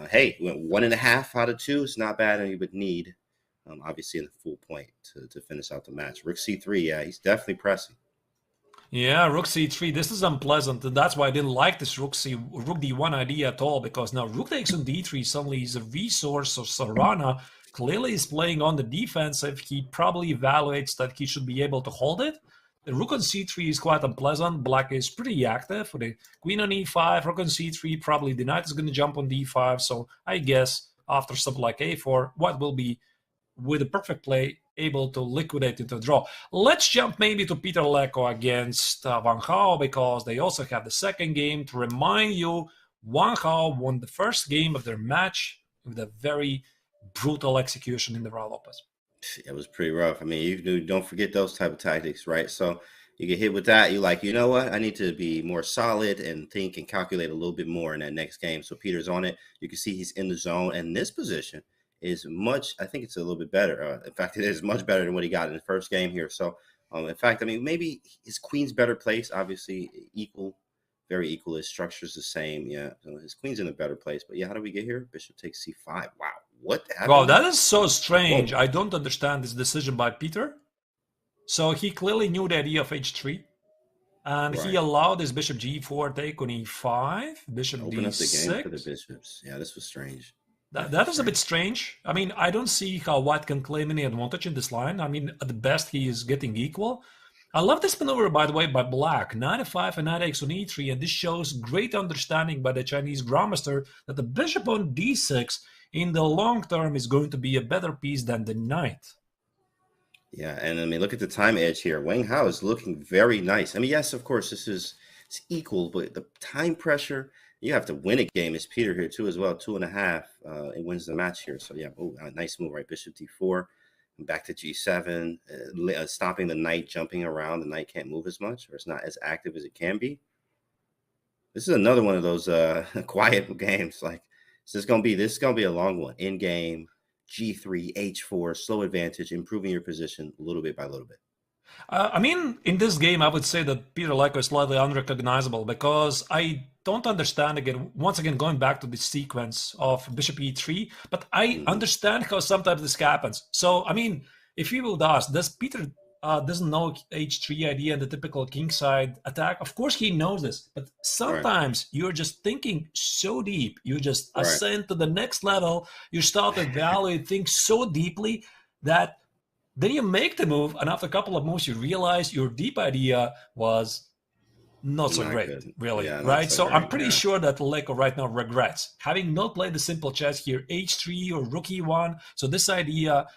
Speaker 5: hey, 1.5 out of 2 is not bad, and you would need obviously in the full point to finish out the match. Rook c3, yeah, he's definitely pressing.
Speaker 4: Yeah, Rook c3. This is unpleasant, and that's why I didn't like this Rook d1 idea at all. Because now Rook takes on d3 suddenly is a resource. So Sarana clearly is playing on the defensive. He probably evaluates that he should be able to hold it. The Rook on c3 is quite unpleasant. Black is pretty active with the Queen on e5. Rook on c3. Probably the Knight is going to jump on d5. So I guess after something like a4, what will be with a perfect play able to liquidate into a draw. Let's jump maybe to Peter Leko against Wang Hao, because they also have the second game. To remind you, Wang Hao won the first game of their match with a very brutal execution in the Raul Lopez.
Speaker 5: It was pretty rough. I mean, you don't forget those type of tactics, right? So you get hit with that, you're like, you know what? I need to be more solid and think and calculate a little bit more in that next game. So Peter's on it. You can see he's in the zone, and this position is much, I think it's a little bit better. In fact, it is much better than what he got in the first game here. So, in fact, I mean, maybe his queen's better place, obviously equal, very equal. His structure's the same. Yeah, so his queen's in a better place. But yeah, how do we get here? Bishop takes c5. Wow, what happened?
Speaker 4: Wow, that is so strange. Whoa. I don't understand this decision by Peter. So he clearly knew the idea of h3. And he allowed his bishop g4 take on e5, bishop
Speaker 5: Open
Speaker 4: d6.
Speaker 5: Up the game for the bishops. Yeah, this was strange.
Speaker 4: That is a bit strange. I mean, I don't see how White can claim any advantage in this line. I mean, at the best, he is getting equal. I love this maneuver, by the way, by Black. Knight f5 and knight takes on e3, and this shows great understanding by the Chinese grandmaster that the bishop on d6 in the long term is going to be a better piece than the knight.
Speaker 5: Yeah, and I mean, look at the time edge here. Wang Hao is looking very nice. I mean, yes, of course, it's equal, but the time pressure, you have to win a game. It's Peter here too as well, 2.5. It wins the match here. So yeah, nice move, right? Bishop d4, and back to g7, stopping the knight jumping around. The knight can't move as much, or it's not as active as it can be. This is another one of those quiet games. Like this is gonna be a long one. In game, g3, h4, slow advantage, improving your position little bit by little bit.
Speaker 4: I mean, in this game, I would say that Peter Leko is slightly unrecognizable because I don't understand, once again, going back to the sequence of bishop e3, but I understand how sometimes this happens. So, I mean, if you would ask, does Peter doesn't know h3 idea and the typical kingside attack? Of course he knows this, but sometimes you're just thinking so deep, you just ascend to the next level, you start to evaluate things so deeply that then you make the move, and after a couple of moves, you realize your deep idea was not so great, really, yeah, right? So I'm pretty sure that Leko right now regrets having not played the simple chess here, h3 or rook e1. So this idea,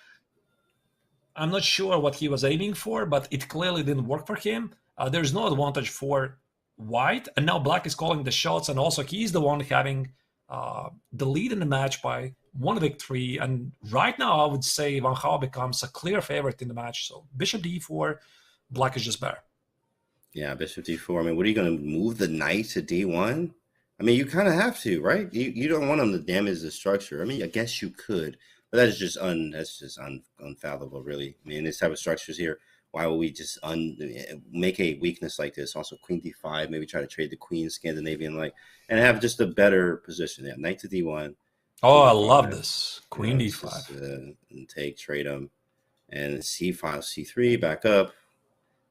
Speaker 4: I'm not sure what he was aiming for, but it clearly didn't work for him. There's no advantage for White, and now Black is calling the shots, and also he's the one having the lead in the match by one victory, and right now I would say Wang Hao becomes a clear favorite in the match. So bishop d4, Black is just better.
Speaker 5: Yeah, bishop d4. I mean, what are you going to move the knight to d1? I mean, you kind of have to, right? You don't want them to damage the structure. I mean, I guess you could, but that's just unfathomable, really. I mean, this type of structures here, why would we just make a weakness like this? Also, queen d5, maybe try to trade the queen Scandinavian like, and have just a better position. Yeah, knight to d1.
Speaker 4: Oh, I love this. Queen d5.
Speaker 5: And take, trade them. And c5, c3, back up.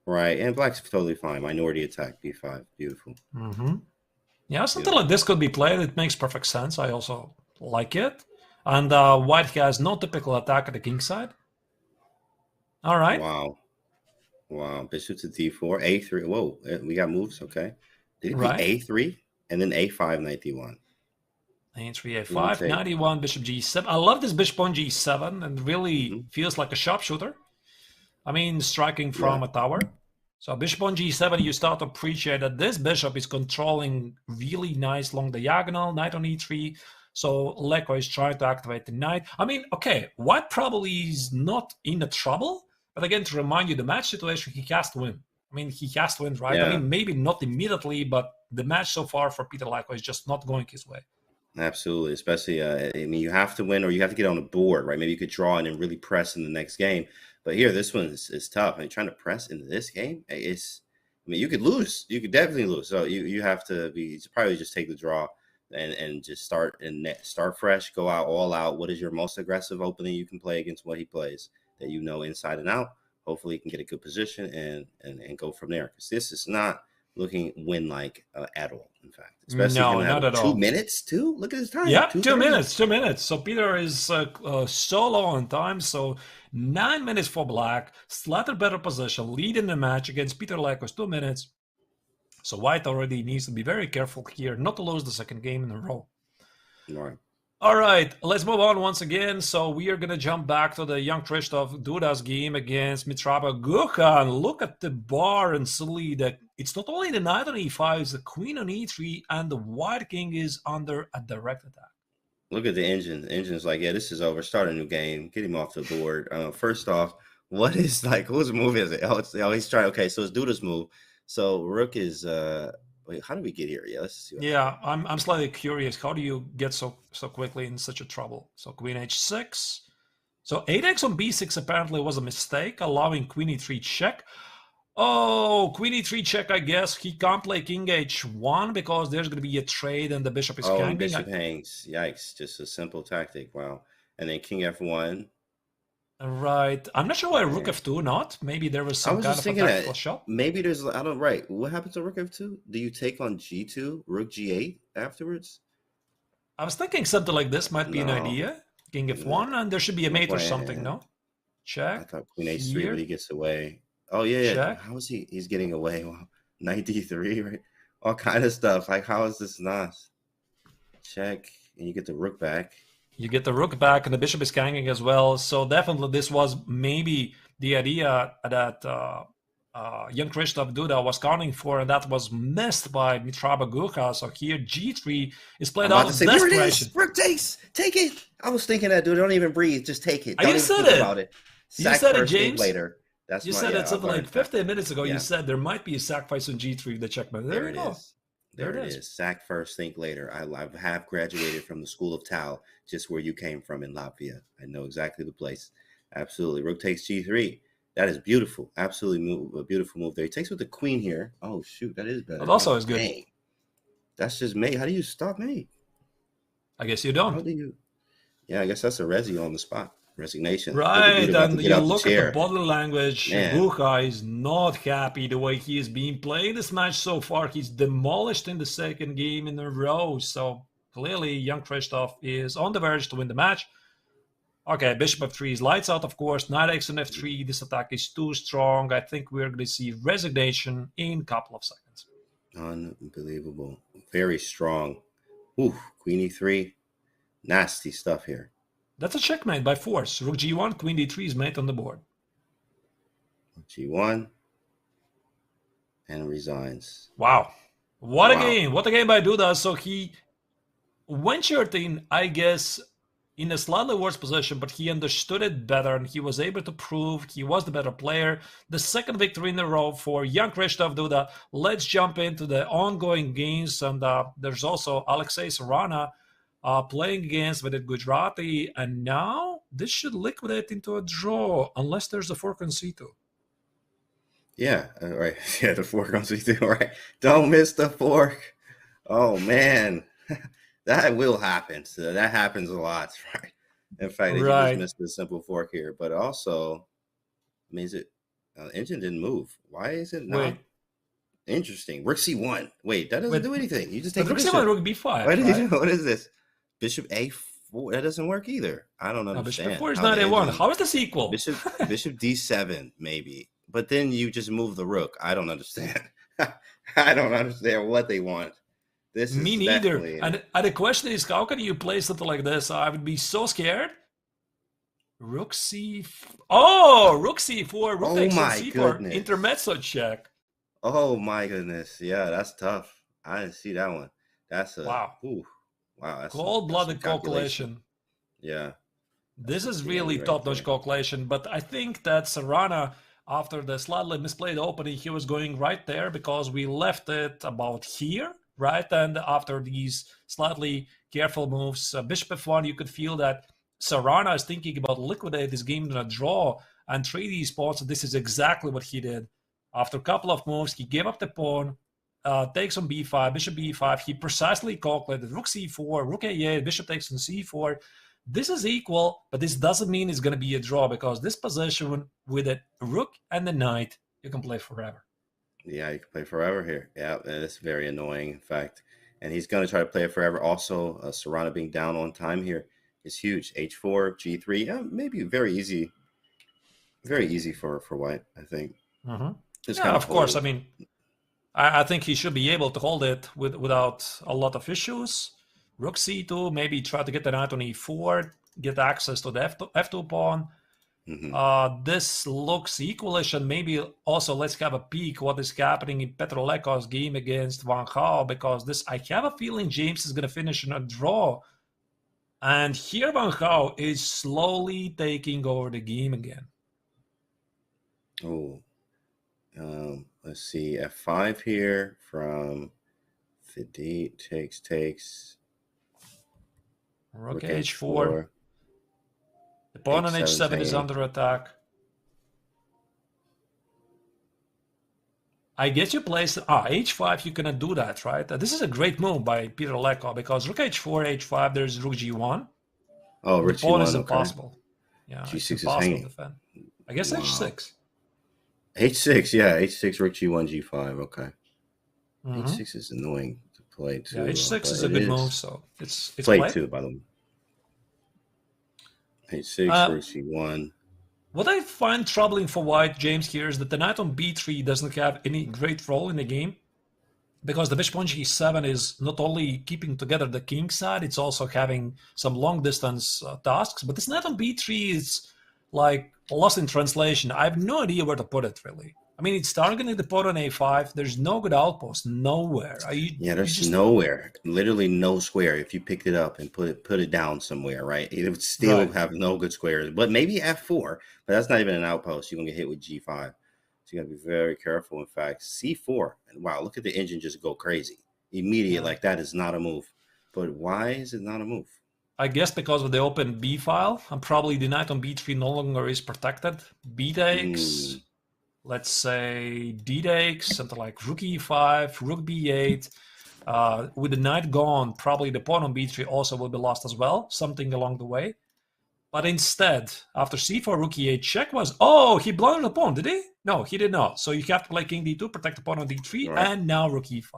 Speaker 5: Right. And Black's totally fine. Minority attack, b5. Beautiful.
Speaker 4: Yeah, something like this could be played. It makes perfect sense. I also like it. And White has no typical attack at the king side. All right.
Speaker 5: Wow. Bishop to d4, a3. Whoa, we got moves. Okay. Did he play a3 and then a5, knight d1?
Speaker 4: a3, a5, knight e1, bishop g7. I love this bishop on g7, and really feels like a sharpshooter. I mean, striking from a tower. So bishop on g7, you start to appreciate that this bishop is controlling really nice long diagonal, knight on e3. So Leko is trying to activate the knight. I mean, okay, White probably is not in the trouble, but again, to remind you, the match situation, he has to win. I mean, he has to win, right? Yeah. I mean, maybe not immediately, but the match so far for Peter Leko is just not going his way.
Speaker 5: Absolutely, especially, I mean, you have to win or you have to get on the board, right? Maybe you could draw in and really press in the next game. But here, this one is tough. I mean, trying to press into this game, I mean, you could lose. You could definitely lose. So you have to probably just take the draw. and just start fresh, go out all out. What is your most aggressive opening you can play against what he plays that you know inside and out? Hopefully, you can get a good position and go from there. Because this is not looking win-like at all. In fact, especially
Speaker 4: No,
Speaker 5: him
Speaker 4: not at
Speaker 5: 2
Speaker 4: all.
Speaker 5: minutes too. Look at his time.
Speaker 4: Yeah,
Speaker 5: 2:30.
Speaker 4: 2 minutes, 2 minutes. So Peter is so low on time. So 9 minutes for black, slightly better position, leading the match against Peter Leko's 2 minutes. So white already needs to be very careful here not to lose the second game in a row.
Speaker 5: Right.
Speaker 4: All right, let's move on once again. So we are going to jump back to the young Krzysztof Duda's game against Mitraba Gucha. And look at the bar and see that it's not only the knight on e5, it's the queen on e3, and the white king is under a direct attack.
Speaker 5: Look at the engine. The engine's like, yeah, this is over. Start a new game. Get him off the board. First off, whose move is it? Oh, he's trying. Okay, so it's Duda's move. So Rook is wait, how do we get here? Yeah, let's see.
Speaker 4: Yeah, I'm slightly curious. How do you get so quickly in such a trouble? So queen h6. So 8x on b6 apparently was a mistake, allowing queen e3 check. Oh, queen e3 check, I guess. He can't play king h1 because there's going to be a trade and the bishop is hanging.
Speaker 5: Bishop hangs. Yikes. Just a simple tactic. Wow. And then king f1.
Speaker 4: Right. I'm not sure why rook f2 not. Maybe there was some kind of a tactical shot.
Speaker 5: Maybe there's, I don't, right. What happens to rook f2? Do you take on g2, rook g8 afterwards?
Speaker 4: I was thinking something like this might be an idea. King f1, and there should be a mate or something, no? Check.
Speaker 5: I thought queen h3, but he gets away. Oh, yeah.
Speaker 4: Check.
Speaker 5: How is he? He's getting away. Wow. Knight d3, right? All kind of stuff. Like, how is this not? Check. And you get the rook back.
Speaker 4: You get the rook back, and the bishop is hanging as well. So definitely this was maybe the idea that young Krzysztof Duda was counting for, and that was missed by Mitraba Gucha. So here G3 is played out of desperation.
Speaker 5: Here it is. Rook takes. Take it. I was thinking that, dude. Don't even breathe. Just take it. Don't
Speaker 4: you
Speaker 5: even
Speaker 4: said
Speaker 5: think
Speaker 4: it.
Speaker 5: about it.
Speaker 4: You said it, James.
Speaker 5: Later. That's
Speaker 4: you said it something like 15 minutes ago.
Speaker 5: Yeah.
Speaker 4: You said there might be a sacrifice on G3, the checkmate. There you go.
Speaker 5: There it is. Sack first, think later. I have graduated from the school of Tal, just where you came from in Latvia. I know exactly the place. Absolutely. Rook takes g3. That is beautiful. Absolutely a beautiful move there. He takes with the queen here. Oh, shoot. That is better.
Speaker 4: That also is good.
Speaker 5: Dang. That's just mate. How do you stop mate?
Speaker 4: I guess you don't.
Speaker 5: How do you? Yeah, I guess that's a resi on the spot. Resignation.
Speaker 4: Right, and you look at the body language. Gucha is not happy the way he is being played this match so far. He's demolished in the second game in a row. So clearly, young Krzysztof is on the verge to win the match. Okay, bishop f3 is lights out, of course. Knight x on f3. This attack is too strong. I think we're going to see resignation in a couple of seconds.
Speaker 5: Unbelievable. Very strong. Ooh, queen e3. Nasty stuff here.
Speaker 4: That's a checkmate by force. Rook g1, queen d3 is mate on the board.
Speaker 5: G1 and resigns.
Speaker 4: Wow. What a game. What a game by Duda. So he went short in, I guess, in a slightly worse position, but he understood it better and he was able to prove he was the better player. The second victory in a row for young Krzysztof Duda. Let's jump into the ongoing games. And there's also Alexei Sarana playing against Vidit Gujarati, and now this should liquidate into a draw unless there's a fork on c2.
Speaker 5: Yeah, right. Yeah, the fork on c2. Right. Don't miss the fork. Oh man, that will happen. So that happens a lot, right? In fact, they just missed the simple fork here, but also, I mean, engine didn't move. Why is it not?
Speaker 4: Wait.
Speaker 5: Interesting. Rook c1. Wait, that doesn't do anything. You just take
Speaker 4: rook c1, rook b5.
Speaker 5: What is this? Bishop a4, that doesn't work either. I don't understand.
Speaker 4: Bishop a4 is not a1. How is this equal?
Speaker 5: Bishop d7, maybe. But then you just move the rook. I don't understand. I don't understand what they want. This is
Speaker 4: me neither. And the question is, how can you play something like this? I would be so scared. Rook c4. Oh, rook c4. Rook takes on c4.
Speaker 5: Goodness.
Speaker 4: Intermezzo check.
Speaker 5: Oh my goodness. Yeah, that's tough. I didn't see that one. That's a
Speaker 4: wow.
Speaker 5: Ooh. Wow,
Speaker 4: cold-blooded calculation.
Speaker 5: Yeah.
Speaker 4: This is really top-notch calculation, but I think that Sarana, after the slightly misplayed opening, he was going right there because we left it about here, right? And after these slightly careful moves, bishop f1, you could feel that Sarana is thinking about liquidate this game in a draw and 3D spots. This is exactly what he did. After a couple of moves, he gave up the pawn, takes on b5, bishop b5. He precisely calculated rook c4, rook a8, bishop takes on c4. This is equal, but this doesn't mean it's going to be a draw, because this position with a rook and the knight, you can play forever.
Speaker 5: Yeah, you can play forever here. Yeah, that's very annoying, in fact. And he's going to try to play it forever. Also, Serrano being down on time here is huge. H4, G3, yeah, maybe very easy for White, I think.
Speaker 4: Yeah, of course. I mean, I think he should be able to hold it without a lot of issues. Rook c2, maybe try to get the knight on e4, get access to the f2 pawn. This looks equalish, and maybe also let's have a peek what is happening in Petr Leko's game against Van Gaal, because this, I have a feeling James is going to finish in a draw. And here Van Gaal is slowly taking over the game again.
Speaker 5: Oh, let's see, f5 here from Vidit, takes.
Speaker 4: Rook h4. The pawn on h7 is under attack. I guess you place h5. You cannot do that, right? This is a great move by Petr Leko, because rook h4, h5. There's rook g1.
Speaker 5: Oh, rook
Speaker 4: the pawn
Speaker 5: g1,
Speaker 4: is impossible.
Speaker 5: Okay.
Speaker 4: Yeah,
Speaker 5: g6
Speaker 4: is
Speaker 5: hanging.
Speaker 4: to defend. I guess h6.
Speaker 5: h6, yeah, h6, rook g1, g5. Okay. h6 is annoying to play too.
Speaker 4: Yeah, h6 is a good move, so it's
Speaker 5: played too, by the way. h6, rook c1.
Speaker 4: What I find troubling for White, James, here is that the knight on b3 doesn't have any great role in the game, because the bishop on g7 is not only keeping together the king side, it's also having some long distance tasks. But this knight on b3 is like lost in translation. I have no idea where to put it, really. I mean, it's targeting the pawn on a5. There's no good outpost, nowhere.
Speaker 5: There's nowhere, literally no square. If you picked it up and put it down somewhere, right, it would still have no good squares. But maybe f4, but that's not even an outpost. You're gonna get hit with g5, so you gotta be very careful. In fact, c4. And wow, look at the engine just go crazy immediate. Like, that is not a move. But why is it not a move?
Speaker 4: I guess because of the open b file, and probably the knight on b3 no longer is protected. B takes. Let's say d takes, something like rook e5, rook b8. With the knight gone, probably the pawn on b3 also will be lost as well, something along the way. But instead, after c4, rook e8 check was... Oh, he blundered the pawn, did he? No, he did not. So you have to play king d2, protect the pawn on d3, and now rook e5.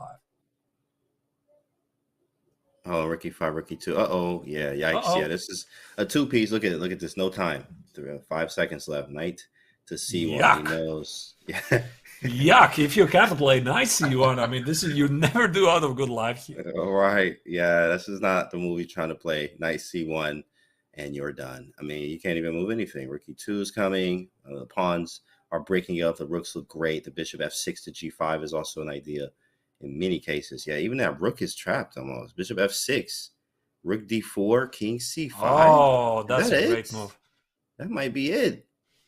Speaker 5: Oh, rook e5, rook e2. Uh-oh. Yeah, yikes. Yeah, this is a two-piece. Look at it. Look at this. No time. 5 seconds left. Knight to c1.
Speaker 4: Yuck.
Speaker 5: He knows. Yeah.
Speaker 4: Yuck. If you can't play knight c1, I mean, this is, you never do out of good life here.
Speaker 5: All right. Yeah, this is not the move you're trying to play. Knight c1, and you're done. I mean, you can't even move anything. Rook e2 is coming. The pawns are breaking up. The rooks look great. The bishop f6 to g5 is also an idea in many cases. Yeah, even that rook is trapped almost. Bishop f6, rook d4, king c5.
Speaker 4: Oh, that's a great move.
Speaker 5: That might be it.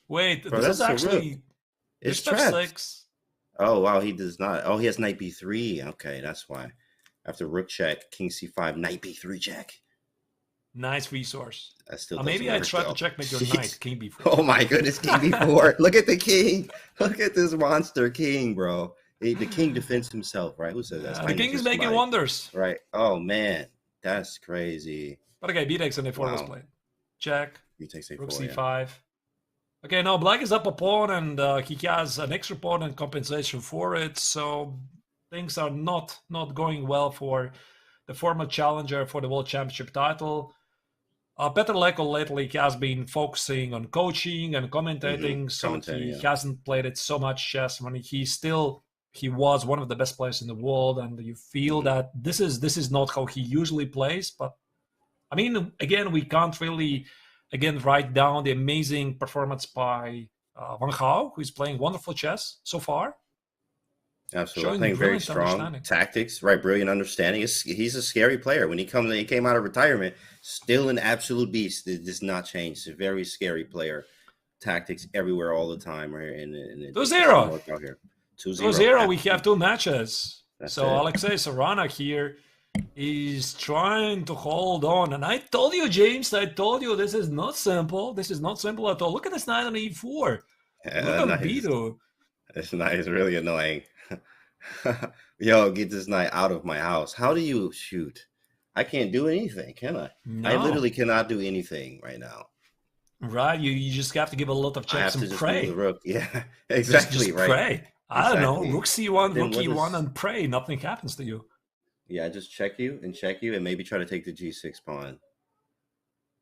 Speaker 4: Wait, this is actually
Speaker 5: it's
Speaker 4: bishop
Speaker 5: trapped.
Speaker 4: f6.
Speaker 5: Oh, wow, he does not. Oh, he has knight b3. Okay, that's why. After rook check, king c5, knight b3 check.
Speaker 4: Nice resource.
Speaker 5: That still
Speaker 4: maybe I try to checkmate your knight, king b4.
Speaker 5: Oh my goodness, king b4. Look at the king. Look at this monster king, bro. The king defends himself, right? Who said that?
Speaker 4: The king is making wonders.
Speaker 5: Right. Oh, man. That's crazy.
Speaker 4: But okay, b takes and a4 was played. Check.
Speaker 5: B takes a4,
Speaker 4: rook c5. Okay, now black is up a pawn, and he has an extra pawn and compensation for it. So things are not going well for the former challenger for the World Championship title. Petr Leko lately has been focusing on coaching and commentating, so he hasn't played it so much chess. I mean, he was one of the best players in the world, and you feel that this is not how he usually plays. But I mean, again, we can't really write down the amazing performance by Van Gaal, who is playing wonderful chess so far.
Speaker 5: Absolutely, playing very strong tactics, right? Brilliant understanding. He's a scary player. When he came out of retirement, still an absolute beast. It does not change. He's a very scary player. Tactics everywhere, all the time. Right? And
Speaker 4: 2-0.
Speaker 5: 2-0.
Speaker 4: We have two matches. So Alexei Serrano here is trying to hold on. And I told you, James, this is not simple. This is not simple at all. Look at this knight on e4. Look at Vidit.
Speaker 5: This knight is really annoying. Yo, get this knight out of my house. How do you shoot? I can't do anything, can I? I
Speaker 4: No.
Speaker 5: literally cannot do anything right now.
Speaker 4: Right? You just have to give a lot of
Speaker 5: I have
Speaker 4: checks
Speaker 5: to
Speaker 4: and
Speaker 5: just
Speaker 4: pray.
Speaker 5: move the rook. Yeah,
Speaker 4: Just
Speaker 5: exactly right.
Speaker 4: pray. I don't know.
Speaker 5: Exactly.
Speaker 4: Rook c1,
Speaker 5: Then
Speaker 4: rook
Speaker 5: what
Speaker 4: e1,
Speaker 5: is?
Speaker 4: and pray. Nothing happens to you.
Speaker 5: Yeah, I just check you, and maybe try to take the g6 pawn.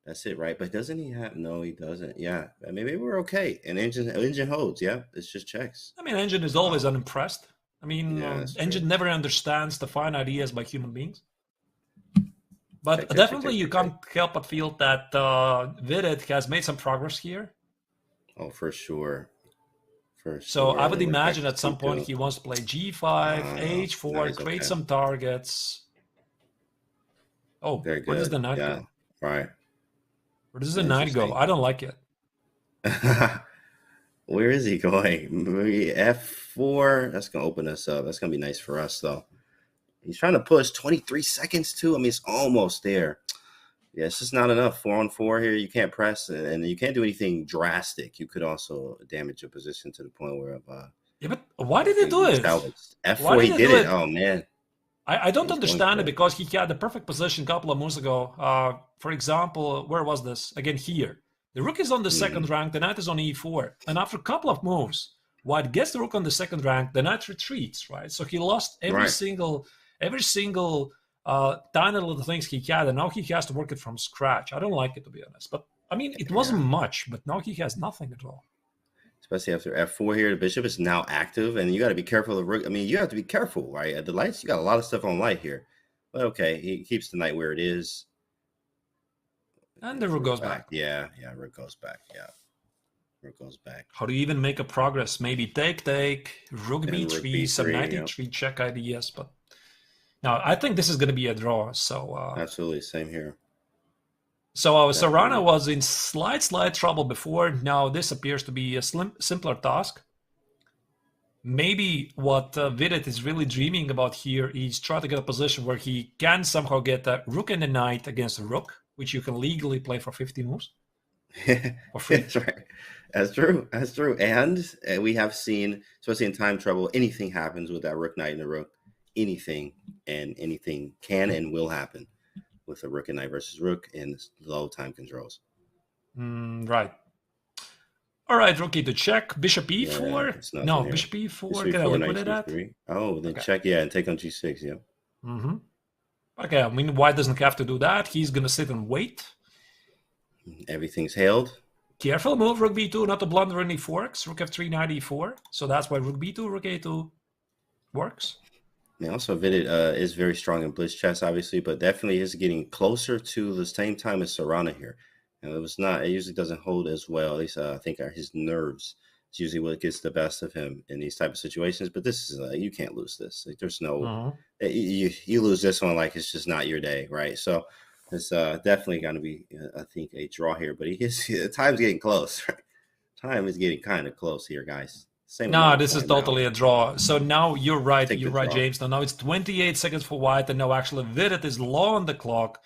Speaker 5: That's it, right? But doesn't he have? No, he doesn't. Yeah, I mean, maybe we're okay. And engine holds. Yeah, it's just checks.
Speaker 4: I mean, Engine is always
Speaker 5: Wow.
Speaker 4: unimpressed. I mean,
Speaker 5: Yeah, that's true.
Speaker 4: Engine never understands the fine ideas by human beings. But
Speaker 5: Check, check, check,
Speaker 4: definitely
Speaker 5: check,
Speaker 4: you
Speaker 5: check,
Speaker 4: can't help but feel that Vidit has made some progress here.
Speaker 5: Oh, for sure. For
Speaker 4: So
Speaker 5: sure.
Speaker 4: I would
Speaker 5: The rook
Speaker 4: imagine
Speaker 5: back
Speaker 4: at
Speaker 5: to
Speaker 4: some point
Speaker 5: c2.
Speaker 4: he wants to play g5, h4,
Speaker 5: Nice,
Speaker 4: create
Speaker 5: okay.
Speaker 4: some targets. Oh,
Speaker 5: Very
Speaker 4: where does
Speaker 5: good.
Speaker 4: the knight
Speaker 5: Yeah,
Speaker 4: go?
Speaker 5: right.
Speaker 4: Where does the knight go?
Speaker 5: Interesting.
Speaker 4: I don't like it.
Speaker 5: Where is he going? Maybe f4. That's gonna open us up. That's gonna be nice for us, though. He's trying to push 23 seconds too. I mean, it's almost there. Yeah, it's just not enough. 4-on-4 here. You can't press, and you can't do anything drastic. You could also damage your position to the point where
Speaker 4: Yeah, but why did he do it?
Speaker 5: salvaged.
Speaker 4: Why
Speaker 5: F4,
Speaker 4: did
Speaker 5: he
Speaker 4: he
Speaker 5: did
Speaker 4: do
Speaker 5: it.
Speaker 4: it?
Speaker 5: Oh man.
Speaker 4: I don't
Speaker 5: He's going
Speaker 4: understand
Speaker 5: for
Speaker 4: it
Speaker 5: it.
Speaker 4: because he had the perfect position a couple of moves ago. For example, where was this? Again, here. The rook is on the second rank, the knight is on e4. And after a couple of moves, white gets the rook on the second rank, the knight retreats, right? So he lost every
Speaker 5: Right.
Speaker 4: single tiny little things he had, and now he has to work it from scratch. I don't like it, to be honest. But, I mean, it wasn't much, but now he has nothing at all.
Speaker 5: Especially after f4 here, the bishop is now active, and you got to be careful of the rook. I mean, you have to be careful, right? At the lights, you got a lot of stuff on light here. But okay, he keeps the knight where it is.
Speaker 4: And the rook goes back.
Speaker 5: Yeah, rook goes back. Yeah, rook goes back.
Speaker 4: How do you even make a progress? Maybe take, rook
Speaker 5: And rook
Speaker 4: b3, some
Speaker 5: b3,
Speaker 4: knight
Speaker 5: yeah.
Speaker 4: e3 check ideas, but no, I think this is going to be a draw. So,
Speaker 5: Absolutely, same here.
Speaker 4: Serrano was in slight trouble before. Now this appears to be a simpler task. Maybe what Vidit is really dreaming about here is try to get a position where he can somehow get a rook and a knight against a rook, which you can legally play for 50 moves. For free.
Speaker 5: That's right. That's true. That's true. And we have seen, especially in time trouble, anything happens with that rook, knight, and the rook. Anything can and will happen with a rook and knight versus rook in low time controls.
Speaker 4: Right. All right, rook e to check. Bishop e4.
Speaker 5: it's not
Speaker 4: No,
Speaker 5: in here.
Speaker 4: bishop e4.
Speaker 5: Bishop
Speaker 4: Can I
Speaker 5: e4,
Speaker 4: liquidate
Speaker 5: knight
Speaker 4: that?
Speaker 5: c3. Oh, then
Speaker 4: Okay.
Speaker 5: check, and take on g6, yeah.
Speaker 4: Mm-hmm. Okay, I mean, white doesn't have to do that. He's going to sit and wait.
Speaker 5: Everything's hailed.
Speaker 4: Careful move, rook b2, not to blunder any forks. Rook f3, knight e4. So that's why rook b2, rook a2 works.
Speaker 5: And also, Vidit is very strong in blitz chess, obviously, but definitely is getting closer to the same time as Serrano here. And it usually doesn't hold as well. At least I think his nerves is usually what gets the best of him in these type of situations. But this is, you can't lose this. Like, there's no, you lose this one, like it's just not your day, right? So it's definitely going to be, I think, a draw here. But time's getting close, right? Time is getting kind of close here, guys.
Speaker 4: No, this is totally a draw. So now you're right. You're right,
Speaker 5: draw.
Speaker 4: James. Now it's 28 seconds for white, and now actually Vidit is low on the clock.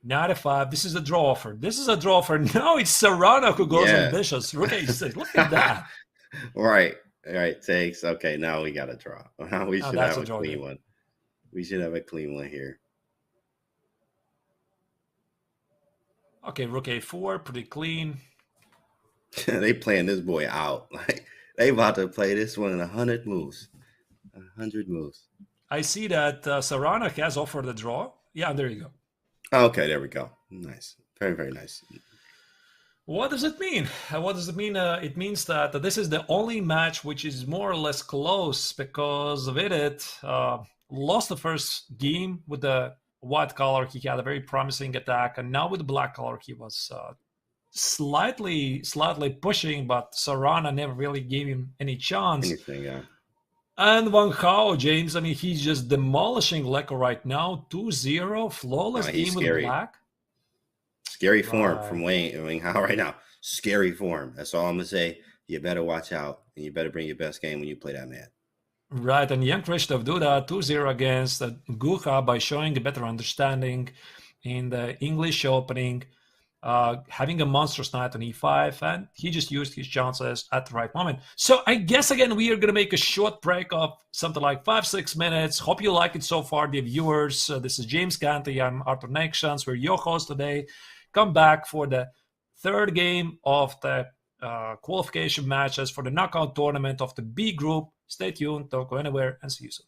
Speaker 4: 95. This is a draw offer. This is a draw offer. Now it's Serrano who goes ambitious. Rook a6. Look at that.
Speaker 5: Right. Takes. Okay, now we got a draw. Now we should have a clean one. We should have a clean one here.
Speaker 4: Okay, rook a4. Pretty clean.
Speaker 5: They playing this boy out. Like, they about to play this one in 100 moves. 100 moves.
Speaker 4: I see that Serrano has offered a draw. Yeah, there you go.
Speaker 5: Okay, there we go. Nice. Very, very nice.
Speaker 4: What does it mean? What does it mean? It means that this is the only match which is more or less close because Vidit lost the first game with the white color. He had a very promising attack, and now with the black color, he was slightly pushing, but Serrano never really gave him any chance.
Speaker 5: Anything, yeah.
Speaker 4: And Wang Hao, James, I mean, he's just demolishing Leko right now. 2-0, flawless game with black.
Speaker 5: Scary form from Wang Hao right now. Scary form. That's all I'm going to say. You better watch out, and you better bring your best game when you play that man.
Speaker 4: Right, and young Christoph Duda 2-0 against Guha by showing a better understanding in the English opening. having a monstrous knight on e5, and he just used his chances at the right moment. So I guess, again, we are going to make a short break of something like 5-6 minutes. Hope you like it so far, dear viewers. This is James Canty. I'm Arthur Nexans. We're your host today. Come back for the third game of the qualification matches for the knockout tournament of the B group. Stay tuned. Don't go anywhere, and see you soon.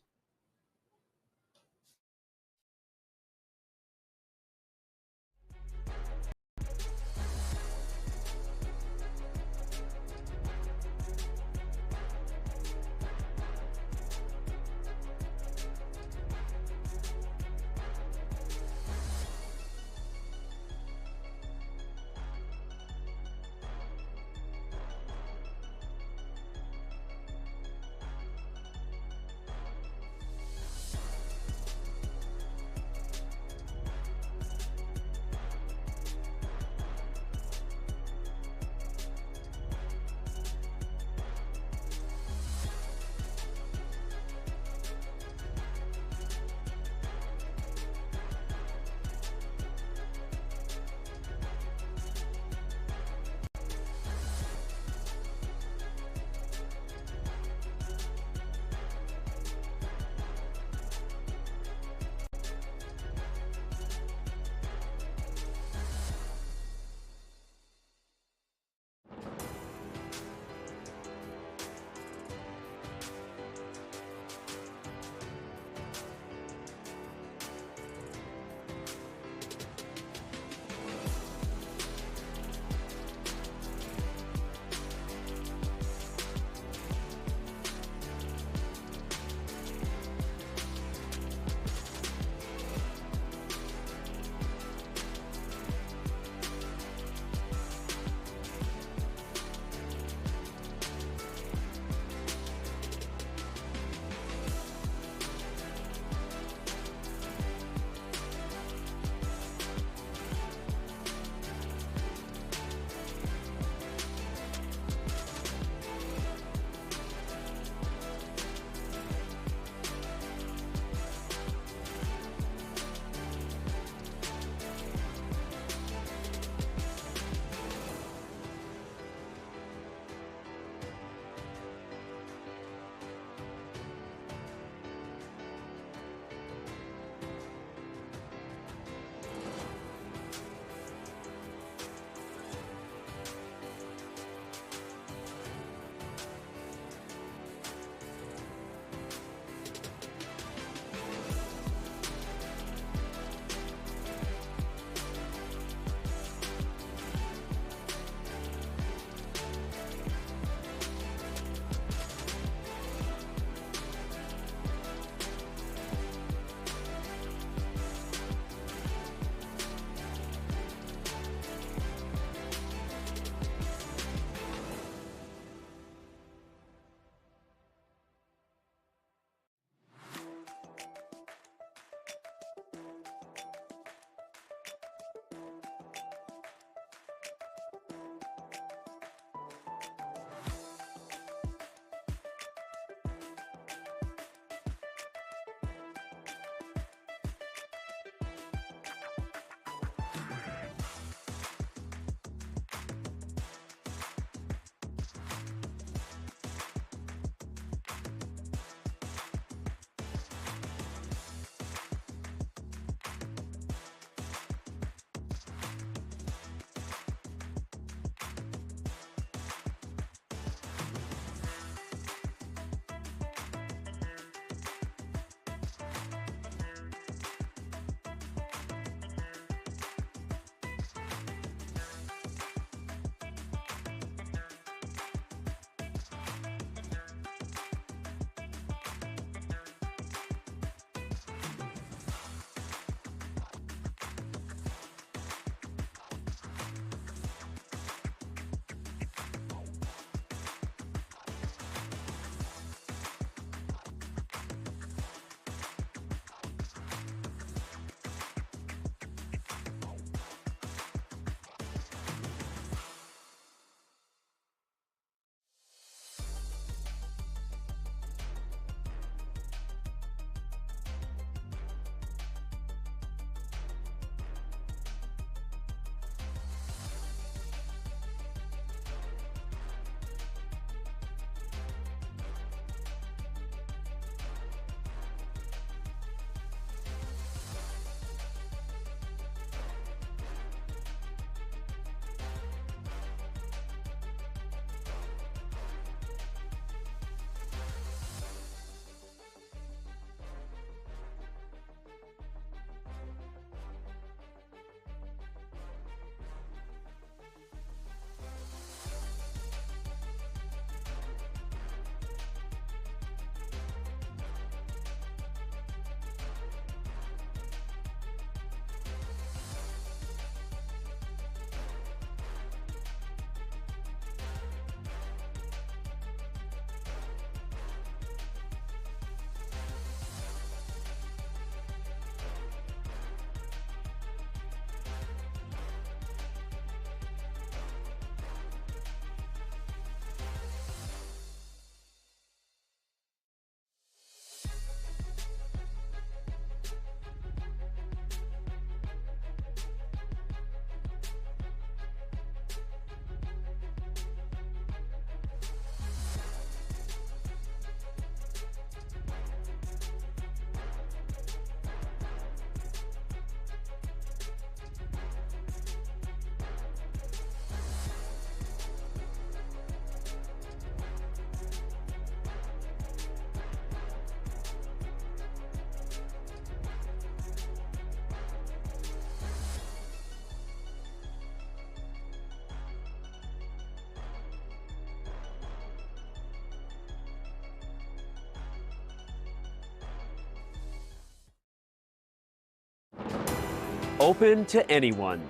Speaker 1: open to anyone,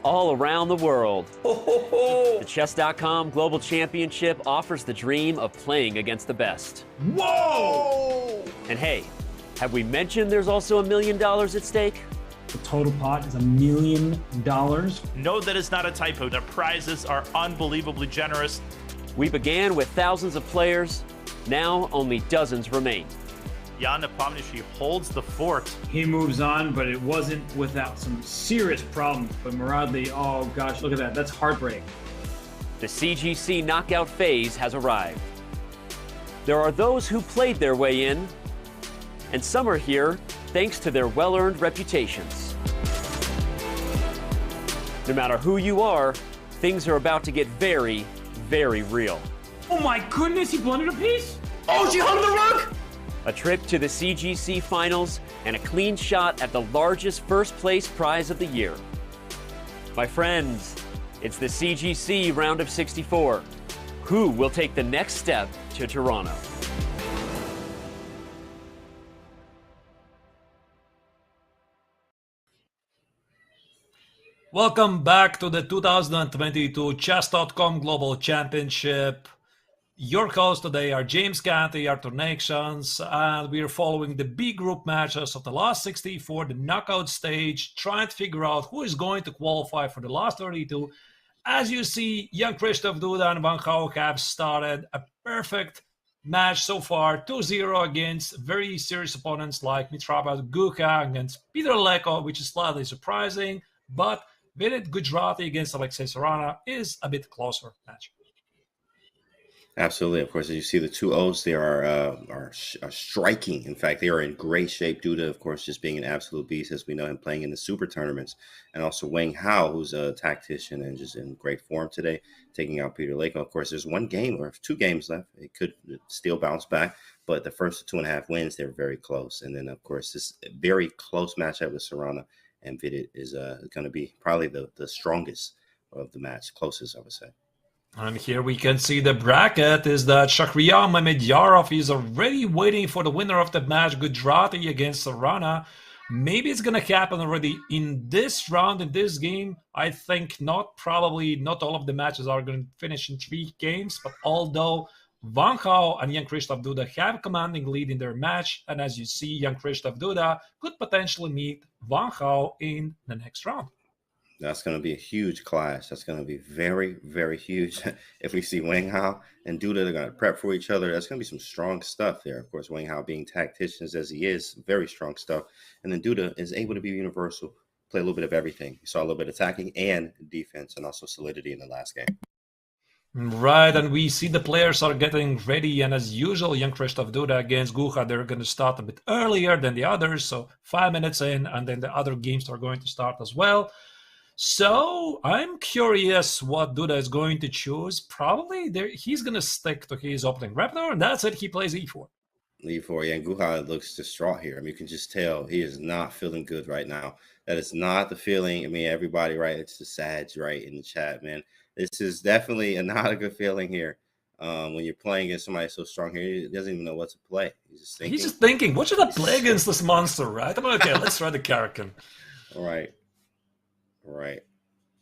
Speaker 1: all around the world. The Chess.com Global Championship offers the dream of playing against the best.
Speaker 3: Whoa!
Speaker 1: And hey, have we mentioned there's also $1 million at stake?
Speaker 3: The total pot is $1 million.
Speaker 2: No, that is not a typo. The prizes are unbelievably generous.
Speaker 1: We began with thousands of players. Now only dozens remain.
Speaker 2: Jan Nepomniachtchi holds the fort.
Speaker 3: He moves on, but it wasn't without some serious problems. But Muradli, oh gosh, look at that. That's heartbreak.
Speaker 1: The CGC knockout phase has arrived. There are those who played their way in, and some are here thanks to their well-earned reputations. No matter who you are, things are about to get very, very real.
Speaker 3: Oh my goodness, he blundered a piece? Oh, she hung the rug!
Speaker 1: A trip to the CGC finals and a clean shot at the largest first place prize of the year. My friends, it's the CGC round of 64. Who will take the next step to Toronto?
Speaker 4: Welcome back to the 2022 Chess.com Global Championship. Your hosts today are James Canty, Arthur Nations, and we are following the B group matches of the last 64, the knockout stage, trying to figure out who is going to qualify for the last 32. As you see, young Krzysztof Duda and Van Gogh have started a perfect match so far, 2-0 against very serious opponents like Mitrava Gucha against Peter Leko, which is slightly surprising, but Vidit Gujarati against Alexei Sarana is a bit closer match.
Speaker 5: Absolutely. Of course, as you see, the two O's, they are striking. In fact, they are in great shape. Duda, of course, just being an absolute beast, as we know him playing in the super tournaments. And also Wang Hao, who's a tactician and just in great form today, taking out Peter Leko. Of course, there's one game or 2 games left. It could still bounce back. But the first 2.5 wins, they're very close. And then, of course, this very close matchup with Sarana and Vidit is going to be probably the strongest of the match, closest, I would say.
Speaker 4: And here we can see the bracket is that Shahryar Mamedyarov is already waiting for the winner of the match, Gujarati against Sarana. Maybe it's going to happen already in this round, in this game. I think not. Probably not all of the matches are going to finish in 3 games. But although Van Gogh and Jan Krzysztof Duda have commanding lead in their match, and as you see, Jan Krzysztof Duda could potentially meet Van Gogh in the next round.
Speaker 5: That's going to be a huge clash. That's going to be very, very huge. If we see Wang Hao and Duda, they're going to prep for each other. That's going to be some strong stuff there. Of course, Wang Hao being tacticians as he is, very strong stuff. And then Duda is able to be universal, play a little bit of everything. You saw a little bit of attacking and defense and also solidity in the last game.
Speaker 4: Right, and we see the players are getting ready, and as usual, Jan Krzysztof Duda against Gucha, they're going to start a bit earlier than the others, so 5 minutes in, and then the other games are going to start as well. So I'm curious what Duda is going to choose. Probably he's going to stick to his opening repertoire, and that's it. He plays e4.
Speaker 5: E4, yeah, and Gucha looks distraught here. I mean, you can just tell he is not feeling good right now. That is not the feeling. I mean, everybody, right? It's the sads, right, in the chat, man. This is definitely not a good feeling here. When you're playing against somebody so strong here, he doesn't even know what to play. He's just thinking.
Speaker 4: What should I play against this monster, right? I'm okay, let's try the Karakin.
Speaker 5: Right.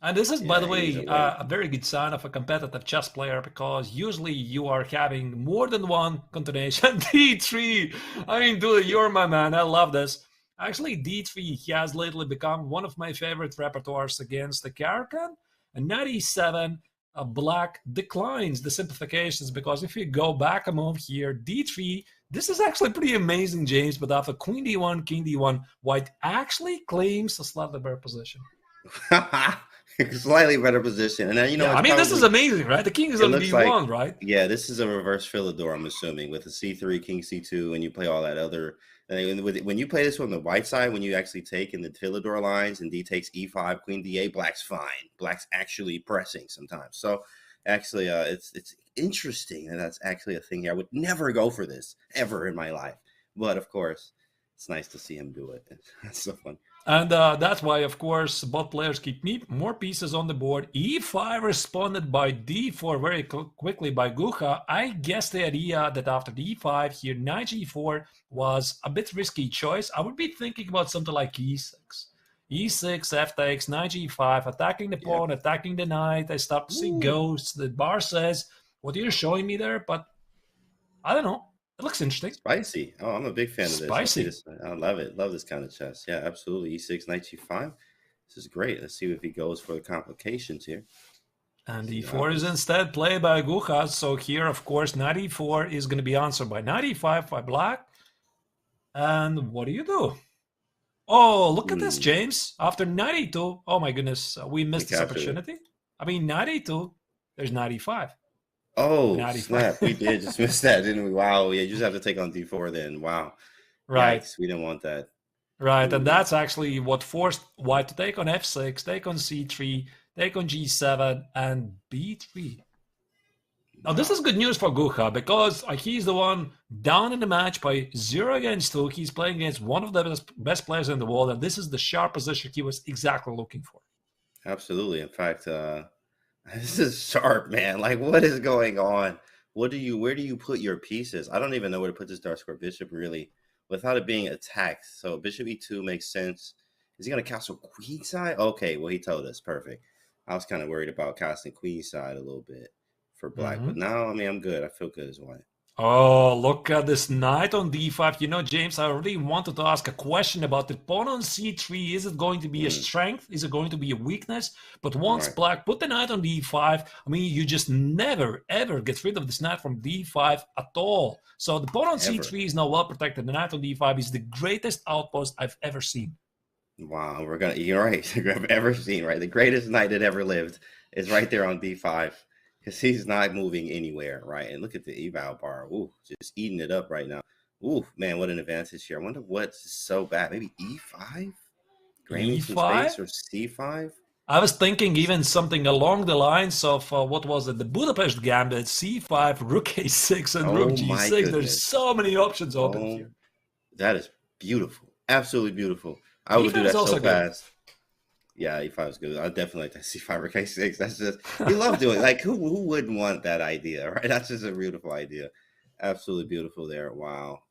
Speaker 4: And this is, by the way, a very good sign of a competitive chess player, because usually you are having more than one continuation. D3. I mean, Duda, you're my man. I love this. Actually, D3 has lately become one of my favorite repertoires against the Karakin. And 97, Black declines the simplifications, because if you go back a move here, D3, this is actually pretty amazing, James, but after Queen D1, King D1, White actually claims a slightly better position.
Speaker 5: Slightly better position. And then, you know,
Speaker 4: I mean, this is amazing, right? The king is on B1, right?
Speaker 5: Yeah, this is a reverse Philidor, I'm assuming, with a C3, King C2, and you play all that other. When you play this on the white side, when you actually take in the Philidor lines and D takes E5, Queen D8, Black's fine. Black's actually pressing sometimes. So actually, it's interesting, and that's actually a thing here. I would never go for this ever in my life, but of course, it's nice to see him do it. That's so fun.
Speaker 4: And that's why, of course, both players keep more pieces on the board. E5 responded by D4 very quickly by Gucha. I guess the idea that after D5 here, knight G4 was a bit risky choice. I would be thinking about something like E6. E6, F takes, knight G5, attacking the pawn, attacking the knight. I start to see ghosts. The bar says, what you're showing me there, but I don't know. It looks interesting.
Speaker 5: Spicy. Oh, I'm a big fan of this.
Speaker 4: Spicy.
Speaker 5: I love it. Love this kind of chess. Yeah, absolutely. E6, knight G5. This is great. Let's see if he goes for the complications here.
Speaker 4: And E4 is instead played by Guha. So here, of course, knight E4 is going to be answered by knight E5 by black. And what do you do? Oh, look at this, James. After knight E2, oh my goodness, we missed this opportunity. I mean, knight E2, there's knight E5.
Speaker 5: Oh, snap. We did just miss that, didn't we? Wow. Yeah, you just have to take on D4 then. Wow.
Speaker 4: Right.
Speaker 5: Yikes, we didn't want that.
Speaker 4: Right, and that's actually what forced white to take on F6, take on C3, take on G7, and B3. Now, this is good news for Guha because he's the one down in the match by 0-2. He's playing against one of the best players in the world, and this is the sharp position he was exactly looking for.
Speaker 5: Absolutely. In fact, this is sharp, man. Like, what is going on? Where do you put your pieces? I don't even know where to put this dark square bishop, really, without it being attacked. So bishop E2 makes sense. Is he going to castle queenside? Okay, well, he told us. Perfect. I was kind of worried about castling queenside a little bit for black, but now, I mean, I'm good. I feel good as white.
Speaker 4: Oh, look at this knight on D5. You know, James, I really wanted to ask a question about the pawn on C3. Is it going to be a strength? Is it going to be a weakness? But once black put the knight on D5, I mean, you just never, ever get rid of this knight from D5 at all. So the pawn on C3 is now well protected. The knight on D5 is the greatest outpost I've ever seen.
Speaker 5: Wow, you're right. I've ever seen, right? The greatest knight that ever lived is right there on D5. Because he's not moving anywhere, right? And look at the eval bar. Ooh, just eating it up right now. Ooh, man, what an advantage here. I wonder what's so bad. Maybe E5? Gaining some space, or C5?
Speaker 4: I was thinking even something along the lines of, what was it? The Budapest Gambit, C5, Rook A6, and Rook G6. There's so many options open here.
Speaker 5: That is beautiful. Absolutely beautiful. I would do that so fast. Yeah, E5 is good. I definitely like that C5 or K6. That's just, you love doing, like, who wouldn't want that idea, right? That's just a beautiful idea. Absolutely beautiful there. Wow.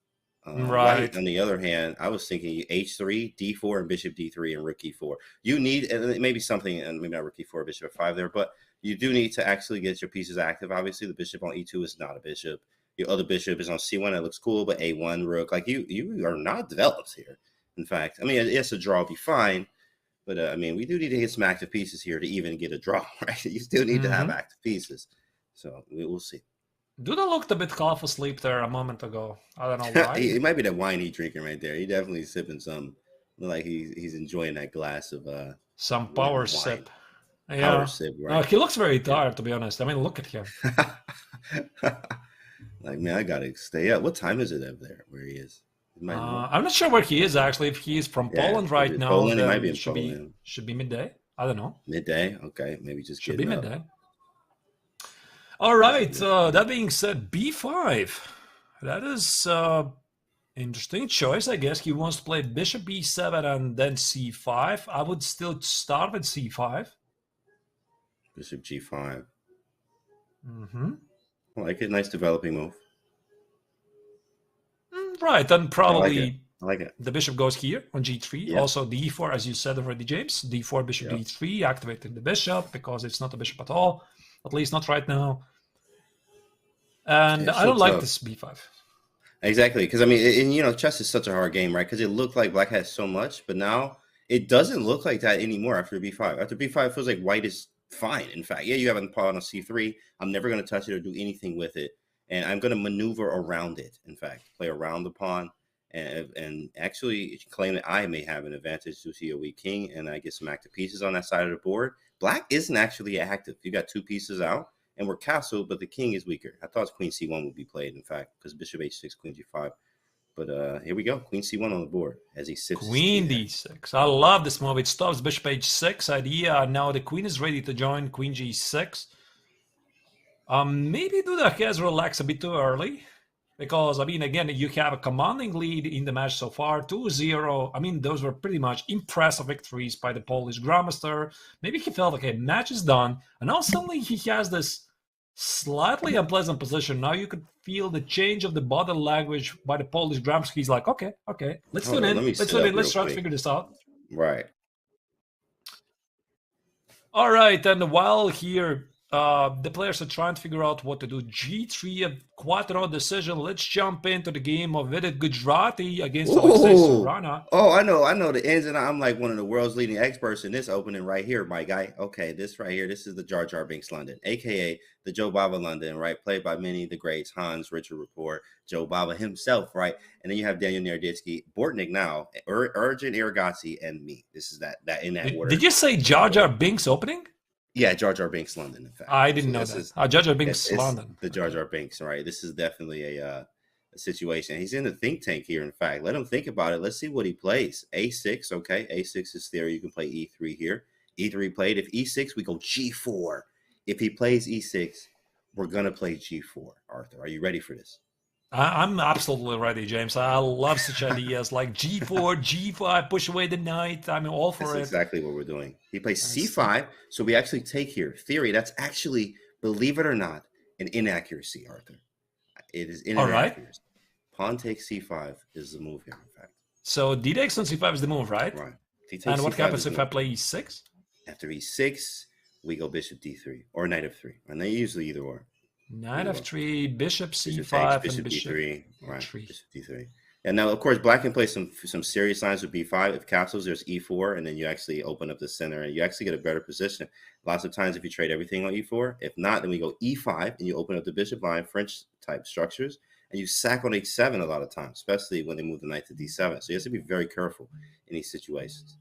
Speaker 5: Right. On the other hand, I was thinking H3, D4, and Bishop D3, and Rook E4. You need, and maybe something, and maybe not Rook E4, Bishop F5 there, but you do need to actually get your pieces active. Obviously, the bishop on E2 is not a bishop. Your other bishop is on C1. That looks cool, but A1, Rook. Like, you are not developed here. In fact, I mean, yes, a draw would be fine. But, I mean, we do need to get some active pieces here to even get a draw, right? You still need to have active pieces. So we'll see.
Speaker 4: Duda looked a bit half asleep there a moment ago. I don't know why.
Speaker 5: It might be that wine he's drinking right there. He definitely sipping some. Like he's enjoying that glass of
Speaker 4: some power sip.
Speaker 5: Yeah. Power sip, right?
Speaker 4: He looks very tired, to be honest. I mean, look at him.
Speaker 5: Like, man, I got to stay up. What time is it up there where he is?
Speaker 4: I'm not sure where he is, actually. If he is from Poland right now,
Speaker 5: Poland, he might be in Poland.
Speaker 4: Should be midday. I don't know.
Speaker 5: Midday? Okay, maybe just
Speaker 4: should be midday. All right. That being said, B5. That is interesting choice, I guess. He wants to play Bishop B7 and then C5. I would still start with C5.
Speaker 5: Bishop G5.
Speaker 4: I
Speaker 5: like it. Nice developing move.
Speaker 4: Right, and probably
Speaker 5: I like it.
Speaker 4: The bishop goes here on G3. Yeah. Also D4, as you said already, James. D4, bishop D3, activating the bishop because it's not a bishop at all. At least not right now. And I don't like this B5.
Speaker 5: Exactly, because I mean, chess is such a hard game, right? Because it looked like black has so much, but now it doesn't look like that anymore after B5. After B5, it feels like white is fine. In fact, yeah, you have a pawn on C3. I'm never going to touch it or do anything with it. And I'm going to maneuver around it, in fact, play around the pawn and actually claim that I may have an advantage due to your weak king and I get some active pieces on that side of the board. Black isn't actually active. You got two pieces out and we're castled, but the king is weaker. I thought queen C1 would be played, in fact, because bishop H6, queen G5. But here we go. Queen C1 on the board as he sits.
Speaker 4: Queen D6. I love this move. It stops bishop H6 idea. Now the queen is ready to join queen G6. Maybe Duda has relaxed a bit too early because, I mean, again, you have a commanding lead in the match so far, 2-0. I mean, those were pretty much impressive victories by the Polish Grandmaster. Maybe he felt, okay, match is done. And now suddenly he has this slightly unpleasant position. Now you could feel the change of the body language by the Polish Grandmaster. He's like, okay, let's tune in. Let's try to figure this out.
Speaker 5: Right.
Speaker 4: All right, and while here the players are trying to figure out what to do, G3, a quattro decision. Let's jump into the game of Vidit Gujarati against Alexei
Speaker 5: Ooh.
Speaker 4: Sarana.
Speaker 5: Oh, I know the ins and outs. I'm like one of the world's leading experts in this opening right here, my guy. Okay, this right here, this is the Jar Jar Binks London, aka the Joe Baba London, right? Played by many of the greats, Hans, Richard Rapport, Joe Baba himself, right? And then you have Daniel Naroditsky, Bortnik now, Urgent Iragazzi, and me. This is that in that order.
Speaker 4: Did you say Jar Jar Binks opening?
Speaker 5: Yeah, Jar Jar Binks London, in fact.
Speaker 4: I didn't know that. Jar Jar Binks London.
Speaker 5: The Jar Jar Binks, right? This is definitely a situation. He's in the think tank here, in fact. Let him think about it. Let's see what he plays. A6, okay. A6 is theory. You can play E3 here. E3 played. If E6, we go G4. If he plays E6, we're going to play G4, Arthur. Are you ready for this?
Speaker 4: I'm absolutely ready, James. I love such ideas like G4, G5, push away the knight. I'm all for it.
Speaker 5: That's exactly what we're doing. He plays C5, so we actually take here. Theory, that's actually, believe it or not, an inaccuracy, Arthur. It is inaccuracy. Right. Pawn takes C5 is the move here, in fact.
Speaker 4: So D takes on C5 is the move, right?
Speaker 5: Right.
Speaker 4: And what happens if I play E6?
Speaker 5: After E6, we go bishop D3 or knight f3. And they usually either or.
Speaker 4: Knight f3, bishop c5,
Speaker 5: bishop
Speaker 4: and bishop
Speaker 5: d3. Right, bishop d3. And now, of course, black can play some serious lines with b5. If castles, there's e4, and then you actually open up the center, and you actually get a better position. Lots of times, if you trade everything on e4, if not, then we go e5, and you open up the bishop line, French-type structures, and you sack on h7 a lot of times, especially when they move the knight to d7. So you have to be very careful in these situations.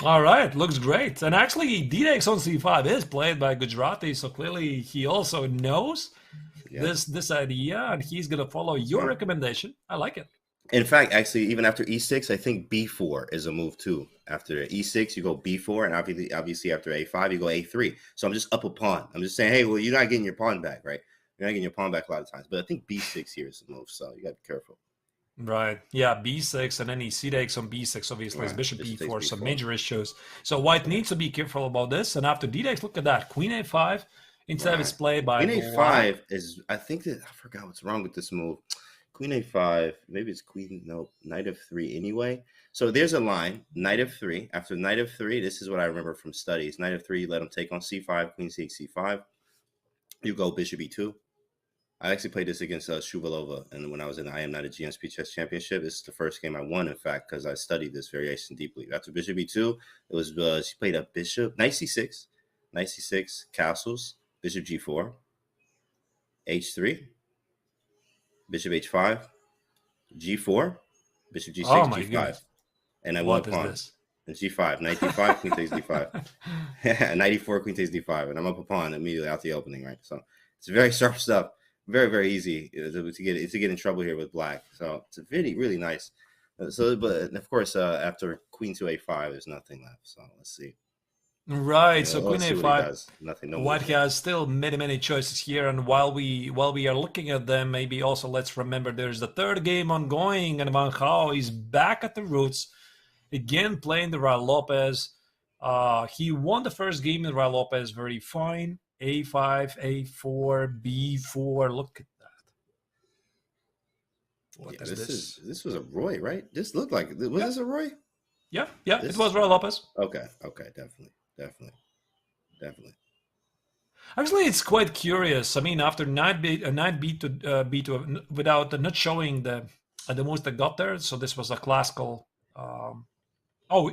Speaker 4: All right, looks great. And actually, D takes on c5 is played by Gujarati, so clearly he also knows this idea, and he's going to follow your recommendation. I like it.
Speaker 5: In fact, actually, even after e6, I think b4 is a move too. After e6, you go b4, and obviously after a5, you go a3. So I'm just up a pawn. I'm just saying, hey, well, you're not getting your pawn back, right? You're not getting your pawn back a lot of times. But I think b6 here is the move, so you got to be careful.
Speaker 4: Right. Yeah, b6, and then he c takes on b6, obviously. Right. Bishop b4, some major issues. So white needs to be careful about this. And after d takes, look at that. Queen a5, instead it's played by
Speaker 5: Queen a5 is, I think that, I forgot what's wrong with this move. Queen a5, maybe it's knight f3 anyway. So there's a line, knight f3. After knight f3, this is what I remember from studies. Knight f3, you let him take on c5, queen takes c5. You go bishop e2. I actually played this against Shuvalova, and when I was in the I Am Not a GMSP Chess Championship, this is the first game I won, in fact, because I studied this variation deeply. After bishop e2, it was she played a bishop, knight c6, castles, bishop g4, h3, bishop h5, g4, bishop g6, g5, goodness. And I won pawn. And g5, knight d5, queen takes d5, knight e4, queen takes d5, and I'm up a pawn immediately out the opening, right? So it's very sharp stuff. Very, very easy to get in trouble here with black. So it's really nice. So, but of course, after queen to a5, there's nothing left. So let's see.
Speaker 4: Right. So queen a5. Nothing. No white has still many choices here. And while we are looking at them, maybe also let's remember there's the third game ongoing, and Van Gaal is back at the roots again, playing the Raul Lopez. He won the first game in Raul Lopez, very fine. A5, A4, B4. Look at that. What is this?
Speaker 5: This was a Roy, right? This looked like this a Roy?
Speaker 4: Yeah. It was Raul Lopez.
Speaker 5: Okay, definitely.
Speaker 4: Actually, it's quite curious. I mean, after knight B to B2 without not showing the moves that got there. So this was a classical. Oh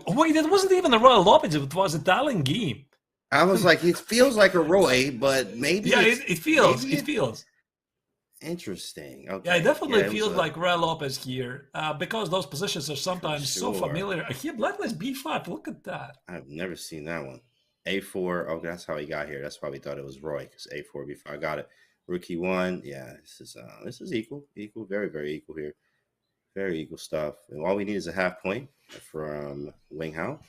Speaker 4: wait, it wasn't even a Raul Lopez. It was a Italian game.
Speaker 5: I was like, it feels like a Roy, but maybe
Speaker 4: it feels. It feels
Speaker 5: interesting. Okay.
Speaker 4: Yeah, it definitely feels like Raul Lopez here because those positions are sometimes so familiar. Here, black plays b5. Look at that.
Speaker 5: I've never seen that one. A4. Oh, that's how he got here. That's why we thought it was Roy because A4, B5. I got it. Rook E1. Yeah, this is equal. Very, very equal here. Very equal stuff. And all we need is a half point from Wing Hao.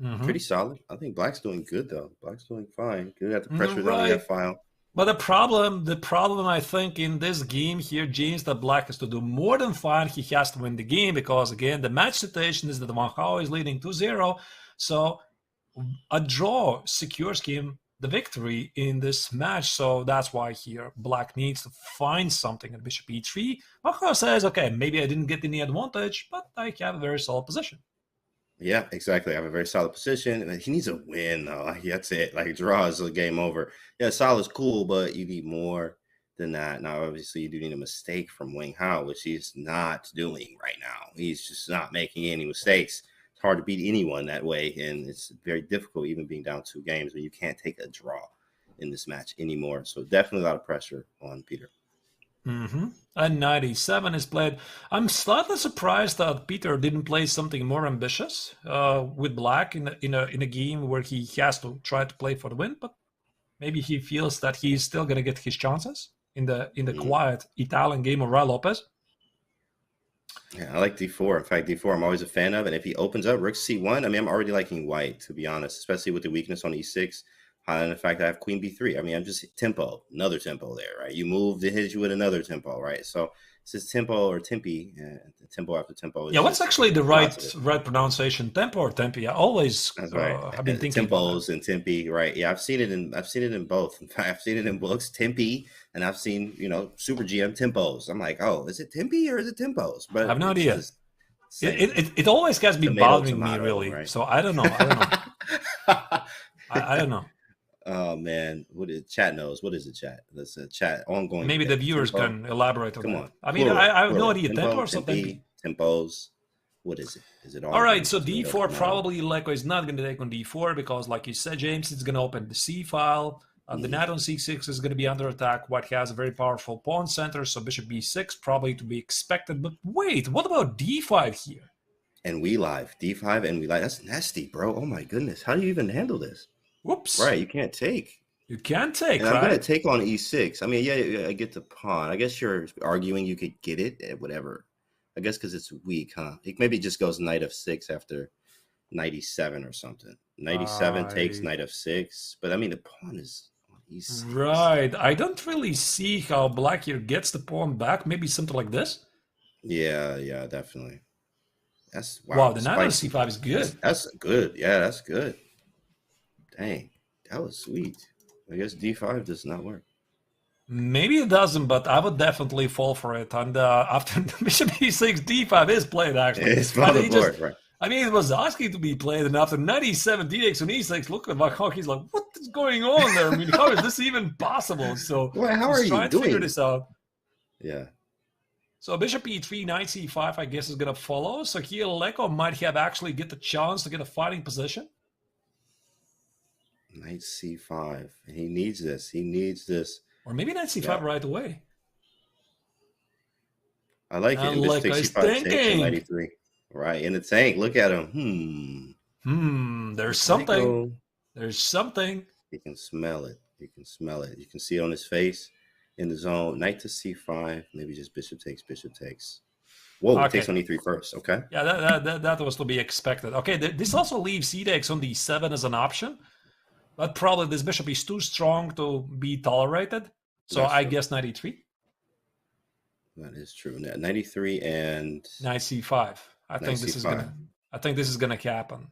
Speaker 5: Mm-hmm. Pretty solid. I think black's doing good though. Black's doing fine. Good at the pressure on the F-file.
Speaker 4: But the problem I think in this game here, James, that black has to do more than fine. He has to win the game because again, the match situation is that Van Gaal is leading 2-0. So a draw secures him the victory in this match. So that's why here black needs to find something at bishop e3. Van Gaal says, okay, maybe I didn't get any advantage, but I have a very solid position.
Speaker 5: Yeah, exactly. I have a very solid position. He needs a win, though. Like, that's it. Like, draw is a game over. Yeah, solid's cool, but you need more than that. Now, obviously, you do need a mistake from Wing Hao, which he's not doing right now. He's just not making any mistakes. It's hard to beat anyone that way, and it's very difficult, even being down 2 games, when you can't take a draw in this match anymore. So definitely a lot of pressure on Peter.
Speaker 4: And 97 is played. I'm slightly surprised that Peter didn't play something more ambitious with Black in a game where he has to try to play for the win, but maybe he feels that he's still going to get his chances in the quiet Italian game of Ra Lopez.
Speaker 5: Yeah, I like D4. In fact, D4 I'm always a fan of. And if he opens up Rook C1, I mean, I'm already liking White, to be honest, especially with the weakness on E6. And the fact that I have Queen B3. I mean, I'm just tempo, another tempo there, right? You move to hit you with another tempo, right? So it's just tempo or tempi, tempo after tempo.
Speaker 4: Yeah, what's actually the right pronunciation? Tempo or tempi? I always
Speaker 5: That's right.
Speaker 4: I've been thinking
Speaker 5: tempos and tempi, right? Yeah, I've seen it in both. In fact, I've seen it in books, tempi, and I've seen Super GM tempos. I'm like, oh, is it tempi or is it tempos? But
Speaker 4: I have no idea. It always has been bothering me, really. Right? So I don't know. I don't know.
Speaker 5: Oh man, chat knows? What is it, chat? That's a chat ongoing.
Speaker 4: Maybe the viewers can elaborate on
Speaker 5: Come
Speaker 4: that.
Speaker 5: on.
Speaker 4: I mean, I have no idea. Tempo or something?
Speaker 5: Tempos. What is it? Is it
Speaker 4: all right? So D4 probably Leko is not going to take on D4 because, like you said, James, it's going to open the C file. The knight on C6 is going to be under attack. White has a very powerful pawn center, so bishop B6 probably to be expected. But wait, what about D5 here?
Speaker 5: And we live D5 and we live. That's nasty, bro. Oh my goodness, how do you even handle this?
Speaker 4: Whoops.
Speaker 5: Right, you can't take.
Speaker 4: You can't take,
Speaker 5: and
Speaker 4: right?
Speaker 5: I'm going to take on E6. I mean, yeah, I get the pawn. I guess you're arguing you could get it, whatever. I guess because it's weak, huh? Maybe it just goes knight f6 after 97 or something. 97 takes knight f6. But, I mean, the pawn is on E6.
Speaker 4: Right. I don't really see how Black here gets the pawn back. Maybe something like this?
Speaker 5: Yeah, definitely. That's
Speaker 4: wow. The knight on C5 is good.
Speaker 5: That's good. Yeah, that's good. Dang, that was sweet. I guess D5 does not work.
Speaker 4: Maybe it doesn't, but I would definitely fall for it. And after bishop E6, D5 is played, actually.
Speaker 5: It's on the board, right?
Speaker 4: I mean, it was asking to be played, and after 97, D takes on E6, look at how he's like, what is going on there? I mean, how is this even possible? So
Speaker 5: how are you
Speaker 4: trying to figure this out.
Speaker 5: Yeah.
Speaker 4: So bishop E3, knight C5, I guess, is going to follow. So here, Leko might have actually get the chance to get a fighting position.
Speaker 5: Knight C5. He needs this. He needs this.
Speaker 4: Or maybe knight C5 right away.
Speaker 5: I like it.
Speaker 4: Leko is thinking.
Speaker 5: 93. Right, in the tank. Look at him.
Speaker 4: There's something. There's something.
Speaker 5: You can smell it. You can smell it. You can see it on his face in the zone. Knight to C5. Maybe just bishop takes. Whoa, okay. Takes on E3 first. Okay.
Speaker 4: Yeah, that was to be expected. Okay, this also leaves C takes on D7 as an option. But probably this bishop is too strong to be tolerated. So I guess knight E3.
Speaker 5: That is true. 93 and
Speaker 4: knight C5. I think this is gonna happen.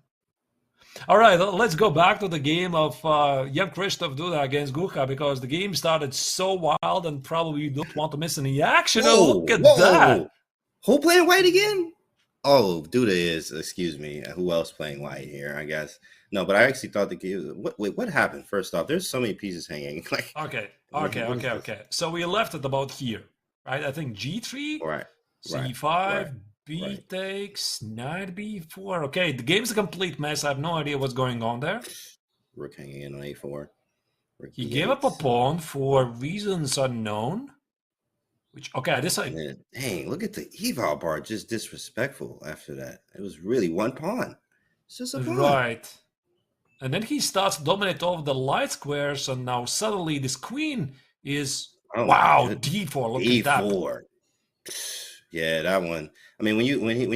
Speaker 4: All right, let's go back to the game of Jan Krzysztof Duda against Gucha because the game started so wild and probably you don't want to miss any action. Look at that.
Speaker 5: Who playing white again? Oh, Duda is. Excuse me. Who else playing white here? I guess. No, but I actually thought the game. Wait, what happened? First off, there's so many pieces hanging.
Speaker 4: Okay. So we left it about here, right? I think G3,
Speaker 5: right?
Speaker 4: C5, B takes, knight B4. Okay, the game's a complete mess. I have no idea what's going on there.
Speaker 5: Rook hanging in on A4.
Speaker 4: He gave up a pawn for reasons unknown. Which this I
Speaker 5: dang, look at the eval bar, just disrespectful after that. It was really one pawn. It's just a pawn.
Speaker 4: Right. And then he starts to dominate over the light squares, and now suddenly this queen is D4. Look at that.
Speaker 5: D4. Yeah, that one. I mean, when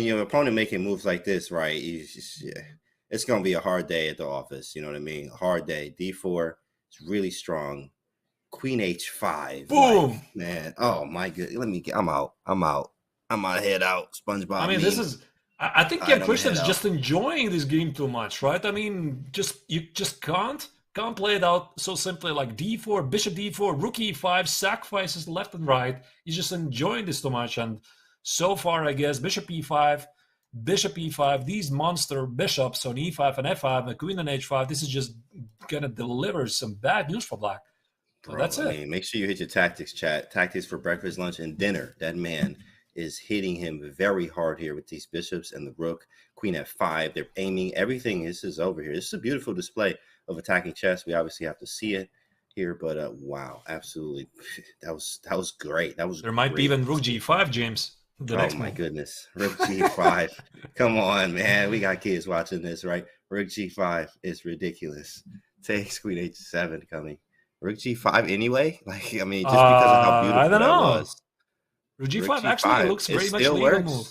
Speaker 5: your opponent making moves like this, right? It's gonna be a hard day at the office. You know what I mean? A hard day. D4 is really strong. Queen H5.
Speaker 4: Boom,
Speaker 5: man. Oh my god. I'm out. Head out. SpongeBob.
Speaker 4: I mean, this is. I think Jan Krzysztof is just enjoying this game too much, right? I mean, you just can't play it out so simply like D4, bishop D4, rook E5, sacrifices left and right. He's just enjoying this too much, and so far, I guess bishop E5 bishop e5, these monster bishops on e5 and f5, and queen on h5, this is just gonna deliver some bad news for black. So
Speaker 5: Bro,
Speaker 4: that's
Speaker 5: I
Speaker 4: it.
Speaker 5: mean, make sure you hit your tactics, chat. Tactics for breakfast, lunch, and dinner. That man is hitting him very hard here with these bishops and the rook. Queen f5. They're aiming. Everything. This is over here. This is a beautiful display of attacking chess. We obviously have to see it here, but wow, absolutely. That was great. That was.
Speaker 4: There might be even rook g5, James.
Speaker 5: Oh my goodness, rook g5. Come on, man. We got kids watching this, right? Rook g5 is ridiculous. Takes queen h7 coming. Rook g5 anyway? Like, I mean, just because of how beautiful
Speaker 4: I don't
Speaker 5: that
Speaker 4: know.
Speaker 5: was.
Speaker 4: Rook g5 actually looks very much legal move.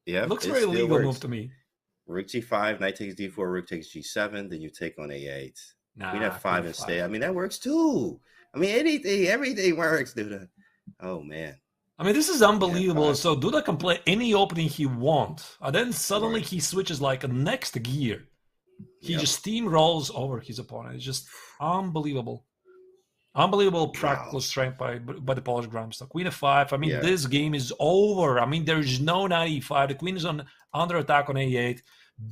Speaker 5: Yeah,
Speaker 4: looks very legal move to me.
Speaker 5: Rook g5, knight takes d4, rook takes g7, then you take on a8. Queen f5 instead. I mean, that works too. I mean, everything works, Duda. Oh, man.
Speaker 4: I mean, this is unbelievable. So Duda can play any opening he wants. And then suddenly he switches like a next gear. He just steamrolls over his opponent. It's just unbelievable. Unbelievable practical strength by the Polish grandmaster. Queen f5. I mean, this game is over. I mean, there's no knight e5. The queen is under attack on a8.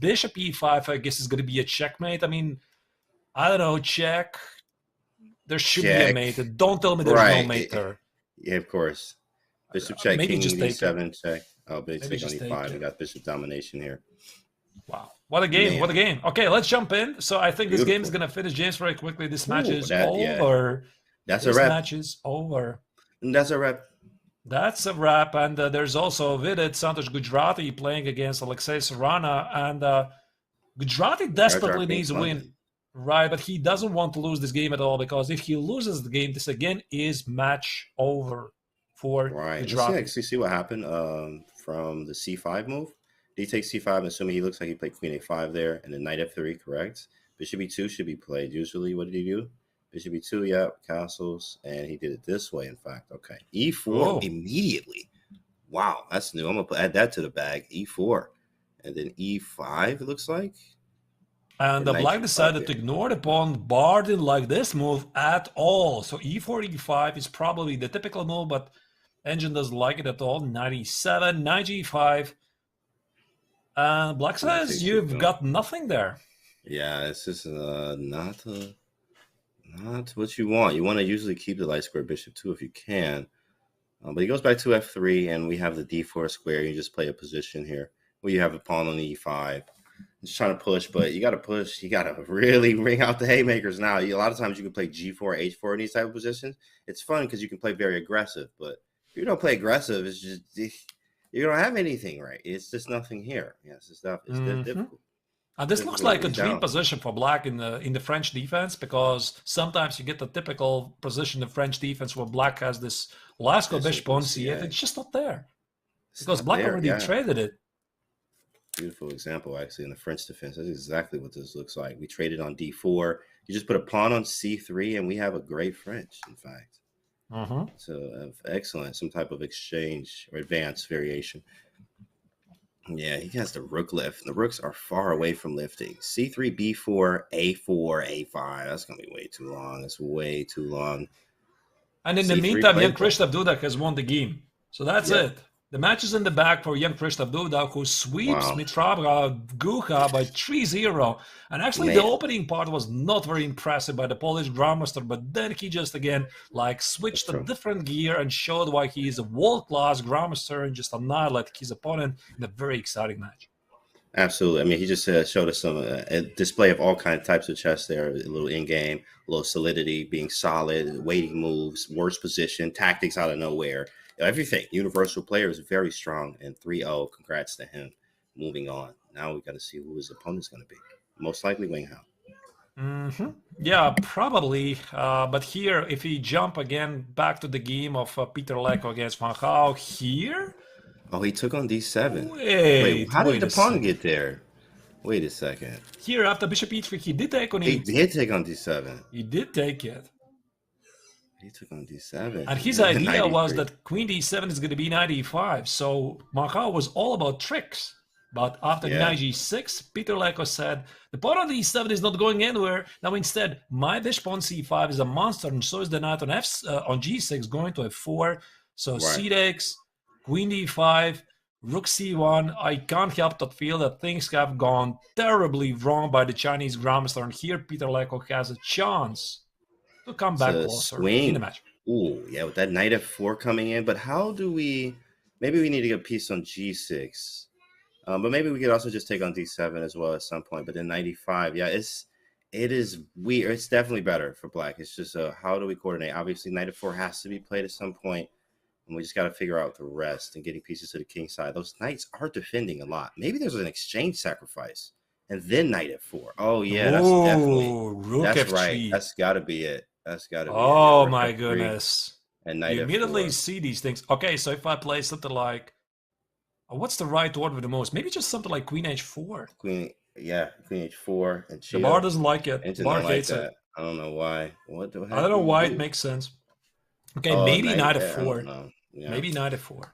Speaker 4: Bishop e5, I guess, is going to be a checkmate. I mean, I don't know, check. There should be a mate. Don't tell me there's no mate there.
Speaker 5: Yeah, of course. Bishop check,
Speaker 4: maybe
Speaker 5: king
Speaker 4: just
Speaker 5: e7 check. Oh, bishop
Speaker 4: maybe
Speaker 5: take on e5. We got bishop domination here.
Speaker 4: Wow. What a game. Man. What a game. Okay, let's jump in. So I think this game is going to finish, James, very quickly. This match is over.
Speaker 5: That's a wrap.
Speaker 4: This match is over.
Speaker 5: That's a wrap.
Speaker 4: That's a wrap. And there's also Vidit, Santosh Gujarati playing against Alexei Sarana. And Gujarati desperately needs a win. Right, but he doesn't want to lose this game at all, because if he loses the game, this again is match over for Gujarati.
Speaker 5: Let's see what happened from the c5 move. D takes c5, assuming he looks like he played queen a5 there, and then knight f3, correct? Bishop e2 should be played. Usually, what did he do? Bishop e2, yeah, castles, and he did it this way, in fact. Okay, e4 immediately. Wow, that's new. I'm going to add that to the bag, e4. And then e5, it looks like.
Speaker 4: And the black decided to ignore the pawn, bar didn't like this move at all. So e4, e5 is probably the typical move, but Engine doesn't like it at all. Knight e7, knight g5. And black says you've got nothing there.
Speaker 5: Yeah, it's just not what you want. You want to usually keep the light square bishop too if you can. But he goes back to f3, and we have the d4 square. You just play a position here where you have a pawn on the e5. Just trying to push, but you got to push. You got to really ring out the haymakers now. A lot of times you can play g4, h4 in these type of positions. It's fun because you can play very aggressive, but if you don't play aggressive, it's just you don't have anything, right? It's just nothing here. Yeah, it's just it's difficult.
Speaker 4: And this looks like a dream position for black in the French defense, because sometimes you get the typical position in French defense where black has this Lasco bishop on c8. It's just not there because black already traded it.
Speaker 5: Beautiful example, actually, in the French defense. That's exactly what this looks like. We traded on d4. You just put a pawn on c3, and we have a great French, in fact. So excellent, some type of exchange or advanced variation. Yeah, he has the rook lift. The rooks are far away from lifting. c3, b4, a4, a5. That's going to be way too long. That's way too long.
Speaker 4: And in the meantime, young Krzysztof Duda has won the game. So that's it. The match is in the bag for young Krzysztof Duda, who sweeps Mitrava Gucha by 3-0. And actually, the opening part was not very impressive by the Polish grandmaster, but then he just, again, switched a different gear and showed why he is a world-class grandmaster and just annihilated his opponent in a very exciting match.
Speaker 5: Absolutely. I mean, he just showed us a display of all kinds of types of chess there, a little in-game, a little solidity, being solid, waiting moves, worse position, tactics out of nowhere. Everything. Universal player is very strong, and 3-0. Congrats to him. Moving on. Now we got to see who his opponent's going to be. Most likely Wang Hao.
Speaker 4: Yeah, probably. But here, if we jump again back to the game of Peter Leko against Wang Hao here.
Speaker 5: Oh, he took on d7. Wait, how did the pawn get there? Wait a second.
Speaker 4: Here, after bishop e3, he did take on
Speaker 5: He did take on d7.
Speaker 4: He did take it.
Speaker 5: He took on d7.
Speaker 4: And his idea was that queen d7 is going to be knight e5. So Wang Hao was all about tricks. But after knight g6, Peter Leko said, the pawn on d7 is not going anywhere. Now instead, my bishop on c5 is a monster, and so is the knight on on g6 going to f4. So c takes, queen d5, Rook c1. I can't help but feel that things have gone terribly wrong by the Chinese grandmaster, and here Peter Leko has a chance to come
Speaker 5: It's
Speaker 4: back
Speaker 5: a
Speaker 4: closer in the
Speaker 5: swing.
Speaker 4: match.
Speaker 5: Ooh, yeah, with that knight f4 coming in. But how do we? Maybe we need to get a piece on g6. But maybe we could also just take on d7 as well at some point. But then 95, yeah, it is weird. It's definitely better for black. It's just how do we coordinate? Obviously, knight f4 has to be played at some point, and we just got to figure out the rest and getting pieces to the king side. Those knights are defending a lot. Maybe there's an exchange sacrifice, and then knight f4. Oh yeah, that's definitely
Speaker 4: Rook
Speaker 5: that's
Speaker 4: f3.
Speaker 5: right. That's got to be it. That's got to be it.
Speaker 4: Oh
Speaker 5: Rook
Speaker 4: my
Speaker 5: f3
Speaker 4: goodness.
Speaker 5: and knight
Speaker 4: You immediately
Speaker 5: f4.
Speaker 4: see these things. Okay, so if I play something like, what's the right order with the most? Maybe just something like queen h4.
Speaker 5: Queen h4 and
Speaker 4: The
Speaker 5: chill.
Speaker 4: bar doesn't like it.
Speaker 5: Ancient
Speaker 4: Bar
Speaker 5: don't like
Speaker 4: hates
Speaker 5: that.
Speaker 4: it.
Speaker 5: I don't know why. What the heck?
Speaker 4: I don't know
Speaker 5: do you
Speaker 4: why
Speaker 5: do?
Speaker 4: it makes sense. Okay,
Speaker 5: Oh,
Speaker 4: maybe knight
Speaker 5: I
Speaker 4: f4.
Speaker 5: don't know. Yeah.
Speaker 4: Maybe knight f4.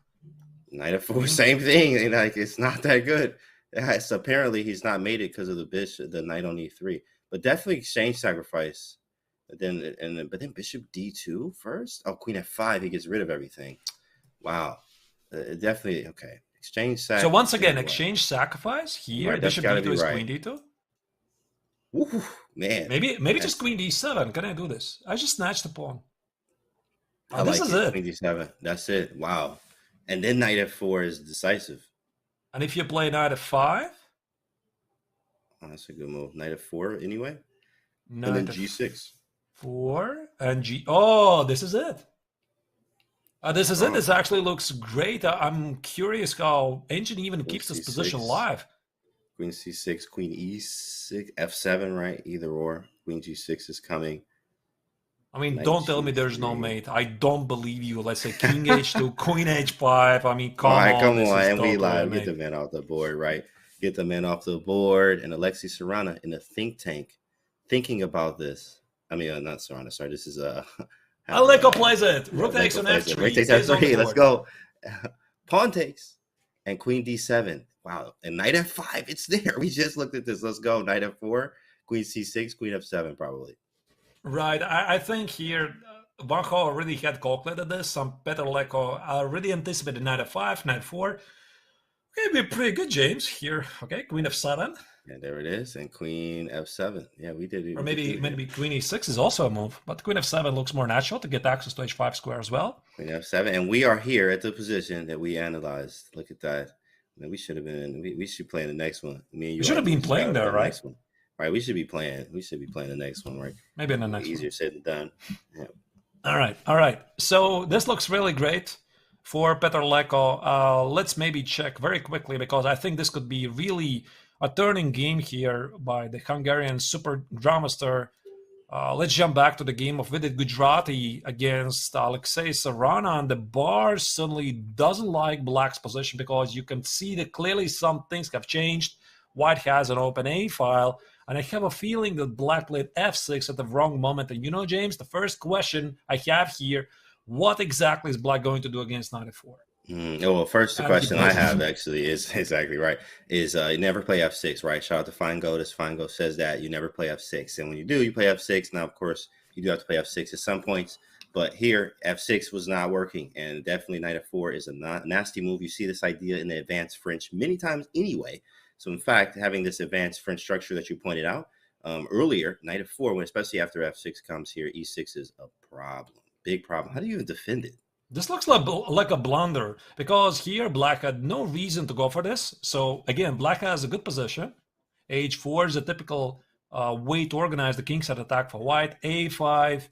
Speaker 5: Knight f4, same thing. And, like, it's not that good. It's, apparently, he's not made it because of the bishop, the knight on e3. But definitely exchange sacrifice. But then bishop d2 first. Oh, queen f5. He gets rid of everything. Wow. Definitely okay. Exchange sacrifice.
Speaker 4: So once again, exchange sacrifice here.
Speaker 5: Right, that's
Speaker 4: Bishop
Speaker 5: gotta
Speaker 4: d2
Speaker 5: be
Speaker 4: is
Speaker 5: right.
Speaker 4: queen d2.
Speaker 5: Ooh, man.
Speaker 4: Maybe just queen d7. Can I do this? I just snatched the pawn.
Speaker 5: I
Speaker 4: This
Speaker 5: like
Speaker 4: is
Speaker 5: it.
Speaker 4: it.
Speaker 5: Queen d7. That's it. Wow. And then knight f4 is decisive.
Speaker 4: And if you play knight f5,
Speaker 5: Oh, that's a good move. Knight f4 anyway.
Speaker 4: knight
Speaker 5: And then g6.
Speaker 4: f4 and g. Oh, this is it. This is it.
Speaker 5: Oh.
Speaker 4: This actually looks great. I'm curious how Ancient even keeps this position
Speaker 5: C6.
Speaker 4: alive.
Speaker 5: Queen c6, queen e6, f7, right? Either or. Queen g6 is coming.
Speaker 4: I mean,
Speaker 5: Knight
Speaker 4: don't tell me there's no
Speaker 5: g3.
Speaker 4: mate. I don't believe you. Let's say king h2, queen h5. I mean, come
Speaker 5: All right,
Speaker 4: on.
Speaker 5: come
Speaker 4: this
Speaker 5: on.
Speaker 4: is
Speaker 5: And we
Speaker 4: totally a
Speaker 5: live. Get the
Speaker 4: mate.
Speaker 5: man off the board, right? Get the man off the board. And Alexei Serrana in the think tank thinking about this. I mean, not Serrana, sorry. This is
Speaker 4: Leko plays it. Rook
Speaker 5: Leko
Speaker 4: takes on
Speaker 5: plays it.
Speaker 4: f3.
Speaker 5: Rook takes
Speaker 4: is on the
Speaker 5: f3. Let's
Speaker 4: board.
Speaker 5: go. Pawn takes. And queen d7. Wow. And knight f5. It's there. We just looked at this. Let's go. Knight f4. Queen c6. Queen f7 probably.
Speaker 4: Right. I think here, Vanko already had calculated this. Some Peter Leko already anticipated knight f5, knight 4. Okay, be pretty good, James. Here, okay, queen f7.
Speaker 5: And there it is. And queen f7. Yeah, we did it.
Speaker 4: Or maybe queen e6 is also a move. But queen f7 looks more natural to get access to h5 square as well.
Speaker 5: Queen f7. And we are here at the position that we analyzed. Look at that. Man, we should have been. We should play in the next one. Me and you
Speaker 4: We should have been playing there, right?
Speaker 5: Next one. Right. We should be playing. We should be playing the next one, right?
Speaker 4: Maybe in the next one.
Speaker 5: Easier said than done. Yeah.
Speaker 4: All right. So this looks really great for Peter Leko. Let's maybe check very quickly because I think this could be really a turning game here by the Hungarian super grandmaster. Let's jump back to the game of Vidit Gujarati against Alexei Serrana, and the bar suddenly doesn't like Black's position because you can see that clearly some things have changed. White has an open A file, and I have a feeling that Black played f6 at the wrong moment. And you know, James, the first question I have here, what exactly is Black going to do against knight f4?
Speaker 5: Well, first the question I have actually is exactly right. Is you never play f6, right? Shout out to Feingold. As Feingold says that you never play f6, and when you do, you play f6. Now, of course, you do have to play f6 at some points, but here f6 was not working, and definitely knight f4 is a nasty move. You see this idea in the advanced French many times anyway. So, in fact, having this advanced French structure that you pointed out earlier, knight f4, when especially after f6 comes here, e6 is a problem, big problem. How do you even defend it?
Speaker 4: This looks like a blunder because here Black had no reason to go for this. So again, Black has a good position. H4 is a typical way to organize the kingside attack for White. A5,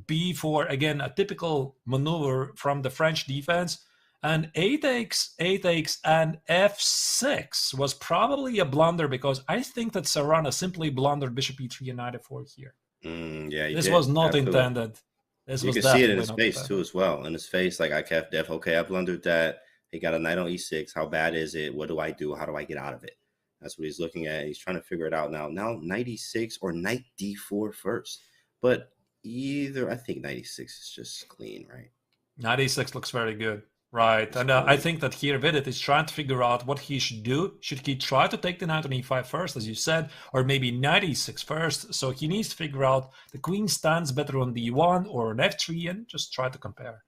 Speaker 4: B4, again, a typical maneuver from the French defense. And A takes, and F6 was probably a blunder because I think that Serrana simply blundered bishop E3 and knight F4 here.
Speaker 5: Yeah,
Speaker 4: this was not intended.
Speaker 5: You can see it in his face too as well. In his face, like I kept def. Okay, I blundered that. He got a knight on e6. How bad is it? What do I do? How do I get out of it? That's what he's looking at. He's trying to figure it out now. Now knight e6 or knight d4 first. But either, I think knight e6 is just clean, right?
Speaker 4: Knight e6 looks very good. Right, and I think that here Vidit is trying to figure out what he should do. Should he try to take the knight on e5 first, as you said, or maybe knight e6 first? So he needs to figure out the queen stands better on d1 or on f3 and just try to compare.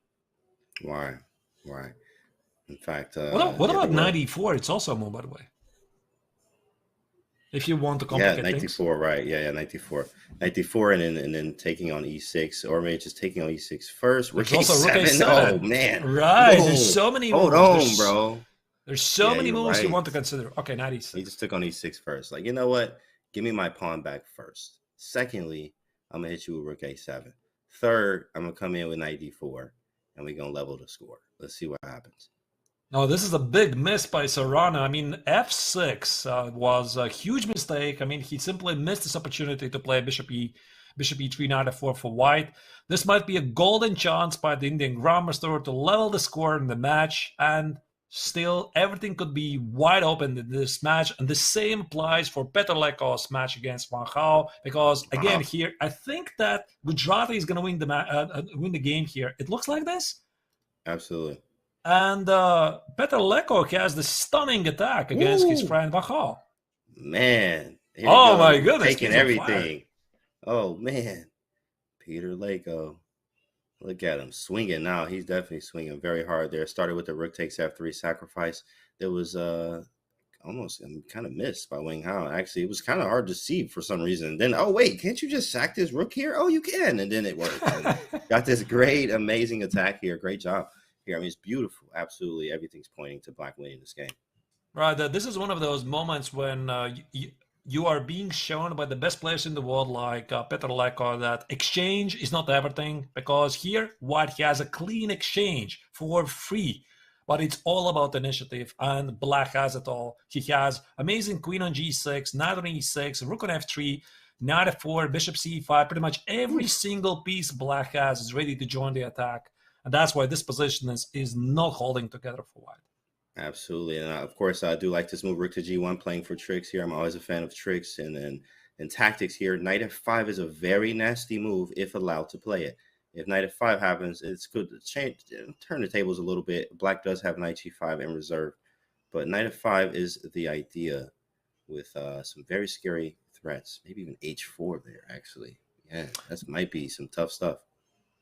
Speaker 5: Why? In fact,
Speaker 4: What
Speaker 5: yeah,
Speaker 4: about
Speaker 5: there were.
Speaker 4: 94? It's also a move, by the way. If you want to
Speaker 5: Yeah,
Speaker 4: complicate things.
Speaker 5: 94, right. Yeah, 94. 94 and then taking on E6, or maybe just taking on E6 first. Rook
Speaker 4: There's also Rook
Speaker 5: A7. Oh,
Speaker 4: A7.
Speaker 5: man.
Speaker 4: Right. There's
Speaker 5: Whoa.
Speaker 4: so many
Speaker 5: Hold
Speaker 4: moves.
Speaker 5: on, bro.
Speaker 4: There's so
Speaker 5: Yeah,
Speaker 4: many
Speaker 5: you're
Speaker 4: moves you
Speaker 5: right.
Speaker 4: want to consider. Okay,
Speaker 5: He
Speaker 4: 96.
Speaker 5: just took on E6 first. Like, you know what? Give me my pawn back first. Secondly, I'm going to hit you with Rook A7. Third, I'm going to come in with Knight D4, and we're going to level the score. Let's see what happens.
Speaker 4: No, this is a big miss by Serrano. I mean, F6 was a huge mistake. I mean, he simply missed this opportunity to play Bishop E3, Knight F4 for white. This might be a golden chance by the Indian Grandmaster to level the score in the match, and still everything could be wide open in this match. And the same applies for Petr Leko's match against Van Gaal, because again, here I think that Gujarati is going to win the game here. It looks like this.
Speaker 5: Absolutely.
Speaker 4: And Petr Leko has the stunning attack against his friend Van Gaal.
Speaker 5: Man.
Speaker 4: Oh my goodness.
Speaker 5: Taking everything. Oh, man. Peter Leko. Look at him swinging now. He's definitely swinging very hard there. Started with the rook takes f3 sacrifice. There was almost kind of missed by Wang Hao. Actually, it was kind of hard to see for some reason. Then, oh, wait, can't you just sack this rook here? Oh, you can. And then it worked. Got this great, amazing attack here. Great job here. I mean, it's beautiful. Absolutely. Everything's pointing to black winning this game.
Speaker 4: Right. This is one of those moments when you are being shown by the best players in the world, like Petr Leko, that exchange is not everything, because here white has a clean exchange for free, but it's all about initiative, and black has it all. He has amazing queen on g6, knight on e6, rook on f3, knight f4, bishop c5. Pretty much every single piece black has is ready to join the attack, and that's why this position is not holding together for white.
Speaker 5: Absolutely. And of course, I do like this move, rook to g1, playing for tricks here. I'm always a fan of tricks and tactics here. Knight f5 is a very nasty move if allowed to play it. If knight f5 happens, it's good to turn the tables a little bit. Black does have knight g5 in reserve, but knight f5 is the idea with some very scary threats. Maybe even h4 there, actually. Yeah, that might be some tough stuff.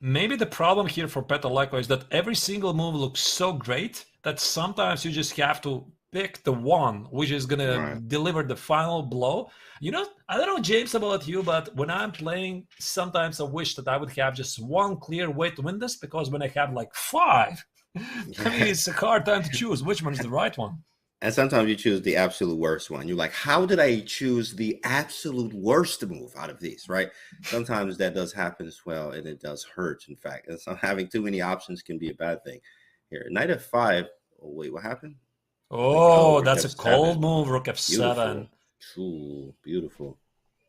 Speaker 4: Maybe the problem here for Petr Leko is that every single move looks so great that sometimes you just have to pick the one which is going to deliver the final blow. You know, I don't know, James, about you, but when I'm playing, sometimes I wish that I would have just one clear way to win this, because when I have like five, I mean, it's a hard time to choose which one is the right one.
Speaker 5: And sometimes you choose the absolute worst one. You're like, how did I choose the absolute worst move out of these, right? Sometimes that does happen as well, and it does hurt, in fact. And so having too many options can be a bad thing. Here, knight f5. Oh, wait, what happened?
Speaker 4: Oh, that's a cold move, rook f7.
Speaker 5: Ooh, beautiful.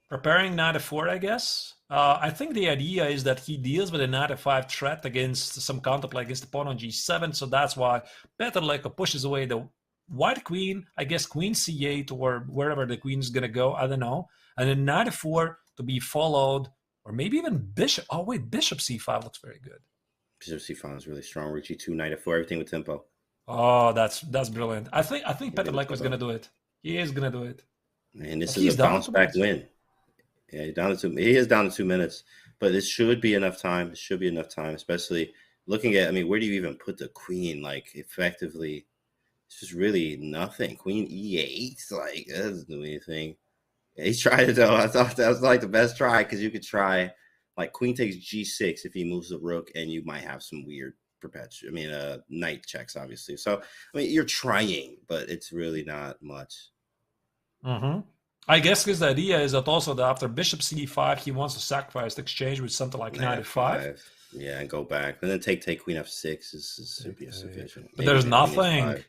Speaker 4: Preparing knight f4, I guess. I think the idea is that he deals with a knight f5 threat against some counterplay against the pawn on g7, so that's why Petr Leko pushes away the white queen, I guess queen c8 or wherever the queen is going to go, I don't know. And then knight f4 to be followed, or maybe even bishop. Oh, wait, bishop c5 looks very good.
Speaker 5: Bishop c5 is really strong. Rook g2, knight f4, everything with tempo.
Speaker 4: Oh, that's brilliant. I think Petr Leko is going to do it. He is going to do it.
Speaker 5: And this is a bounce back win. Yeah, he is down to 2 minutes, but this should be enough time. It should be enough time, especially looking at, I mean, where do you even put the queen? Like, effectively, it's just really nothing. Queen e8, like, that doesn't do anything. Yeah, he tried it, though. I thought that was like the best try, because you could try, like, queen takes g6 if he moves the rook, and you might have some weird knight checks, obviously. So, I mean, you're trying, but it's really not much.
Speaker 4: I guess his idea is that also that after bishop c5, he wants to sacrifice the exchange with something like knight f5.
Speaker 5: Yeah, and go back. And then take queen f6 is sufficient.
Speaker 4: But there's nothing.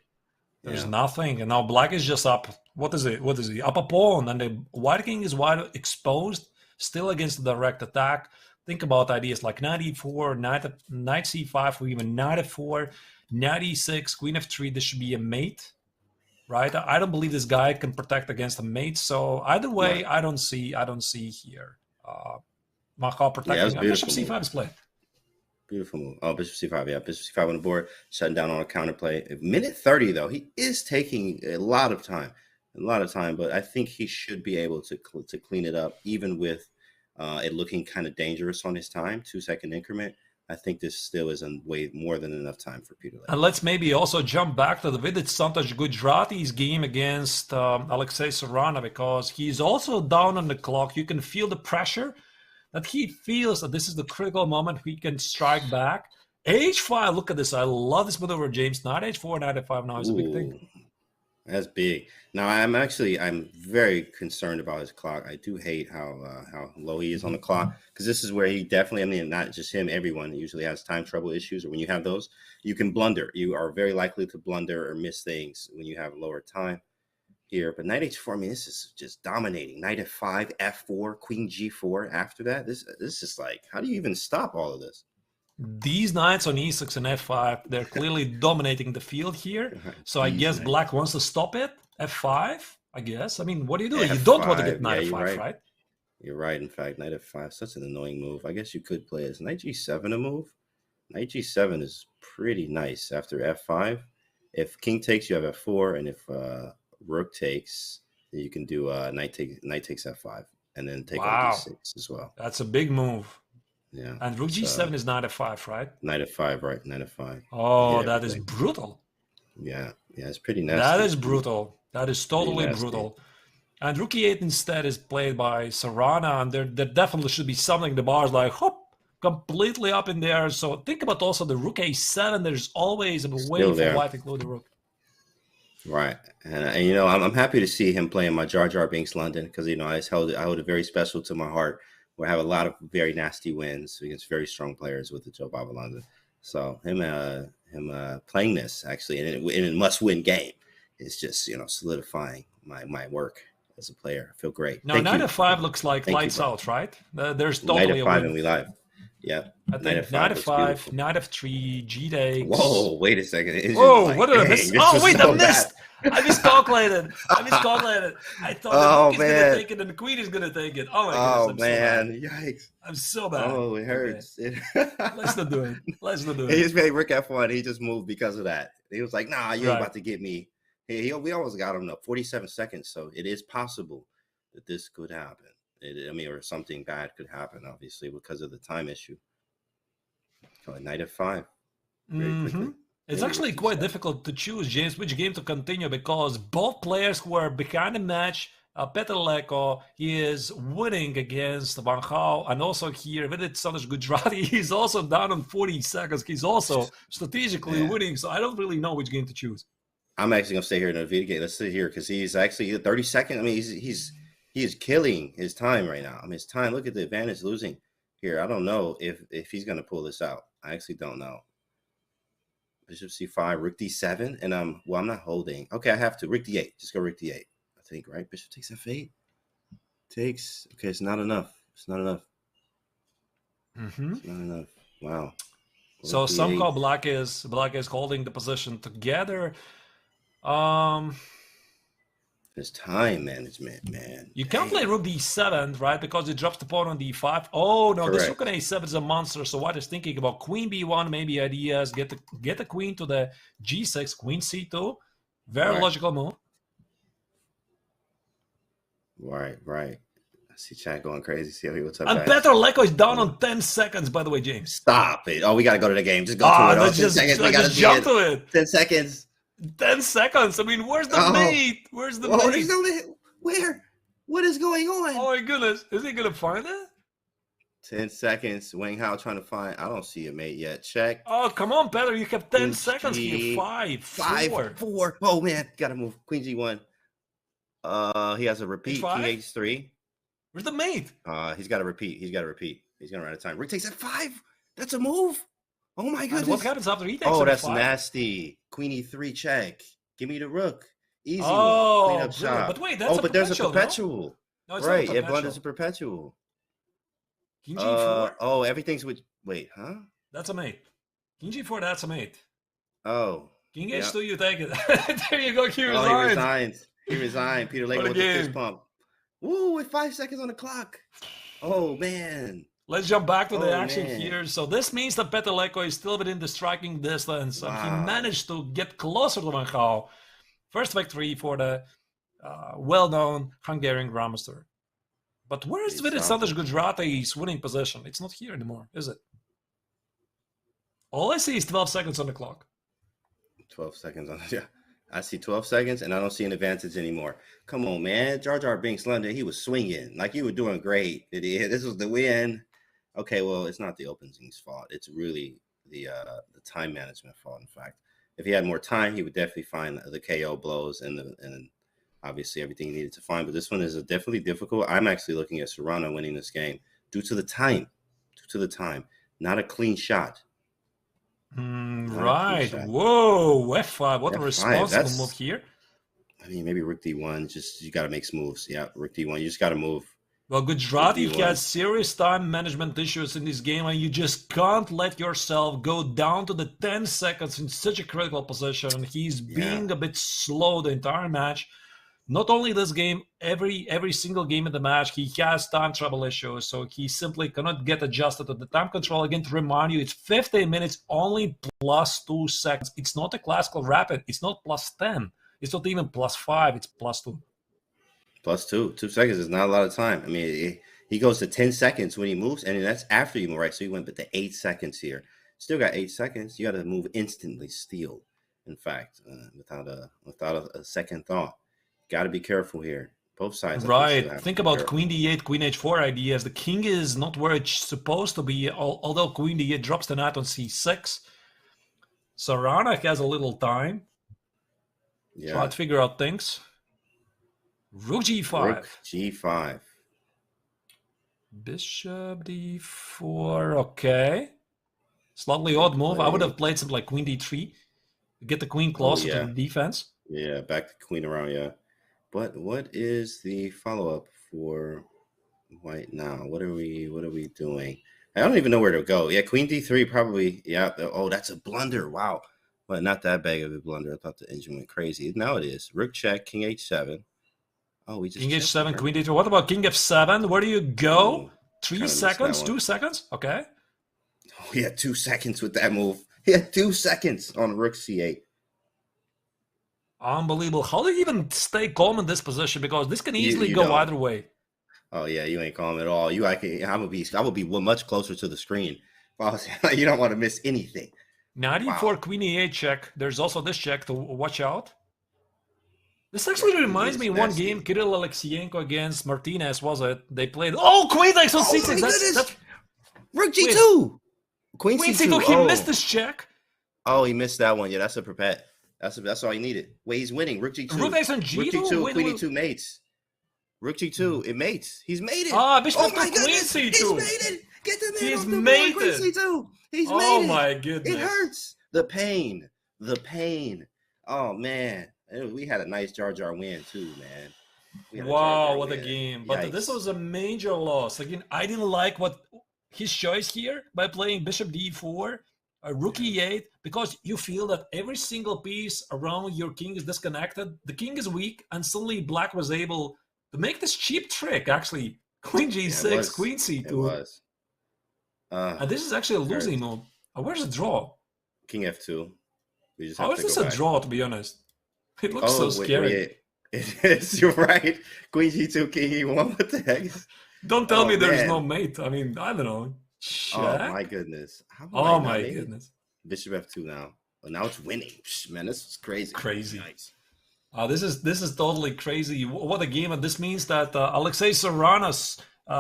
Speaker 4: There's nothing. And now black is just up. What is it? Up a pawn. And the white king is wide exposed, still against the direct attack. Think about ideas like knight e4, knight c5, or even knight f4, knight e6, queen f3. This should be a mate, right? I don't believe this guy can protect against a mate. So either way, I don't see here. Van protecting. Bishop c5 is played.
Speaker 5: Beautiful move. Oh, bishop c5. Yeah, bishop c5 on the board, shutting down on a counterplay. Minute 30, though. He is taking a lot of time, but I think he should be able to clean it up, even with it looking kind of dangerous on his time, 2-second increment. I think this still isn't way more than enough time for Peter Leko.
Speaker 4: And let's maybe also jump back to the Vidit Gujarati's game against Alexei Sorana, because he's also down on the clock. You can feel the pressure that he feels that this is the critical moment he can strike back. H5, look at this. I love this maneuver, James. Knight H4, Knight F5 now is a big thing.
Speaker 5: That's big. Now I'm very concerned about his clock. I do hate how low he is on the clock, because this is where he definitely, I mean, not just him, everyone usually has time trouble issues, or when you have those, you can blunder. You are very likely to blunder or miss things when you have lower time here. But Knight H4, I mean, this is just dominating. Knight F5, F4, Queen G4 after that. This is like, how do you even stop all of this?
Speaker 4: These knights on E6 and F5, they're clearly dominating the field here. So I guess Black wants to stop it. F5, I guess. I mean, what do you do? You don't want to get Knight F5, right?
Speaker 5: You're right. In fact, Knight F5, such an annoying move. I guess you could play as Knight G7 a move. Knight G7 is pretty nice after F5. If King takes, you have F4, and if Rook takes, then you can do Knight takes F5, and then take on D6 as well.
Speaker 4: That's a big move.
Speaker 5: Yeah.
Speaker 4: And Rook G7 is Knight F5, right?
Speaker 5: Knight F5, right? Knight F5.
Speaker 4: Oh, that is brutal.
Speaker 5: Yeah, it's pretty nasty.
Speaker 4: That is brutal. That is totally brutal. And Rook E8 instead is played by Sorana, and there definitely should be something. The bar's like, hop, completely up in there. So think about also the Rook A7. There's always a way for White to include the Rook.
Speaker 5: Right, and you know, I'm happy to see him playing my Jar Jar Binks London, because you know I hold it very special to my heart. We have a lot of very nasty wins against very strong players with the Joe Baba London. So him playing this actually in a must-win game is just, you know, solidifying my work as a player. I feel great.
Speaker 4: Now, Knight F5 looks like lights out, right? There's totally
Speaker 5: Knight F5 and we live. Yeah.
Speaker 4: I think Knight F5, Knight F3, G takes.
Speaker 5: Whoa, wait a second.
Speaker 4: Whoa, like, what did I miss? Oh, wait, I missed. I miscalculated. I thought the Rook is going to take it and the Queen is going to take it. Oh, my goodness.
Speaker 5: Oh, man. Yikes.
Speaker 4: I'm so bad.
Speaker 5: Oh, it hurts. Okay.
Speaker 4: Let's not do it.
Speaker 5: He just made Rook F1. He just moved because of that. He was like, nah, you ain't about to get me. We almost got him up 47 seconds. So it is possible that this could happen. Or something bad could happen, obviously, because of the time issue. So Knight F5. Very quickly.
Speaker 4: It's actually quite difficult to choose, James, which game to continue, because both players who are behind the match, Petr Leko, he is winning against Van Gaal, and also here, Vidit Gujarati, he's also down on 40 seconds. He's also strategically winning, so I don't really know which game to choose.
Speaker 5: I'm actually going to stay here in the video game. Let's sit here, because he's actually 30 seconds. I mean, he is killing his time right now. I mean, his time, look at the advantage losing here. I don't know if he's going to pull this out. I actually don't know. Bishop C5, Rook D7, and I'm not holding. Okay, I have to. Rook D8. Just go Rook D8. I think, right? Bishop takes F8. Takes. Okay, it's not enough. It's not enough. It's not enough. Wow. Rook
Speaker 4: so
Speaker 5: D8.
Speaker 4: somehow Black is holding the position together.
Speaker 5: It's time management, man.
Speaker 4: You can't play Rook D7, right? Because it drops the pawn on D5. Oh no, this Rook on A7 is a monster. So White is thinking about Queen B1, maybe ideas. Get the Queen to the G6, Queen C2. Very logical move.
Speaker 5: Right. I see chat going crazy. See what's up.
Speaker 4: And Petr Leko is down on 10 seconds, by the way, James.
Speaker 5: Stop it. Oh, we gotta go to the game. Just go to it.
Speaker 4: Let's just jump to it.
Speaker 5: 10 seconds.
Speaker 4: 10 seconds. I mean, where's the mate? Where's the mate?
Speaker 5: There's no where? What is going on?
Speaker 4: Oh my goodness. Is he gonna find it?
Speaker 5: 10 seconds. Wang Hao trying to find. I don't see a mate yet. Check.
Speaker 4: Oh, come on, Petr. You have 10 seconds here. 5, 4.
Speaker 5: Oh man, gotta move. Queen G1. He has a repeat.
Speaker 4: H5?
Speaker 5: King H3.
Speaker 4: Where's the mate?
Speaker 5: He's got to repeat. He's gonna run out of time. Rook takes F5. That's a move. Oh my goodness.
Speaker 4: And what happens after he takes
Speaker 5: Oh, that's
Speaker 4: F5?
Speaker 5: Nasty. Queen E3 check. Give me the rook. Easy.
Speaker 4: Oh,
Speaker 5: clean up shop.
Speaker 4: But wait, that's
Speaker 5: there's a perpetual.
Speaker 4: No, it's
Speaker 5: right,
Speaker 4: not a perpetual.
Speaker 5: it blunders a perpetual.
Speaker 4: King G4?
Speaker 5: Everything's with. Wait, huh?
Speaker 4: That's a mate. King G4, that's a mate.
Speaker 5: Oh.
Speaker 4: King H2, you take it. There you go. He resigns.
Speaker 5: He resigns. He resigned. Peter Leko with the fist pump. Woo, with 5 seconds on the clock. Oh, man.
Speaker 4: Let's jump back to the action here. So this means that Petr Leko is still within the striking distance. Wow. He managed to get closer to Van Gaal. First victory for the well-known Hungarian Grandmaster. But where is Vidit Gujarati's winning position? It's not here anymore, is it? All I see is 12 seconds on the clock.
Speaker 5: 12 seconds on yeah. I see 12 seconds, and I don't see an advantage anymore. Come on, man. Jar Jar Binks London, he was swinging. Like, you were doing great. This was the win. Okay, well, it's not the opening's fault. It's really the time management fault, in fact. If he had more time, he would definitely find the KO blows and obviously everything he needed to find. But this one is definitely difficult. I'm actually looking at Serrano winning this game due to the time. Not a clean shot.
Speaker 4: Right. Whoa, F5. What a responsible move here.
Speaker 5: I mean, maybe Rook D1. Just you got to make moves. Yeah, Rook D1. You just got to move.
Speaker 4: Well, Gujarati has serious time management issues in this game, and you just can't let yourself go down to the 10 seconds in such a critical position. He's being a bit slow the entire match. Not only this game, every single game in the match, he has time trouble issues, so he simply cannot get adjusted to the time control. Again, to remind you, it's 15 minutes, only plus 2 seconds. It's not a classical rapid. It's not plus 10. It's not even plus 5. It's plus 2.
Speaker 5: Plus 2. 2 seconds is not a lot of time. I mean, he goes to 10 seconds when he moves, and that's after you move, right? So he went to 8 seconds here. Still got 8 seconds. You got to move instantly, steal, in fact, without a second thought. Got to be careful here. Both sides.
Speaker 4: Right. Think about Queen D8, Queen H4 ideas. The king is not where it's supposed to be, although Queen D8 drops the knight on C6. Serrano has a little time.
Speaker 5: Yeah.
Speaker 4: Try to figure out things. Rook G5.
Speaker 5: Rook G5.
Speaker 4: Bishop D4. Okay. Slightly odd move. I would have played something like Queen D3. Get the queen closer to the defense.
Speaker 5: Yeah, back the queen around, yeah. But what is the follow-up for white now? What are we doing? I don't even know where to go. Yeah, Queen D3 probably. Yeah. Oh, that's a blunder. Wow. But not that big of a blunder. I thought the engine went crazy. Now it is. Rook check, King H7. Oh, we just
Speaker 4: King H7, Queen D3. What about King F7? Where do you go?
Speaker 5: Ooh,
Speaker 4: 3 seconds? 2 seconds? Okay.
Speaker 5: Oh, he had 2 seconds with that move. He had 2 seconds on Rook C8.
Speaker 4: Unbelievable. How do you even stay calm in this position? Because this can easily go either way.
Speaker 5: Oh yeah, you ain't calm at all. I would be much closer to the screen. You don't want to miss anything.
Speaker 4: Knight E4, Queen E8 check. There's also this check to watch out. This actually reminds me of one game, Kirill Alexienko against Martinez, was it? They played. Oh, Queen takes on C6. That's
Speaker 5: Rook G2.
Speaker 4: Queen C2. He missed this check.
Speaker 5: Oh, he missed that one. Yeah, that's a perpet. That's all he needed. Wait, he's winning. Rook G2.
Speaker 4: Rook takes on G2.
Speaker 5: Rook G2, Queen E2 mates. Rook G2, it mates. He's made it.
Speaker 4: Ah, Bishop
Speaker 5: oh
Speaker 4: my Queen C2.
Speaker 5: He's made it. Get the man
Speaker 4: He's
Speaker 5: off the
Speaker 4: made
Speaker 5: board.
Speaker 4: it.
Speaker 5: Queen C2. He's made it.
Speaker 4: Oh my goodness.
Speaker 5: It hurts. The pain. Oh man, we had a nice Jar Jar win too, man.
Speaker 4: Wow, what a game! But
Speaker 5: Yikes.
Speaker 4: This was a major loss. Again, I didn't like what his choice here by playing Bishop D4. Rook E8, because you feel that every single piece around your king is disconnected. The king is weak, and suddenly Black was able to make this cheap trick, actually. Queen G6, Queen C2.
Speaker 5: It was.
Speaker 4: And this is actually a losing move. Where's the draw?
Speaker 5: King F2. We just
Speaker 4: How is this a draw, to be honest? It looks so scary.
Speaker 5: It is, you're right. Queen G2, King E1, what the heck?
Speaker 4: Don't tell me there's no mate. I mean, I don't know. Check?
Speaker 5: Oh my goodness!
Speaker 4: Oh my goodness!
Speaker 5: Bishop F2 now. Well, now it's winning. Man, this is crazy.
Speaker 4: Crazy.
Speaker 5: Nice.
Speaker 4: This is totally crazy. What a game! And this means that Alexei Serrano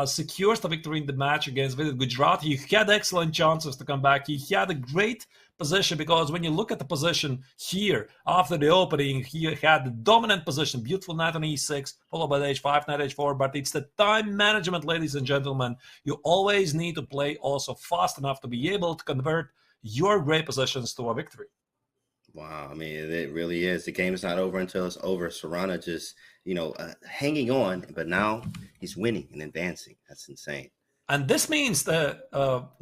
Speaker 4: secures the victory in the match against Vidit Gujarati. He had excellent chances to come back. He had a great position, because when you look at the position here after the opening, he had the dominant position, beautiful knight on e6 followed by the h5, knight h4, but it's the time management, ladies and gentlemen. You always need to play also fast enough to be able to convert your great positions to a victory.
Speaker 5: Wow, I mean, it really is. The game is not over until it's over. Serrano just, hanging on, but now he's winning and advancing. That's insane.
Speaker 4: And this means the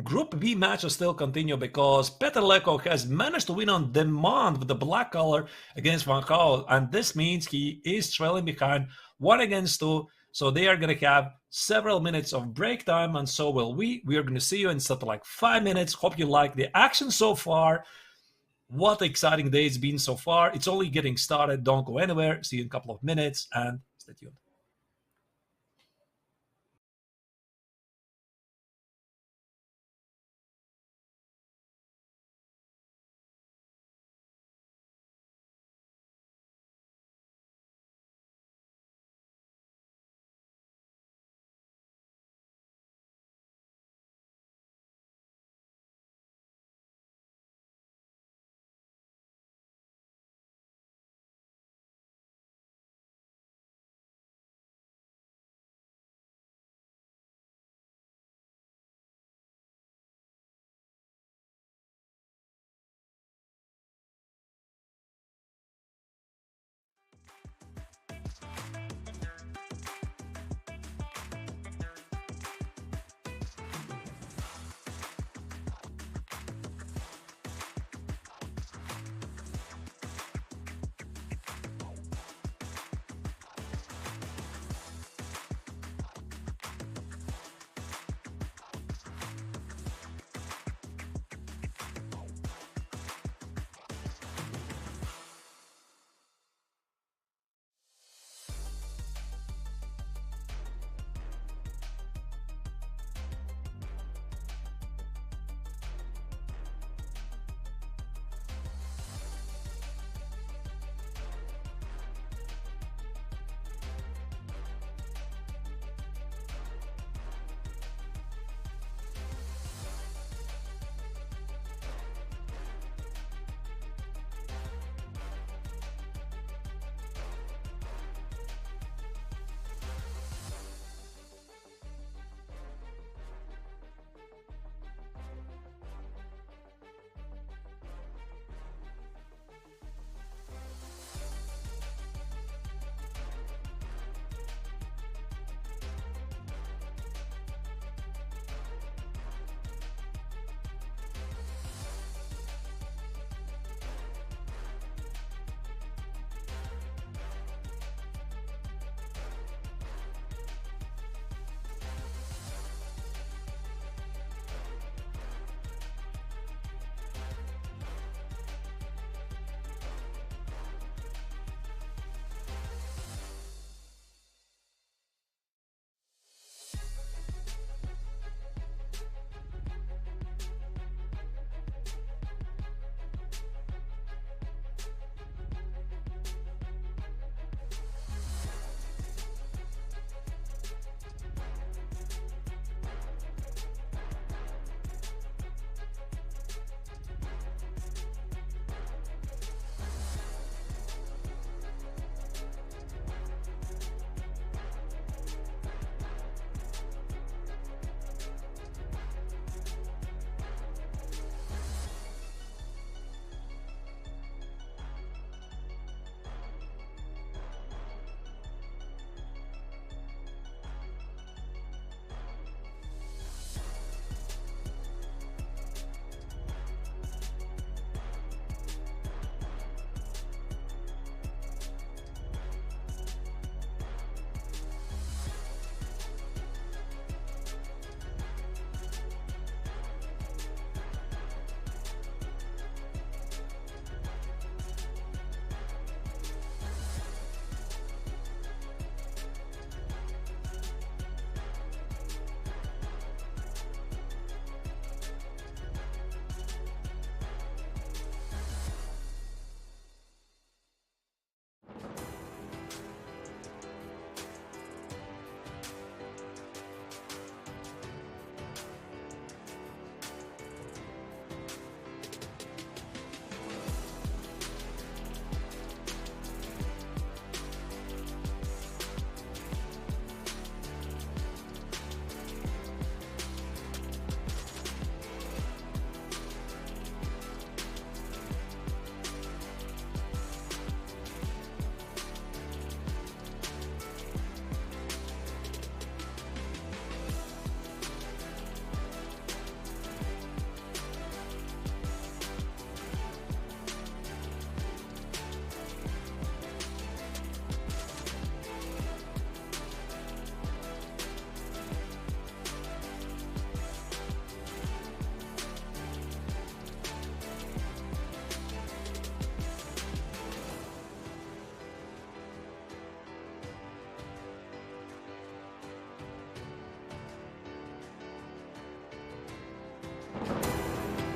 Speaker 4: Group B matches still continue, because Petr Leko has managed to win on demand with the black color against Van Gaal. And this means he is trailing behind 1-2. So they are going to have several minutes of break time, and so will we. We are going to see you in something like 5 minutes. Hope you like the action so far. What an exciting day it's been so far. It's only getting started. Don't go anywhere. See you in a couple of minutes, and stay tuned.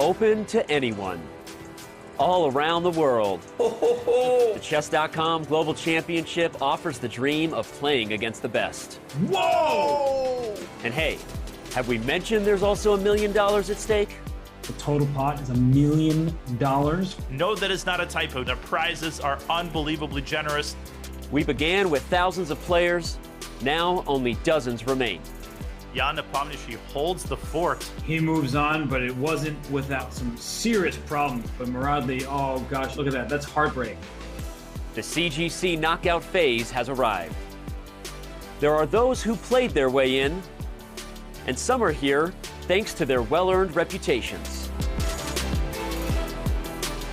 Speaker 1: Open to anyone, all around the world. The Chess.com Global Championship offers the dream of playing against the best.
Speaker 3: Whoa!
Speaker 1: And hey, have we mentioned there's also $1 million at stake?
Speaker 3: The total pot is $1 million.
Speaker 2: No, that is not a typo. The prizes are unbelievably generous.
Speaker 1: We began with thousands of players. Now only dozens remain.
Speaker 2: Jan Nepomniachtchi holds the fort.
Speaker 3: He moves on, but it wasn't without some serious problems. But Muradli, oh gosh, look at that. That's heartbreak.
Speaker 1: The CGC knockout phase has arrived. There are those who played their way in, and some are here thanks to their well-earned reputations.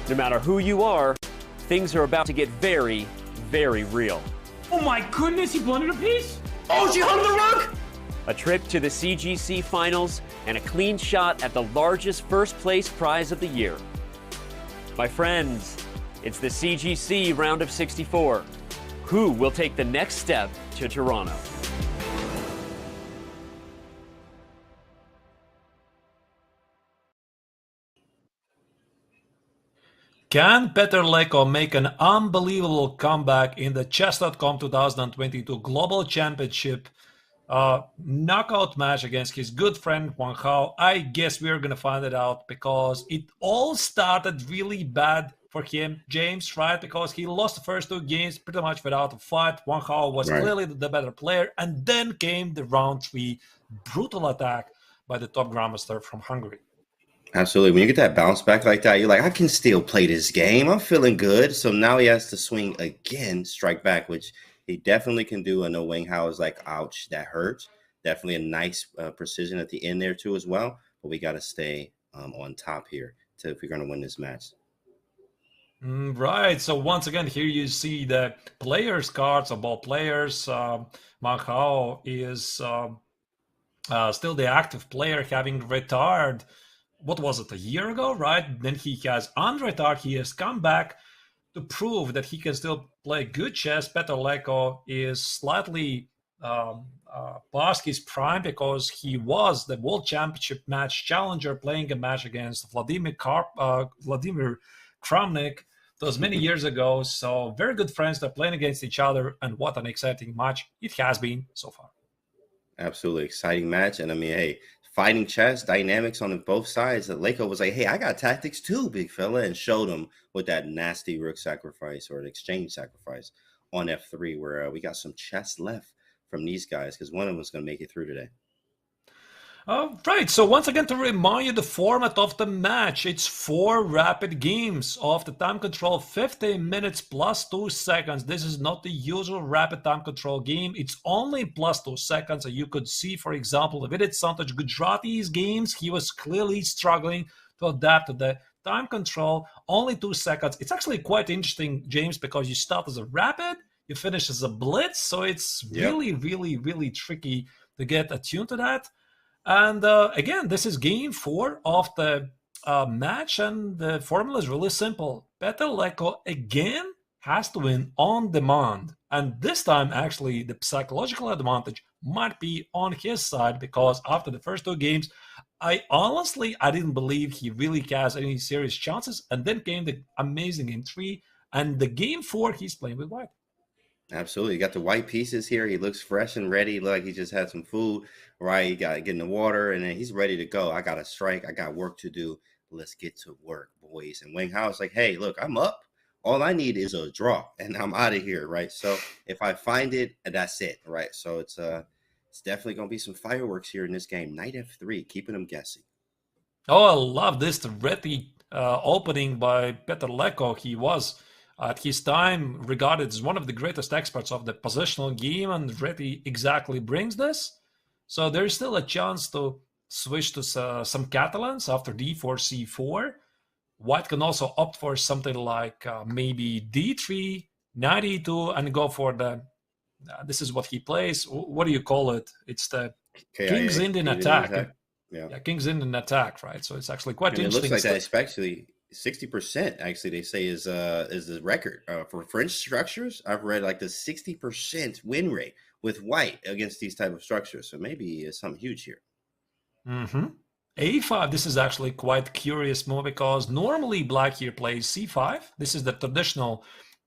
Speaker 1: No matter who you are, things are about to get very, very real.
Speaker 3: Oh my goodness, he blundered a piece? Oh, she hung the rug!
Speaker 1: A trip to the CGC finals and a clean shot at the largest first place prize of the year. My friends, it's the CGC round of 64. Who will take the next step to Toronto?
Speaker 4: Can Petr Leko make an unbelievable comeback in the Chess.com 2022 Global Championship knockout match against his good friend Wang Hao? I guess we're going to find it out because it all started really bad for him, James, right? Because he lost the first two games pretty much without a fight. Wang Hao was clearly the better player. And then came the round 3 brutal attack by the top grandmaster from Hungary.
Speaker 5: Absolutely. When you get that bounce back like that, you're like, I can still play this game. I'm feeling good. So now he has to swing again, strike back, which he definitely can do. I know Wang Hao is like, ouch, that hurts. Definitely a nice precision at the end there too as well. But we got to stay on top here if we're going to win this match.
Speaker 4: Right. So once again, here you see the players' cards of all players. Wang Hao is still the active player, having retired. What was it, a year ago, right? Then he has unretired. He has come back to prove that he can still play good chess. Petr Leko is slightly past his prime because he was the World Championship match challenger, playing a match against Vladimir Kramnik. That was many years ago. So very good friends. They're playing against each other, and what an exciting match it has been so far.
Speaker 5: Absolutely exciting match. And I mean, hey, fighting chess, dynamics on both sides. Leko was like, hey, I got tactics too, big fella, and showed him with that nasty rook sacrifice or an exchange sacrifice on F3, where we got some chess left from these guys because one of them was going to make it through today.
Speaker 4: Right, so once again, to remind you the format of the match, it's 4 rapid games of the time control, 15 minutes plus 2 seconds. This is not the usual rapid time control game. It's only plus 2 seconds. So you could see, for example, Vidit Santosh Gujarati's games, he was clearly struggling to adapt to the time control, only 2 seconds. It's actually quite interesting, James, because you start as a rapid, you finish as a blitz, so it's really, really, really tricky to get attuned to that. And again, this is game 4 of the match, and the formula is really simple. Petr Leko again has to win on demand. And this time, actually, the psychological advantage might be on his side, because after the first 2 games, I didn't believe he really has any serious chances. And then came the amazing game 3, and the game 4, he's playing with white.
Speaker 5: Absolutely. You got the white pieces here. He looks fresh and ready. Look like he just had some food, right? He got to get in the water, and then he's ready to go. I got to strike. I got work to do. Let's get to work, boys. And Wang Hao is like, hey, look, I'm up. All I need is a draw, and I'm out of here, right? So if I find it, that's it, right? So it's definitely going to be some fireworks here in this game. Knight F3, keeping them guessing.
Speaker 4: Oh, I love this. The ready opening by Petr Leko. He was at his time regarded as one of the greatest experts of the positional game, and Reddy exactly brings this. So there's still a chance to switch to some Catalans after d4, c4. White can also opt for something like maybe d3, knight e2, and go for the, this is what he plays. What do you call it? It's the King's Indian attack. Yeah, King's Indian attack, right? So it's actually quite interesting.
Speaker 5: It looks like that, especially 60%. Actually, they say is the record for French structures. I've read like the 60% win rate with white against these type of structures. So maybe it's something huge here.
Speaker 4: a5, this is actually quite curious move because normally black here plays c5. This is the traditional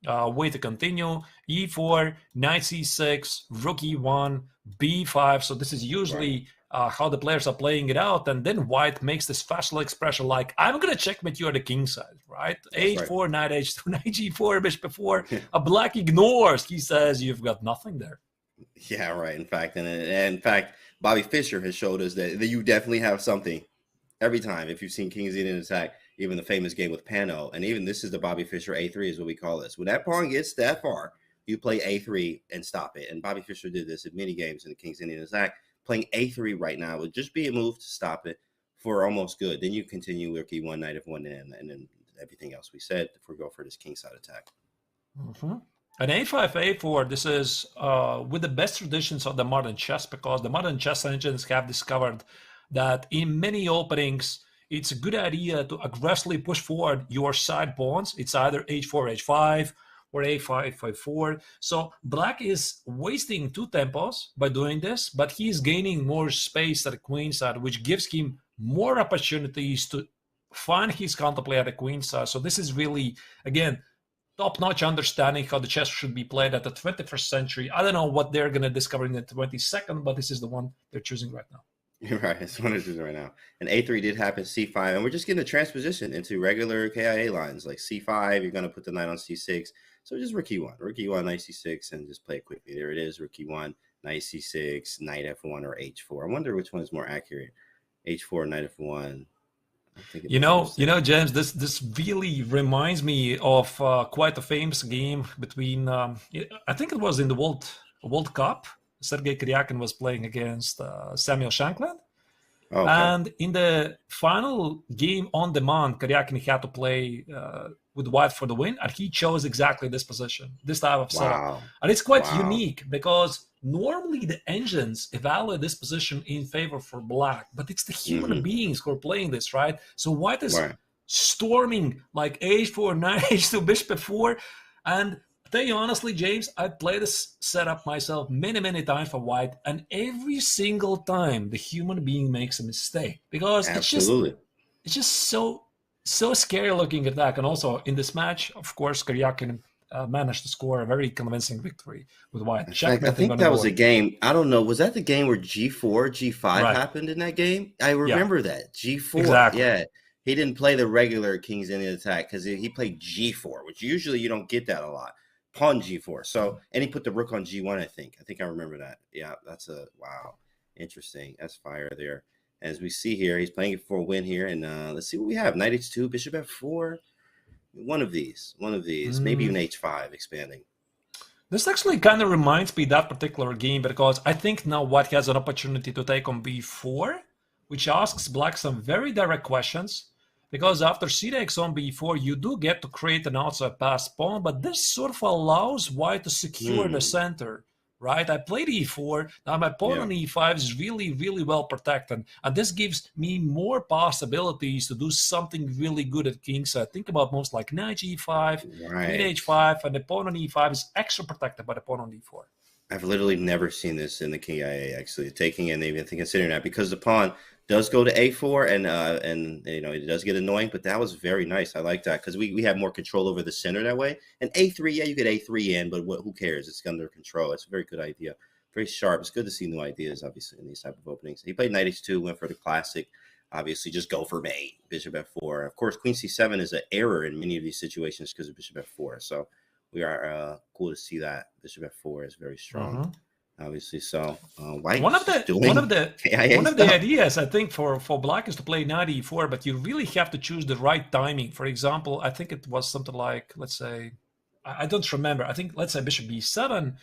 Speaker 4: way to continue. e4, knight c6, rook e1, b5. So this is usually how the players are playing it out. And then white makes this facile expression like, I'm going to checkmate you at the king side, right? h4, right. Knight h2, knight g4, bishop f4. A black ignores. He says, you've got nothing there.
Speaker 5: Yeah, right. In fact, Bobby Fischer has showed us that you definitely have something every time. If you've seen King's Indian attack, even the famous game with Pano, and even this is the Bobby Fischer A3 is what we call this. When that pawn gets that far, you play A3 and stop it. And Bobby Fischer did this in many games in the King's Indian attack. Playing A3 right now would just be a move to stop it for almost good. Then you continue with E1, knight F1, and then everything else we said if we go for this kingside attack.
Speaker 4: Mm-hmm. An A5, A4, this is with the best traditions of the modern chess, because the modern chess engines have discovered that in many openings, it's a good idea to aggressively push forward your side pawns. It's either H4, H5, or A5, F4. So black is wasting 2 tempos by doing this, but he's gaining more space at the queen side, which gives him more opportunities to find his counterplay at the queen side. So this is really, again, top-notch understanding how the chess should be played at the 21st century. I don't know what they're going to discover in the 22nd, but this is the one they're choosing right now.
Speaker 5: You're right. It's one of these right now. And A3 did happen, C5, and we're just getting a transposition into regular KIA lines. Like C5, you're going to put the knight on C6. So just rook E1, knight C6, and just play it quickly. There it is, rook E1, knight C6, knight F1, or H4. I wonder which one is more accurate. H4, knight F1.
Speaker 4: You know, James, this really reminds me of quite a famous game between, I think it was in the World Cup. Sergei Karyakin was playing against Samuel Shankland. Okay. And in the final game on demand, Karyakin had to play with white for the win, and he chose exactly this position, this type of setup. And it's quite unique because normally the engines evaluate this position in favor for black, but it's the human beings who are playing this, right? So white is storming like H4, knight H2, bishop F4, and I tell you honestly, James, I played this setup myself many times for white, and every single time the human being makes a mistake because it's just so scary looking attack. And also in this match, of course, Karyakin managed to score a very convincing victory with white.
Speaker 5: I think that was a game. I don't know. Was that the game where G4, G5 happened in that game? I remember that. G4. Exactly. Yeah. He didn't play the regular King's Indian attack because he played G4, which usually you don't get that a lot. Pawn G4. So, and he put the rook on G1, I think. I remember that. Yeah, that's interesting. That's fire there. As we see here, he's playing it for a win here. And let's see what we have. Knight H2, bishop F4. One of these. Maybe even H5 expanding.
Speaker 4: This actually kind of reminds me of that particular game because I think now white has an opportunity to take on B4, which asks black some very direct questions. Because after c takes on b4, you do get to create an outside pass pawn, but this sort of allows white to secure the center, right? I played e4, now my pawn on e5 is really well protected, and this gives me more possibilities to do something really good at kingside. Think about moves like knight g5, queen h5, and the pawn on e5 is extra protected by the pawn on d4.
Speaker 5: I've literally never seen this in the KIA, actually, taking and even considering that, because the pawn does go to a4 and it does get annoying, but that was very nice. I like that because we have more control over the center that way. And a3, you get a3 in, but who cares? It's under control. It's a very good idea. Very sharp. It's good to see new ideas, obviously, in these type of openings. He played knight h2, went for the classic. Obviously, just go for mate. Bishop f4. Of course, queen c7 is an error in many of these situations because of bishop f4. So we are cool to see that. Bishop f4 is very strong. Obviously, so white.
Speaker 4: One of the ideas I think for black is to play knight e4, but you really have to choose the right timing. For example, I think it was something like, let's say, I don't remember. I think let's say bishop b7,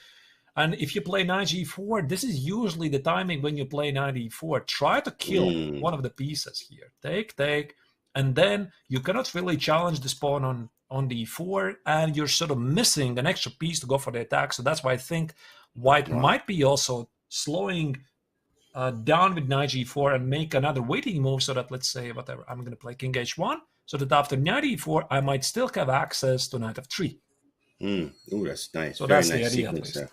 Speaker 4: and if you play knight g4, this is usually the timing when you play knight e4. Try to kill one of the pieces here. Take, and then you cannot really challenge this pawn on d4, and you're sort of missing an extra piece to go for the attack. So that's why I think white might be also slowing down with knight g4 and make another waiting move so that, let's say, whatever, I'm going to play king h1, so that after knight e4, I might still have access to knight f3.
Speaker 5: Ooh, that's nice.
Speaker 4: So
Speaker 5: very
Speaker 4: that's
Speaker 5: nice
Speaker 4: the idea, at least.
Speaker 5: There.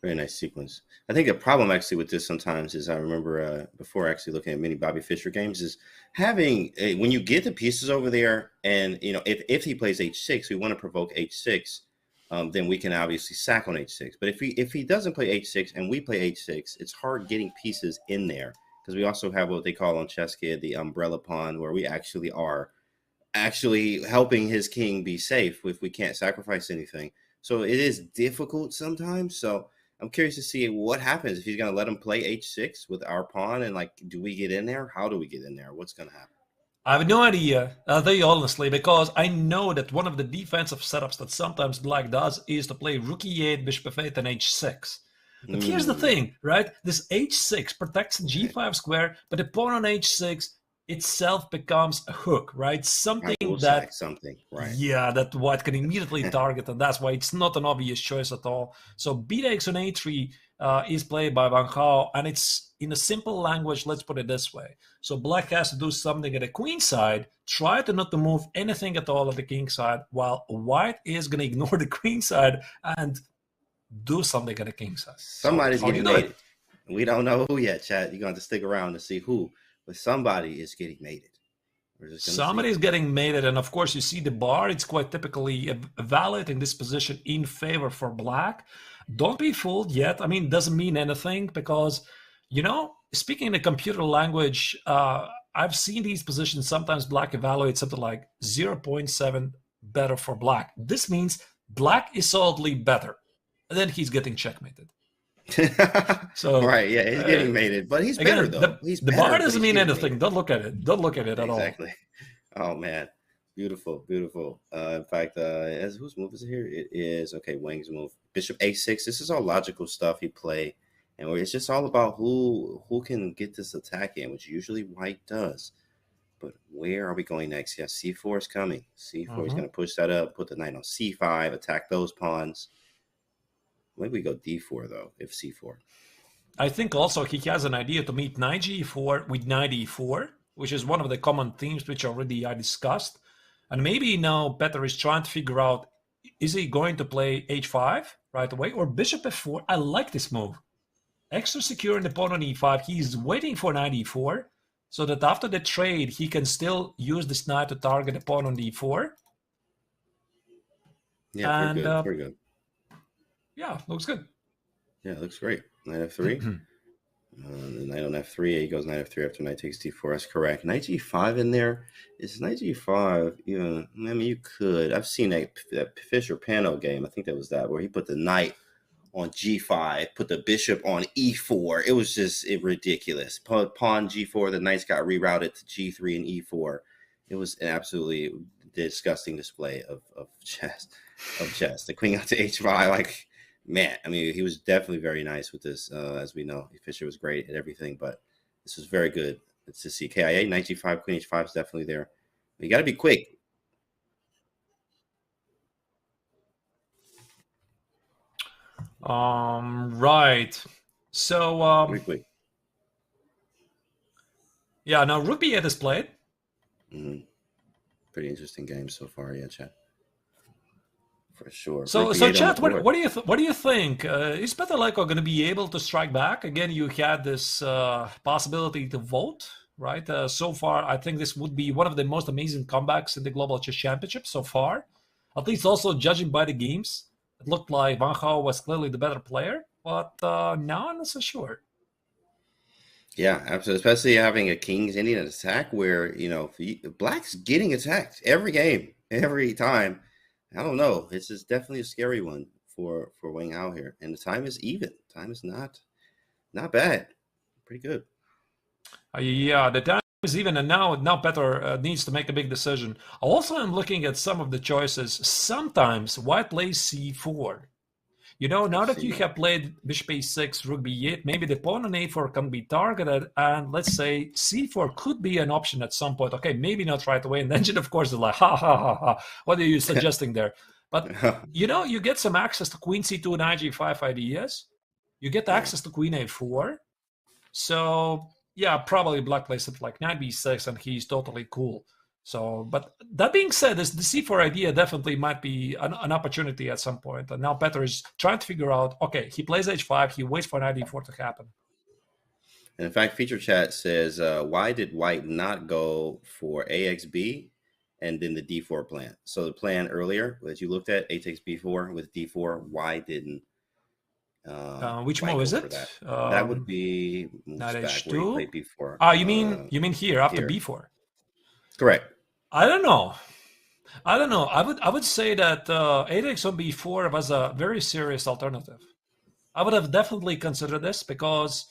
Speaker 5: Very nice sequence. I think the problem actually with this sometimes is I remember before actually looking at many Bobby Fischer games is having when you get the pieces over there, and if he plays h6, we want to provoke h6, then we can obviously sack on h6. But if he doesn't play h6 and we play h6, it's hard getting pieces in there because we also have what they call on ChessKid the umbrella pawn, where we actually are helping his king be safe if we can't sacrifice anything. So it is difficult sometimes. So I'm curious to see what happens if he's going to let him play h6 with our pawn, and like, do we get in there? How do we get in there? What's going to happen?
Speaker 4: I have no idea, I'll tell you honestly, because I know that one of the defensive setups that sometimes black does is to play rook e8, bishop f8, and h6. But here's the thing, right? This h6 protects the g5 square, but the pawn on h6 itself becomes a hook, right? Something that
Speaker 5: right?
Speaker 4: Yeah, that white can immediately target, and that's why it's not an obvious choice at all. So btakes on a3 is played by Van Gaal, and it's in a simple language. Let's put it this way: so black has to do something at the queen side, try to not to move anything at all at the king side, while white is going to ignore the queen side and do something at the king side.
Speaker 5: Somebody's getting mated. We don't know who yet, Chad. You're going to have to stick around to see who. But somebody is getting mated.
Speaker 4: Somebody's getting mated, and of course you see the bar. It's quite typically valid in this position in favor for black. Don't be fooled yet. I mean, it doesn't mean anything because, speaking in a computer language, I've seen these positions. Sometimes black evaluates something like 0.7 better for black. This means black is solidly better. And then he's getting checkmated.
Speaker 5: So right, yeah, he's getting mated, but he's better though.
Speaker 4: The bar doesn't mean anything. Don't look at it. Don't look at it at all.
Speaker 5: Exactly. Oh man, beautiful. In fact, whose move is it here? It is Wang's move. Bishop a6. This is all logical stuff he played, and it's just all about who can get this attack in, which usually white does. But where are we going next? Yeah, c4 is coming. C4 is going to push that up, put the knight on c5, attack those pawns. Maybe we go d4 though, if c4.
Speaker 4: I think also he has an idea to meet knight g4 with knight e4, which is one of the common themes which already I discussed. And maybe now Petter is trying to figure out, is he going to play h5 right away or bishop f4? I like this move. Extra secure in the pawn on e5. He's waiting for knight e4 so that after the trade, he can still use this knight to target the pawn on d4.
Speaker 5: Yeah, pretty good.
Speaker 4: Yeah, looks good.
Speaker 5: Yeah, it looks great. Knight f3. The knight on f3. He goes knight f3 after knight takes d4. That's correct. Knight g5 in there. Is knight g5 even? I mean, you could. I've seen that Fischer Pano game. I think that was that where he put the knight on g5, put the bishop on e4. It was just ridiculous. Pawn g4. The knights got rerouted to g3 and e4. It was an absolutely disgusting display of chess. The queen got to h5. Like. Man, I mean, he was definitely very nice with this. As we know, Fischer was great at everything, but this was very good. It's to see KIA, knight g5, queen h5 is definitely there. But you got to be quick.
Speaker 4: Right. So,
Speaker 5: quick.
Speaker 4: Yeah, now rook b8 is played.
Speaker 5: Pretty interesting game so far, yeah, Chad. For sure.
Speaker 4: So Chad, what do you think? Is Petter Leko going to be able to strike back? Again, you had this possibility to vote, right? So far, I think this would be one of the most amazing comebacks in the Global Chess Championship so far. At least also judging by the games, it looked like Van Gaal was clearly the better player, but now I'm not so sure.
Speaker 5: Yeah, absolutely. Especially having a king's ending an attack where, black's getting attacked every game, every time. I don't know. This is definitely a scary one for Wang Hao here. And the time is even. Time is not bad. Pretty good.
Speaker 4: Yeah, the time is even. And now Petter needs to make a big decision. Also, I'm looking at some of the choices. Sometimes white plays c4. Now that you have played bishop a6, rook b8, maybe the pawn on a4 can be targeted. And let's say c4 could be an option at some point. Okay, maybe not right away. And then, of course, they're like, ha, ha, ha, ha. What are you suggesting there? But, you get some access to queen c2 knight g5 ideas. You get access to queen a4. So, yeah, probably black plays something like knight b6, and he's totally cool. So, but that being said, the C4 idea definitely might be an opportunity at some point. And now Petr is trying to figure out, okay, he plays H5, he waits for knight D4 to happen.
Speaker 5: And in fact, Feature Chat says, why did White not go for AXB and then the D4 plan? So the plan earlier that you looked at, A takes B4 with D4, why didn't
Speaker 4: which
Speaker 5: White
Speaker 4: move is
Speaker 5: go for
Speaker 4: it?
Speaker 5: That would be
Speaker 4: Knight
Speaker 5: back where you
Speaker 4: H2.
Speaker 5: played before.
Speaker 4: Ah, you mean here after
Speaker 5: here.
Speaker 4: B4?
Speaker 5: Correct.
Speaker 4: I don't know. I would say that A takes on B4 was a very serious alternative. I would have definitely considered this because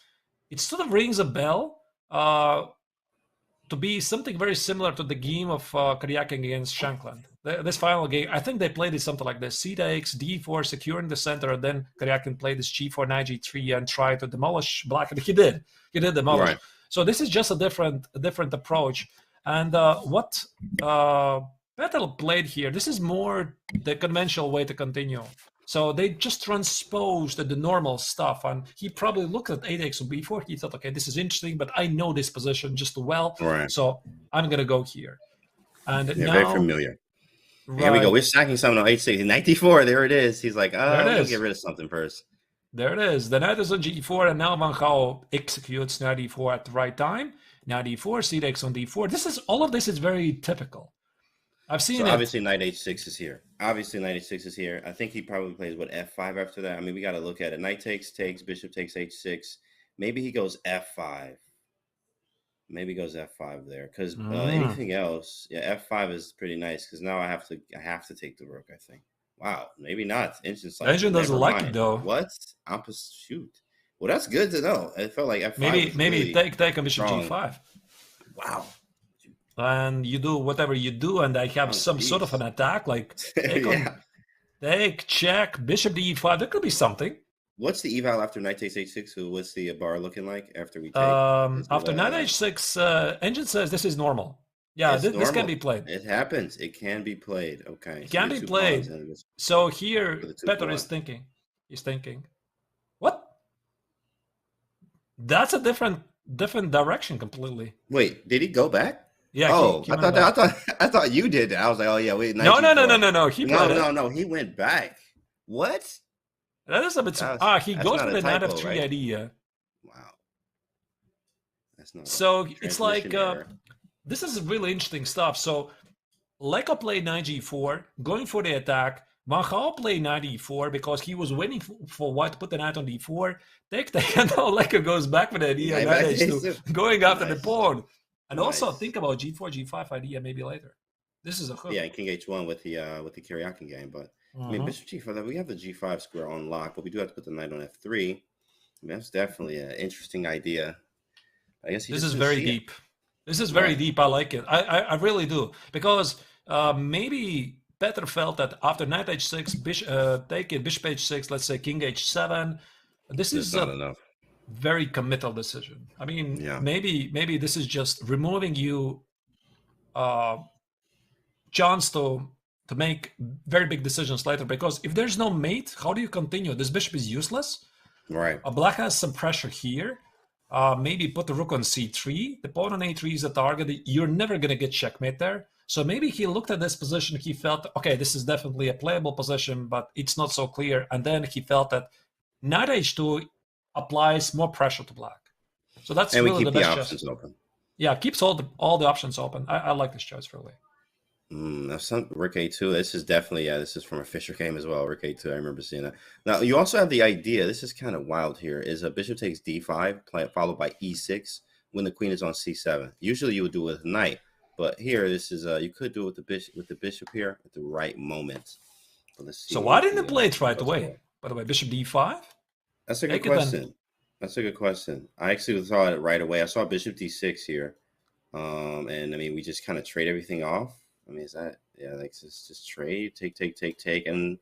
Speaker 4: it sort of rings a bell to be something very similar to the game of Karyakin against Shankland. This final game, I think they played it something like this: C takes D4, securing the center, and then Karyakin played this G4, knight G3, and tried to demolish Black, and he did demolish.
Speaker 5: Right.
Speaker 4: So this is just a different approach. And what Petr played here, this is more the conventional way to continue. So they just transposed the normal stuff, and he probably looked at A takes on B4. He thought, okay, this is interesting, but I know this position just well,
Speaker 5: Right.
Speaker 4: so I'm gonna go here. And
Speaker 5: Yeah,
Speaker 4: now,
Speaker 5: very familiar.
Speaker 4: right,
Speaker 5: Here we go. We're stacking something on H6. Knight D4. There it is. He's like,
Speaker 4: There it
Speaker 5: let me
Speaker 4: is.
Speaker 5: get rid of something first.
Speaker 4: There it is. The knight is on G4, and now Van Gaal executes knight D4 at the right time. Knight D4, C takes on D4. All of this is very typical. I've seen
Speaker 5: So
Speaker 4: it.
Speaker 5: obviously knight H6 is here. I think he probably plays F5 after that. I mean, we got to look at it. Knight takes, bishop takes H6. Maybe he goes F5. Maybe goes F5 there because anything else, yeah, F5 is pretty nice because now I have to take the rook. I think. Wow, maybe not. Engine's like,
Speaker 4: Engine doesn't like it though.
Speaker 5: What? Opposite shoot. Well, that's good to know. It felt like F5.
Speaker 4: Maybe
Speaker 5: really
Speaker 4: take a bishop
Speaker 5: strong.
Speaker 4: G5.
Speaker 5: Wow.
Speaker 4: And you do whatever you do, and I have some sort of an attack like take, check, bishop D5. There could be something.
Speaker 5: What's the eval after knight takes H6? What's the bar looking like after we take?
Speaker 4: After knight H6, Engine says this is normal. Yeah, this can be played.
Speaker 5: It happens. It can be played. Okay.
Speaker 4: It can be played. So here, Petr is thinking. He's thinking, what? That's a different direction completely.
Speaker 5: Wait, did he go back?
Speaker 4: Yeah.
Speaker 5: Oh, I thought you did that. I was like, oh yeah, wait.
Speaker 4: No.
Speaker 5: No. He went back. What?
Speaker 4: That is a bit. He goes with the knight of 3 idea.
Speaker 5: Wow. That's not.
Speaker 4: So it's like this is really interesting stuff. So Leko played knight G4, going for the attack. Van Gaal played knight E4 because he was waiting for White to put the knight on D4. Take, and now Leko goes back with the idea knight H2, going after the pawn. And also think about G4, G5 idea maybe later. This is a hook.
Speaker 5: Yeah, King H1 with the Karyakin game, but I mean Bishop G5. We have the G5 square on lock, but we do have to put the knight on F3. I mean, that's definitely an interesting idea. I guess
Speaker 4: this is very deep. This is very deep. I like it. I really do because maybe Petr felt that after knight H6, take it, bishop H6, let's say King H7. This is
Speaker 5: not enough.
Speaker 4: Very committal decision. I mean, maybe this is just removing you chance to make very big decisions later, because if there's no mate, how do you continue? This bishop is useless.
Speaker 5: Right.
Speaker 4: Black has some pressure here. Maybe put the rook on C3. The pawn on A3 is a target. You're never going to get checkmate there. So maybe he looked at this position. He felt, okay, this is definitely a playable position, but it's not so clear. And then he felt that knight H2 applies more pressure to Black. So that's
Speaker 5: and
Speaker 4: really
Speaker 5: we keep
Speaker 4: the best
Speaker 5: options
Speaker 4: choice.
Speaker 5: open.
Speaker 4: Yeah, keeps all the options open. I like this choice really.
Speaker 5: Rook A2. This is definitely this is from a Fisher game as well. Rook A2. I remember seeing that. Now you also have the idea. This is kind of wild here. Is a bishop takes D5, followed by E6 when the queen is on C7. Usually you would do it with knight, but here this is you could do it with the bishop here at the right moment. But let's see.
Speaker 4: So why didn't it play it right away? By the way, bishop D5.
Speaker 5: That's a good question. That's a good question. I actually saw it right away. I saw bishop D6 here, and I mean we just kind of trade everything off. I mean, is that like just trade, take, and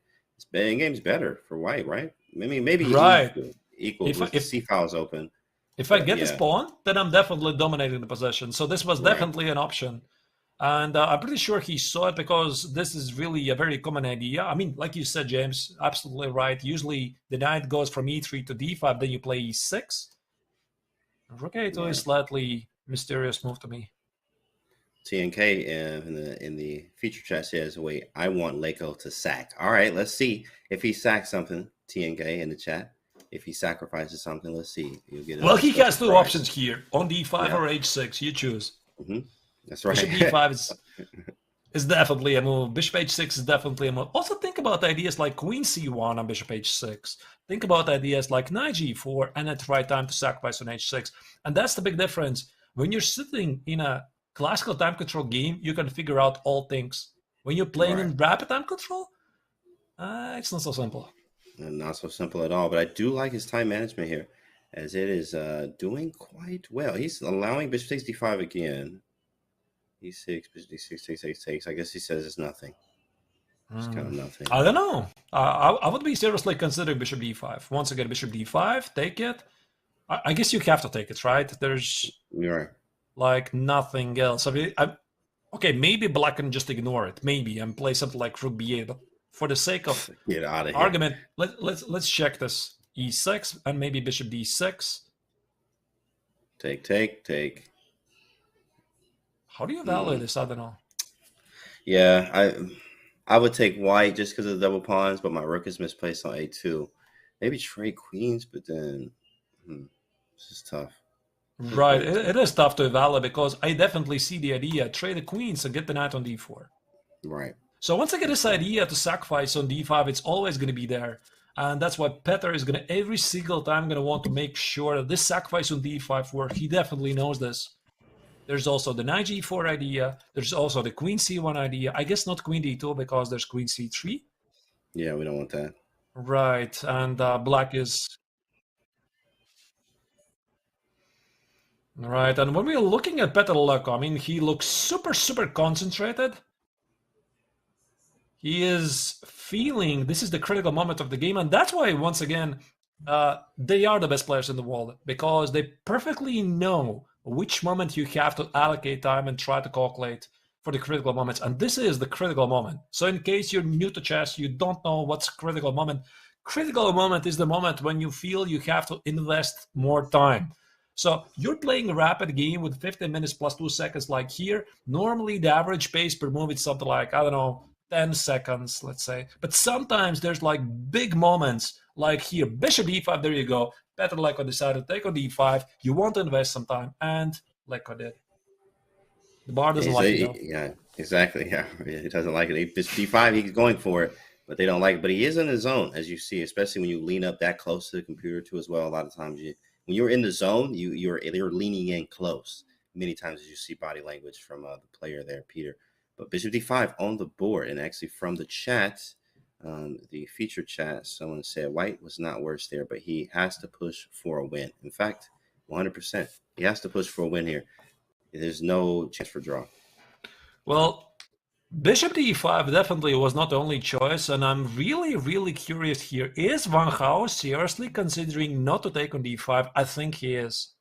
Speaker 5: the game's better for White, right? I mean, maybe equal if C file's open.
Speaker 4: If I get this pawn, then I'm definitely dominating the position. So this was definitely an option, and I'm pretty sure he saw it because this is really a very common idea. I mean, like you said, James, absolutely right. Usually the knight goes from E3 to D5, then you play E6. Rook A2 is slightly mysterious move to me.
Speaker 5: TNK in the feature chat says, "Wait, I want Leko to sack." All right, let's see if he sacks something. TNK in the chat. If he sacrifices something, let's see. You'll get
Speaker 4: Well, he has
Speaker 5: special
Speaker 4: two
Speaker 5: prize.
Speaker 4: options here: on d5 or h6. You choose.
Speaker 5: That's right.
Speaker 4: Bishop d5 is definitely a move. Bishop h6 is definitely a move. Also, think about ideas like queen c1 on bishop h6. Think about ideas like knight g4, and at the right time to sacrifice on h6. And that's the big difference. When you're sitting in a classical time control game, you can figure out all things. When you're playing in rapid time control, it's not so simple.
Speaker 5: Not so simple at all. But I do like his time management here, as it is doing quite well. He's allowing bishop takes d5 again. e6, bishop d6 takes. I guess he says it's nothing. It's kind of nothing.
Speaker 4: I don't know. I would be seriously considering bishop d5. Once again, bishop d5, take it. I guess you have to take it, right? There's like nothing else. I mean, okay, maybe black can just ignore it. Maybe and play something like rook b8. But for the sake of
Speaker 5: get out of here.
Speaker 4: Argument, let's check this. e6 and maybe bishop d6.
Speaker 5: Take.
Speaker 4: How do you evaluate this? I don't know.
Speaker 5: Yeah, I would take white just because of the double pawns, but my rook is misplaced on a2. Maybe trade queens, but then this is tough.
Speaker 4: Right, it is tough to evaluate because I definitely see the idea. Trade the queens and get the knight on d4.
Speaker 5: Right.
Speaker 4: So once I get this idea to sacrifice on d5, it's always going to be there. And that's why Petter is going to, every single time, going to want to make sure that this sacrifice on d5 works. He definitely knows this. There's also the knight g4 idea. There's also the queen c1 idea. I guess not queen d2 because there's queen c3.
Speaker 5: Yeah, we don't want that.
Speaker 4: Right, and black is... Right, and when we're looking at Petter Leko, I mean, he looks super, super concentrated. He is feeling this is the critical moment of the game, and that's why, once again, they are the best players in the world, because they perfectly know which moment you have to allocate time and try to calculate for the critical moments. And this is the critical moment. So in case you're new to chess, you don't know what's critical moment. Critical moment is the moment when you feel you have to invest more time. So you're playing a rapid game with 15 minutes plus 2 seconds like here. Normally the average pace per move is something like, I don't know, 10 seconds, let's say. But sometimes there's like big moments like here. Bishop d5, there you go. Petter Leko decided to take on d5. You want to invest some time, and Leko did. The bar doesn't like it, though.
Speaker 5: Yeah, exactly. Yeah, he doesn't like it. Bishop d5, he's going for it, but they don't like it. But he is in the zone, as you see, especially when you lean up that close to the computer too as well. A lot of times when you're in the zone, you're leaning in close. Many times as you see body language from the player there, Peter. But bishop d5 on the board, and actually from the chat, the feature chat, someone said white was not worse there, but he has to push for a win. In fact, 100%. He has to push for a win here. There's no chance for draw.
Speaker 4: Well, bishop d5 definitely was not the only choice, and I'm really, really curious here. Is Van Gaal seriously considering not to take on d5? I think he is.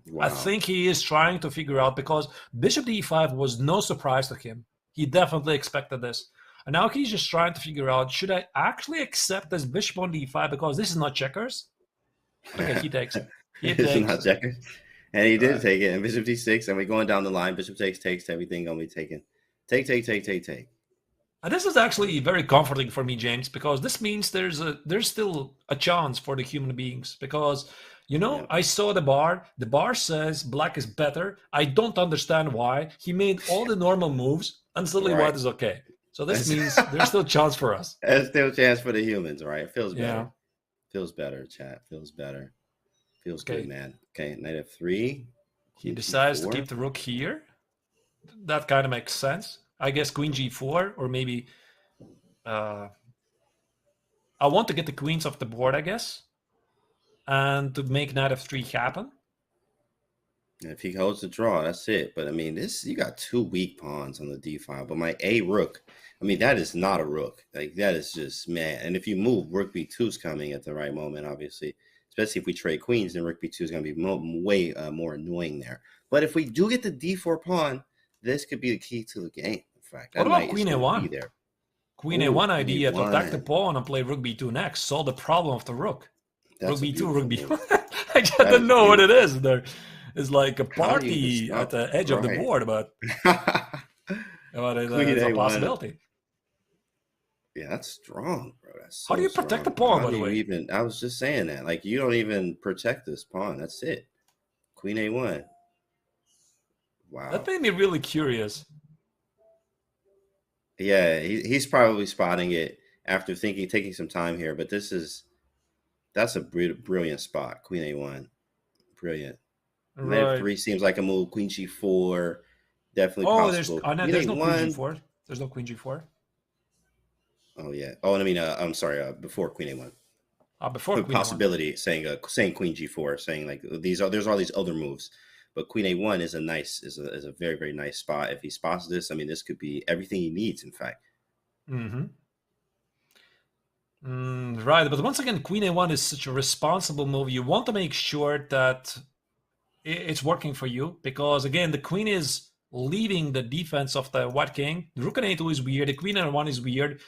Speaker 4: Wow. I think he is trying to figure out, because bishop d5 was no surprise to him. He definitely expected this. And now he's just trying to figure out, should I actually accept this bishop on d5 because this is not checkers? Okay, he takes it.
Speaker 5: It's not checkers. And he did take it. And bishop d6, and we're going down the line. Bishop takes, everything going to be taken. Take.
Speaker 4: And this is actually very comforting for me, James, because this means there's still a chance for the human beings. Because, I saw the bar. The bar says black is better. I don't understand why. He made all the normal moves, and suddenly white is okay. So this means there's still a chance for us.
Speaker 5: There's still a chance for the humans, right? It feels better.
Speaker 4: Yeah.
Speaker 5: Feels better, chat. Feels better. Feels good, man. Okay, knight f3.
Speaker 4: He decides to keep the rook here. That kind of makes sense. I guess queen g4, or maybe I want to get the queens off the board, I guess, and to make knight f3 happen.
Speaker 5: If he holds the draw, that's it. But I mean, you got two weak pawns on the d5. But my a rook, I mean, that is not a rook. Like, that is just, man. And if you move, rook b2 is coming at the right moment, obviously. Especially if we trade queens, then rook b2 is going to be way more annoying there. But if we do get the d4 pawn, this could be the key to the game. In fact,
Speaker 4: what about queen a1? Queen a1 idea to attack the pawn and play rook b2 next. Solve the problem of the rook. Rook b2, rook b1. I just don't know what it is there. It's like a party at the edge of the board, but But
Speaker 5: Queen
Speaker 4: it's a
Speaker 5: A1.
Speaker 4: possibility.
Speaker 5: Yeah, that's strong, bro. That's
Speaker 4: How
Speaker 5: so
Speaker 4: do you protect the
Speaker 5: strong.
Speaker 4: pawn,
Speaker 5: How
Speaker 4: by
Speaker 5: do
Speaker 4: the
Speaker 5: you
Speaker 4: way?
Speaker 5: even? I was just saying that. Like, you don't even protect this pawn. That's it. Queen A1.
Speaker 4: That
Speaker 5: Wow.
Speaker 4: made me really curious.
Speaker 5: Yeah, he's probably spotting it after taking some time here. But that's a brilliant spot. Queen A1. Brilliant. Knight
Speaker 4: Right.
Speaker 5: F3 seems like a move. Queen G4. Definitely
Speaker 4: Oh,
Speaker 5: possible.
Speaker 4: no,
Speaker 5: Queen
Speaker 4: there's no Queen
Speaker 5: A1.
Speaker 4: G4. There's no Queen G4.
Speaker 5: Oh, yeah. Oh, and I mean, I'm sorry, before Queen A1.
Speaker 4: Before Queen A1.
Speaker 5: Possibility saying Queen G4, saying like there's all these other moves, but Queen A1 is a very, very nice spot. If he spots this, I mean, this could be everything he needs, in fact.
Speaker 4: Right, but once again, Queen A1 is such a responsible move. You want to make sure that it's working for you, because again, the queen is leading the defense of the white king. The rook and a2 is weird. The queen A1 is weird.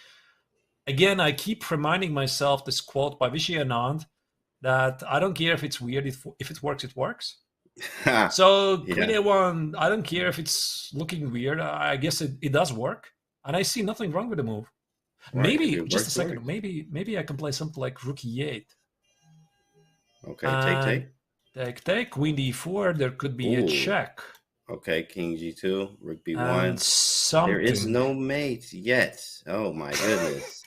Speaker 4: Again, I keep reminding myself this quote by Vishy Anand that I don't care if it's weird. If it works, it works. So
Speaker 5: Yeah.
Speaker 4: Queen A1, I don't care if it's looking weird. I guess it does work, and I see nothing wrong with the move.
Speaker 5: Right,
Speaker 4: Maybe
Speaker 5: if it
Speaker 4: just a
Speaker 5: works,
Speaker 4: second.
Speaker 5: works.
Speaker 4: Maybe I can play something like rook e8.
Speaker 5: Okay,
Speaker 4: Take queen d4. There could be a
Speaker 5: Ooh.
Speaker 4: check.
Speaker 5: Okay, King G2, Rook
Speaker 4: And
Speaker 5: B1.
Speaker 4: something.
Speaker 5: There is no mate yet. Oh my goodness.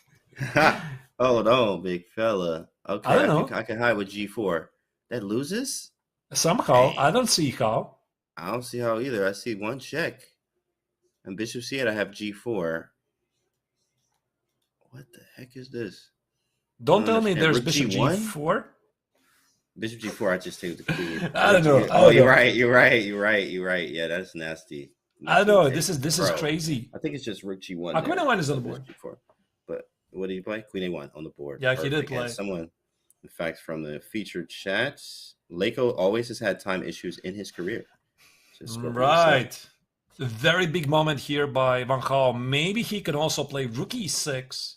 Speaker 5: Hold on, big fella. Okay,
Speaker 4: I don't know.
Speaker 5: I can hide with G4. That loses?
Speaker 4: Somehow,
Speaker 5: Dang.
Speaker 4: I don't see how.
Speaker 5: I don't see how either. I see one check. And Bishop C8, I have G4. What the heck is this?
Speaker 4: Don't tell me
Speaker 5: understand.
Speaker 4: there's
Speaker 5: Rook
Speaker 4: bishop
Speaker 5: G1?
Speaker 4: G4.
Speaker 5: Bishop G4, I just take the queen.
Speaker 4: I don't know.
Speaker 5: Oh, you're right. Yeah, that's nasty.
Speaker 4: I know. This is crazy.
Speaker 5: I think it's just Rook G1.
Speaker 4: Queen A1 is on the board.
Speaker 5: G4. But what did you play? Queen A1 on the board.
Speaker 4: Yeah, he did
Speaker 5: Perfect. And
Speaker 4: play.
Speaker 5: someone, in fact, from the featured chats, Leko always has had time issues in his career.
Speaker 4: Right. A very big moment here by Van Gaal. Maybe he can also play rook e6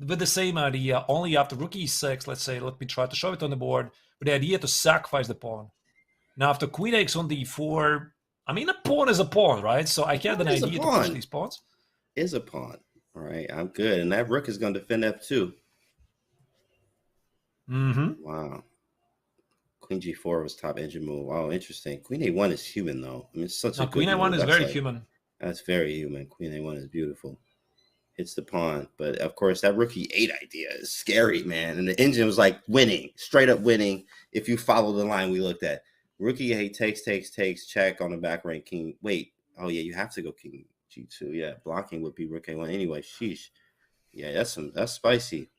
Speaker 4: with the same idea, only after rook e6, let's say, let me try to show it on the board, with the idea to sacrifice the pawn. Now, after queen x on d4, I mean, a pawn is a pawn, right? So I get an idea to push these pawns.
Speaker 5: Is a pawn. All right, I'm good. And that rook is going to defend f2. Wow. Queen G4 was top engine move. Wow, interesting. Queen A1 is human, though. I mean, it's such a good
Speaker 4: Queen A1
Speaker 5: move.
Speaker 4: is very human.
Speaker 5: That's very human. Queen A1 is beautiful. Hits the pawn. But, of course, that rook E8 idea is scary, man. And the engine was like winning, straight up winning, if you follow the line we looked at. Rook E8 takes, check on the back rank. King. Wait. Oh, yeah, you have to go King G2. Yeah, blocking would be rook A1 anyway. Sheesh. Yeah, that's spicy.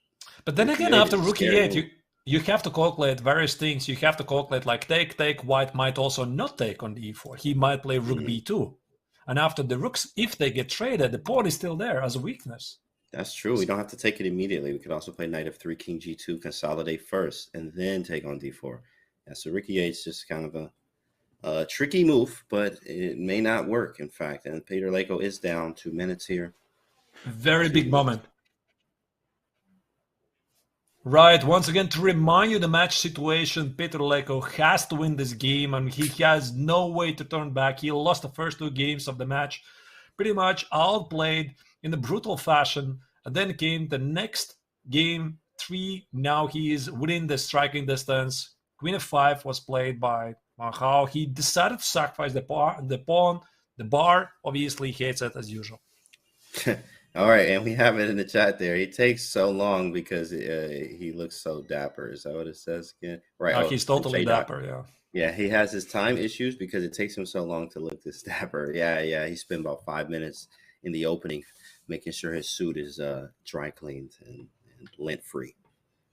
Speaker 4: But then again, after rook E8, you have to calculate various things. You have to calculate like take. White might also not take on the e4. He might play rook b2. And after the rooks, if they get traded, the pawn is still there as a weakness.
Speaker 5: That's true. We don't have to take it immediately. We could also play knight f3, king g2, consolidate first, and then take on d4. Yeah, so rook e8 is just kind of a tricky move, but it may not work, in fact. And Peter Leko is down 2 minutes here.
Speaker 4: Very big moment. Right, once again, to remind you the match situation, Peter Leko has to win this game, and he has no way to turn back. He lost the first 2 games of the match, pretty much outplayed in a brutal fashion, and then came the next game, 3. Now he is within the striking distance. Queen f5 was played by Van Gaal. He decided to sacrifice the pawn. The bar obviously hates it as usual.
Speaker 5: All right, and we have it in the chat there. He takes so long because he looks so dapper. Is that what it says again? Right.
Speaker 4: He's totally dapper, yeah.
Speaker 5: Yeah, he has his time issues because it takes him so long to look this dapper. Yeah. He spent about 5 minutes in the opening making sure his suit is dry cleaned and lint-free.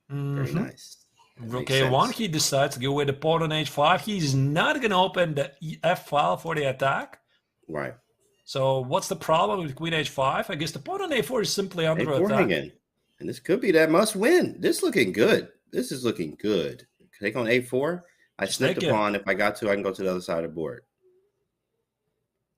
Speaker 5: Very nice.
Speaker 4: Rook A1, he decides to go with the pawn on h5. He's not going to open the F file for the attack.
Speaker 5: Right.
Speaker 4: So what's the problem with queen h5? I guess the pawn on a4 is simply under attack.
Speaker 5: Again. And this could be that must win. This is looking good. Take on a4. I snip the pawn. If I got to, I can go to the other side of the board.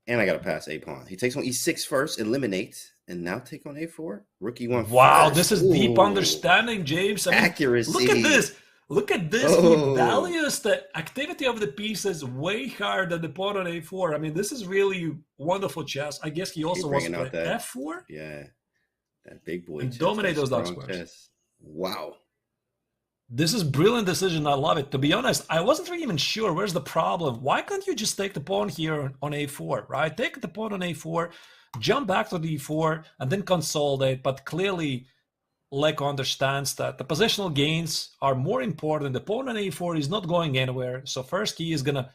Speaker 5: And I got to pass a pawn. He takes on e6 first, eliminate, and now take on a4. Rook e1
Speaker 4: Wow,
Speaker 5: first.
Speaker 4: this is deep understanding, James. I mean,
Speaker 5: accuracy.
Speaker 4: Look at this. Look at this.
Speaker 5: Oh.
Speaker 4: He values the activity of the pieces way higher than the pawn on a4. I mean, this is really wonderful chess. I guess he also wants to play f4.
Speaker 5: Yeah, that big boy
Speaker 4: and
Speaker 5: chess,
Speaker 4: dominate
Speaker 5: that
Speaker 4: those dark
Speaker 5: strong
Speaker 4: squares.
Speaker 5: chess. Wow.
Speaker 4: This is brilliant decision. I love it. To be honest, I wasn't really even sure where's the problem. Why can't you just take the pawn here on a4, right? Take the pawn on a4, jump back to d4, and then consolidate. But clearly, Leko understands that the positional gains are more important. The pawn on a4 is not going anywhere. So first he is going to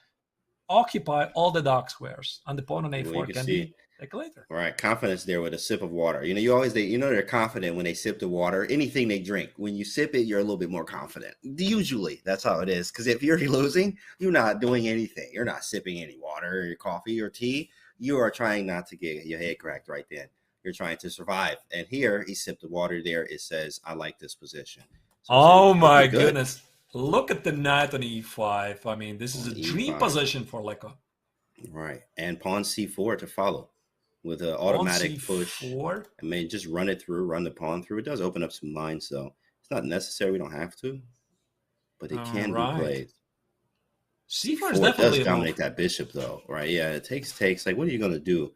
Speaker 4: occupy all the dark squares. And the pawn on a4 can be taken later.
Speaker 5: All right, confidence there with a sip of water. You know, they're confident when they sip the water. Anything they drink, when you sip it, you're a little bit more confident. Usually, that's how it is. Because if you're losing, you're not doing anything. You're not sipping any water or your coffee or tea. You are trying not to get your head cracked right then. You're trying to survive. And here, he sipped the water there. It says, I like this position. So
Speaker 4: oh, my goodness. Look at the knight on e5. I mean, this is a dream
Speaker 5: E5.
Speaker 4: Position for Leko.
Speaker 5: Right. And pawn c4 to follow with an automatic push.
Speaker 4: I
Speaker 5: mean, just run it through, run the pawn through. It does open up some lines, so it's not necessary. We don't have to. But it can be played.
Speaker 4: C4 is definitely
Speaker 5: does dominate that bishop, though, right? Yeah, it takes. Like, what are you going to do?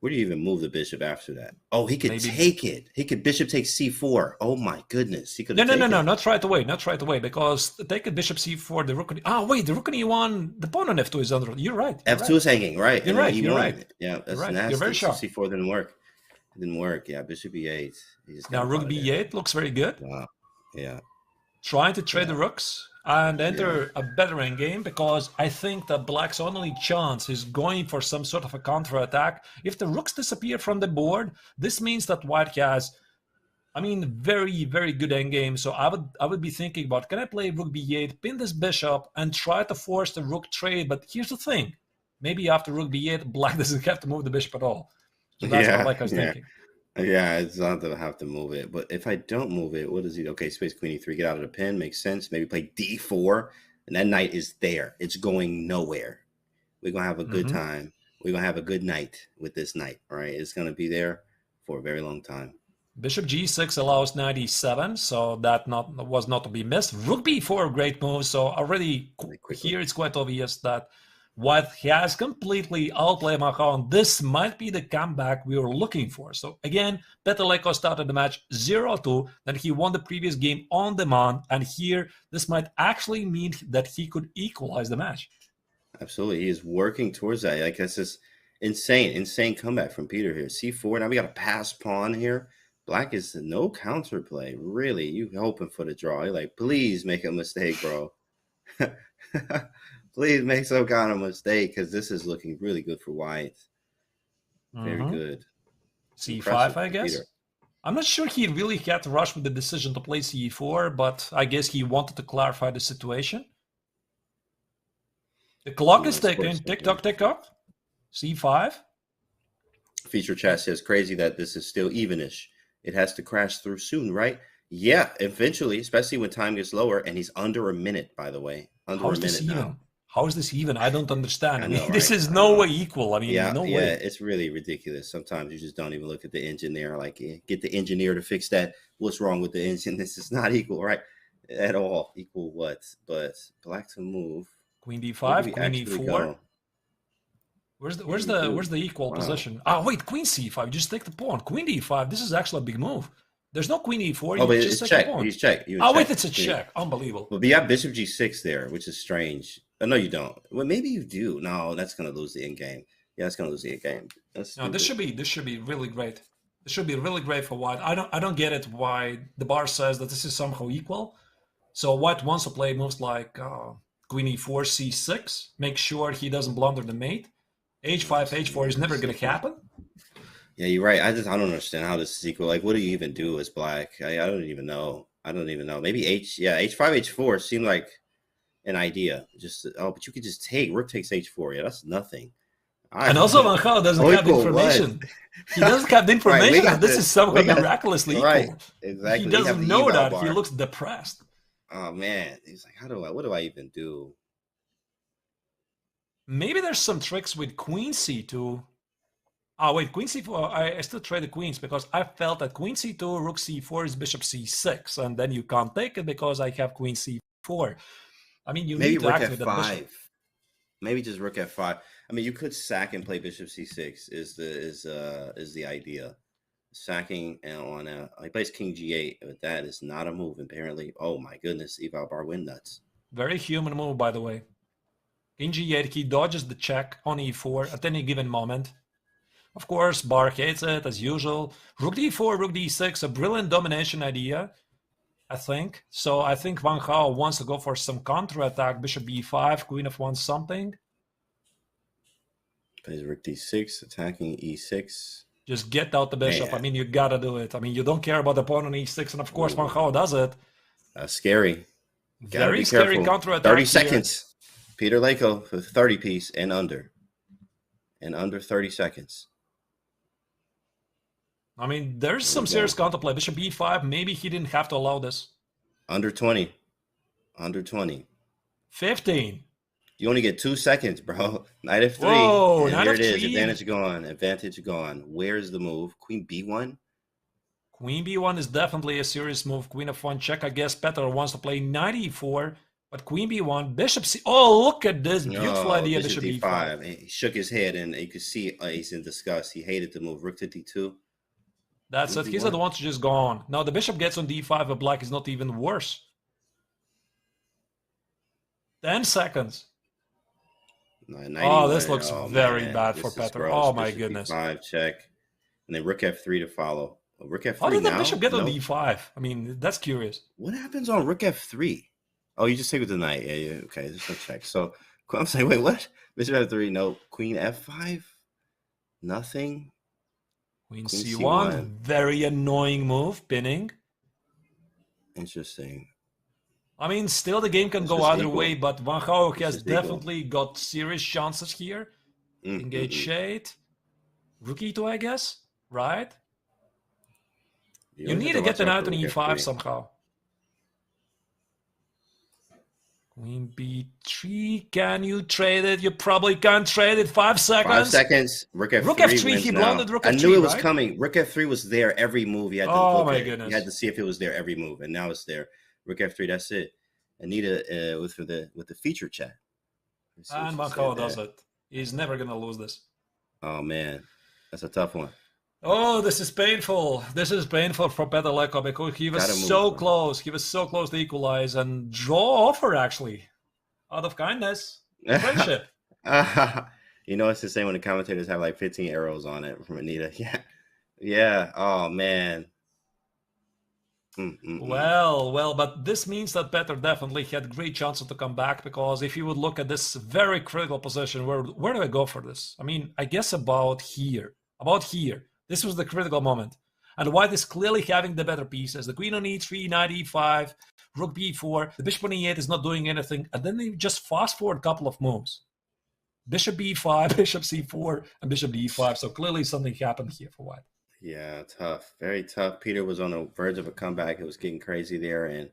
Speaker 5: Where do you even move the bishop after that? Oh, he could take it. He could bishop take c4. Oh my goodness, he could.
Speaker 4: No, not right away, not right away, because take a bishop c4. The rook. Oh wait, the rook on e1. The pawn on f2 is under. You're right.
Speaker 5: F2 is hanging, right?
Speaker 4: You're right. You're right.
Speaker 5: Yeah, that's
Speaker 4: right.
Speaker 5: nasty.
Speaker 4: You're very sharp.
Speaker 5: C4 didn't work. It didn't work. Yeah, bishop e8.
Speaker 4: Now rook b8 looks very good.
Speaker 5: Wow. Yeah.
Speaker 4: Trying to trade the rooks and enter a better endgame, because I think that black's only chance is going for some sort of a counterattack. If the rooks disappear from the board, this means that white has, I mean, very, very good endgame. So I would be thinking about, can I play rook b8, pin this bishop, and try to force the rook trade? But here's the thing. Maybe after rook b8, black doesn't have to move the bishop at all. So that's what like I was thinking.
Speaker 5: Yeah, it's not that I have to move it. But if I don't move it, what is he? Okay, space queen e3, get out of the pin, makes sense. Maybe play d4, and that knight is there. It's going nowhere. We're going to have a good time. We're going to have a good night with this knight, all right? It's going to be there for a very long time.
Speaker 4: Bishop g6 allows knight e7, so that was not to be missed. Rook b4, great move. So already here it's quite obvious that white has completely outplayed Macron. This might be the comeback we were looking for. So again, Petr Leko started the match 0-2, then he won the previous game on demand, and here this might actually mean that he could equalize the match.
Speaker 5: Absolutely, he is working towards that. I guess it's insane comeback from Peter here. c4, now we got a pass pawn here. Black is no counterplay, really. You hoping for the draw. You're like, please make a mistake, bro. Please make some kind of mistake, because this is looking really good for white. Very good.
Speaker 4: c5, I guess. Peter. I'm not sure he really had to rush with the decision to play c4, but I guess he wanted to clarify the situation. The clock is ticking. Tick-tock, tick-tock. c5.
Speaker 5: Feature chat says, crazy that this is still evenish. It has to crash through soon, right? Yeah, eventually, especially when time gets lower, and he's under a minute, by the way. Under a minute now.
Speaker 4: How is this even? I don't understand. I mean, this is no way equal. I mean, no way.
Speaker 5: Yeah, it's really ridiculous. Sometimes you just don't even look at the engine there. Like, get the engineer to fix that. What's wrong with the engine? This is not equal, right? At all. Equal what? But black to move.
Speaker 4: Queen d5, queen e4.
Speaker 5: Go?
Speaker 4: Where's the equal position? Oh wait, queen c5. Just take the pawn. Queen d5. This is actually a big move. There's no queen e4.
Speaker 5: Oh, but it's check. He's check.
Speaker 4: Wait, it's a check. Unbelievable.
Speaker 5: But you have bishop g6 there, which is strange. Oh, no, you don't. Well, maybe you do. No, that's going to lose the end game. Yeah, it's going to lose the end game.
Speaker 4: No, this should be really great. This should be really great for white. I don't get it why the bar says that this is somehow equal. So white wants to play moves like queen e4, c6. Make sure he doesn't blunder the mate. h5, h4 is never going to happen.
Speaker 5: Yeah, you're right. I don't understand how this is equal. Like, what do you even do as black? I don't even know. Maybe h5, h4 seemed like an idea. But you could just take rook takes h4. Yeah, that's nothing.
Speaker 4: And also Van Gaal doesn't have the information. He doesn't have the information. Right, this is somehow miraculously equal. Right,
Speaker 5: exactly.
Speaker 4: He doesn't know that. He looks depressed.
Speaker 5: Oh man, he's like, what do I even do?
Speaker 4: Maybe there's some tricks with queen c2. Oh wait, queen c4. I still trade the queens because I felt that queen c2, rook c4 is bishop c6, and then you can't take it because I have queen c4. 4. I mean, you
Speaker 5: Maybe
Speaker 4: need to
Speaker 5: rook
Speaker 4: activate that bishop.
Speaker 5: f5. Maybe just rook f5. I mean, you could sack and play bishop c6 is the idea. Sacking on he plays king g8, but that is not a move apparently. Oh my goodness, Eval Bar win nuts.
Speaker 4: Very human move, by the way. King g8, he dodges the check on e4 at any given moment. Of course, Bar hates it as usual. Rook d4, rook d6, a brilliant domination idea, I think. So I think Van Gaal wants to go for some counterattack. Bishop b5, queen f1 something.
Speaker 5: Plays rook d6, attacking e6.
Speaker 4: Just get out the bishop.
Speaker 5: Yeah.
Speaker 4: I mean, you gotta do it. I mean, you don't care about the pawn on e6, and of course Van Gaal does it.
Speaker 5: Scary.
Speaker 4: Very scary counterattack.
Speaker 5: 30
Speaker 4: here.
Speaker 5: seconds. Peter Leko with 30 piece and under. And under 30 seconds.
Speaker 4: I mean, there's some serious counterplay. Bishop b5, maybe he didn't have to allow this.
Speaker 5: Under 20. Under 20.
Speaker 4: 15.
Speaker 5: You only get 2 seconds, bro. Knight f3.
Speaker 4: Whoa,
Speaker 5: and
Speaker 4: knight
Speaker 5: here it is.
Speaker 4: f3.
Speaker 5: Advantage gone. Advantage gone. Where's the move? Queen b1?
Speaker 4: Queen b1 is definitely a serious move. Queen f1 check. I guess Petr wants to play knight e4, but queen b1, bishop c. Oh, look at this beautiful idea, bishop b5.
Speaker 5: He shook his head, and you could see he's in disgust. He hated the move. Rook to d2.
Speaker 4: That's it. His advantage is gone. Now the bishop gets on d5, but black is not even worse. 10 seconds. Oh, this looks very bad for Petr. Oh my goodness.
Speaker 5: B5 check, and then rook f3 to follow. Rook f3.
Speaker 4: How did the bishop get on d5? I mean, that's curious.
Speaker 5: What happens on rook f3? Oh, you just take with the knight. Yeah. Okay, there's no check. So I'm saying, wait, what? Bishop f3. No. Queen f5. Nothing.
Speaker 4: Queen c1. Very annoying move. Pinning.
Speaker 5: Interesting.
Speaker 4: I mean, still the game can go either way, but Van Gaal has definitely got serious chances here. Engage shade. Rook e2, I guess, right? You need to get the knight on e5 somehow. Queen b3, can you trade it? You probably can't trade it. 5 seconds.
Speaker 5: 5 seconds. Rook f3.
Speaker 4: Rook f3, he blundered rook f3,
Speaker 5: I knew it was
Speaker 4: right?
Speaker 5: coming. Rook f3 was there every move. You had to
Speaker 4: oh my goodness.
Speaker 5: You had to see if it was there every move, and now it's there. Rook f3, that's it. Anita with the feature chat.
Speaker 4: And Van Gaal does it. He's never going to lose this.
Speaker 5: Oh, man. That's a tough one.
Speaker 4: Oh, this is painful. This is painful for Petr Leko because he was so close. He was so close to equalize and draw offer, actually. Out of kindness. Friendship.
Speaker 5: You know, it's the same when the commentators have like 15 arrows on it from Anita. Yeah. Oh, man.
Speaker 4: Well, but this means that Petr definitely had great chances to come back, because if you would look at this very critical position, where do I go for this? I mean, I guess about here. This was the critical moment. And white is clearly having the better pieces. The queen on e3, knight e5, rook b4, the bishop on e8 is not doing anything. And then they just fast forward a couple of moves. Bishop b5, bishop c4, and bishop d5. So clearly something happened here for white.
Speaker 5: Yeah, tough. Very tough. Peter was on the verge of a comeback. It was getting crazy there and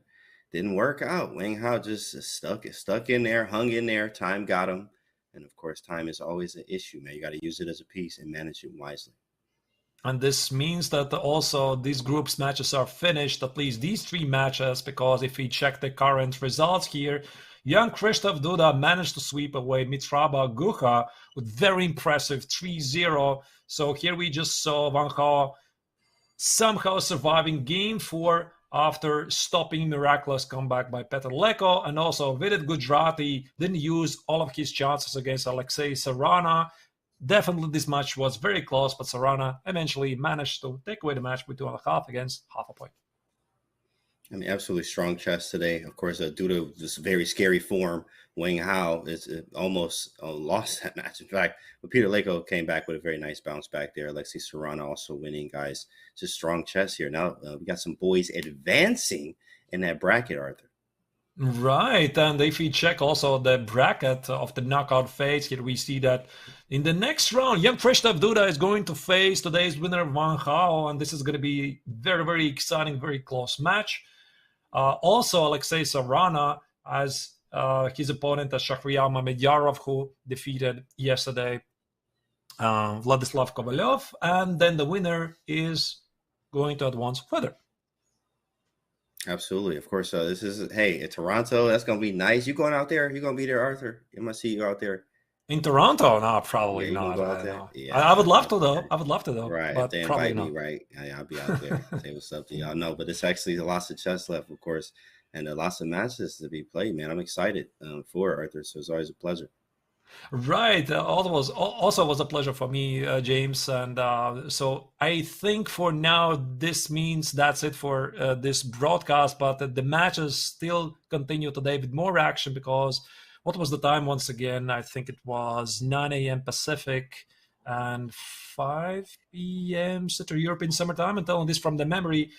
Speaker 5: didn't work out. Wang Hao just stuck in there, hung in there. Time got him. And, of course, time is always an issue, man. You got to use it as a piece and manage it wisely.
Speaker 4: And this means that also these groups matches are finished, at least these 3 matches, because if we check the current results here, young Krzysztof Duda managed to sweep away Mitraba Gucha with very impressive 3-0. So here we just saw Van Gaal somehow surviving game 4 after stopping miraculous comeback by Petr Leko, and also Vidit Gujrati didn't use all of his chances against Alexei Sarana. Definitely this match was very close, but Sarana eventually managed to take away the match with 2.5 against half a point.
Speaker 5: I mean, absolutely strong chess today. Of course, Duda, this very scary form. Wang Hao is almost lost that match. In fact, but Peter Leko came back with a very nice bounce back there. Alexei Sarana also winning, guys. Just strong chess here. Now we got some boys advancing in that bracket, Arthur.
Speaker 4: Right, and if we check also the bracket of the knockout phase, here we see that in the next round, young Krzysztof Duda is going to face today's winner, Van Gaal, and this is going to be very, very exciting, very close match. Also, Alexei Sarana as his opponent, Shahryar Mamedyarov, who defeated yesterday Vladislav Kovalyov, and then the winner is going to advance further.
Speaker 5: Absolutely, of course. This is hey, Toronto. That's gonna be nice. You going out there? You gonna be there, Arthur? I'm gonna see you out there.
Speaker 4: In Toronto? No,
Speaker 5: Yeah,
Speaker 4: probably
Speaker 5: you gonna
Speaker 4: not.
Speaker 5: go
Speaker 4: I
Speaker 5: out
Speaker 4: don't
Speaker 5: there?
Speaker 4: know.
Speaker 5: Yeah,
Speaker 4: I would love to
Speaker 5: I'll be
Speaker 4: though.
Speaker 5: there.
Speaker 4: I would love to though,
Speaker 5: Right, if
Speaker 4: but
Speaker 5: they
Speaker 4: probably
Speaker 5: invite me,
Speaker 4: not.
Speaker 5: right? I'll be out there. Say what's up to y'all. No, but it's actually lots of chess left, of course, and lots of matches to be played. Man, I'm excited for Arthur. So it's always a pleasure.
Speaker 4: Right. Also was a pleasure for me, James. And so I think for now this means that's it for this broadcast. But the matches still continue today with more action because what was the time once again? I think it was 9 a.m. Pacific and 5 p.m. Central European Summer Time. I'm telling this from the memory.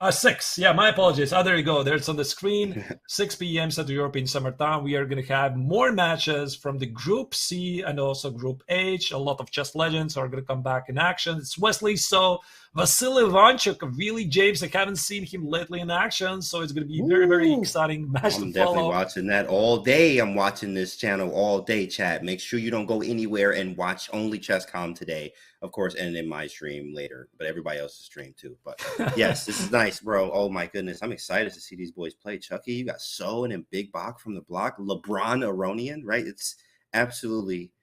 Speaker 4: 6. Yeah, my apologies. There you go. There's on the screen. 6 p.m. Central European Summer Time. We are going to have more matches from the Group C and also Group H. A lot of chess legends are going to come back in action. It's Wesley So, Vasily Ivanchuk. Really, James, I haven't seen him lately in action, so it's going to be very, very exciting match
Speaker 5: I'm
Speaker 4: to
Speaker 5: definitely
Speaker 4: follow.
Speaker 5: watching that all day. I'm watching this channel all day, chat. Make sure you don't go anywhere and watch only Chesscom today, of course, and in my stream later, but everybody else's stream too. But yes, this is nice, bro. Oh my goodness. I'm excited to see these boys play. Chucky, you got So and then Big Bach from the block. LeBron Aronian, right? It's absolutely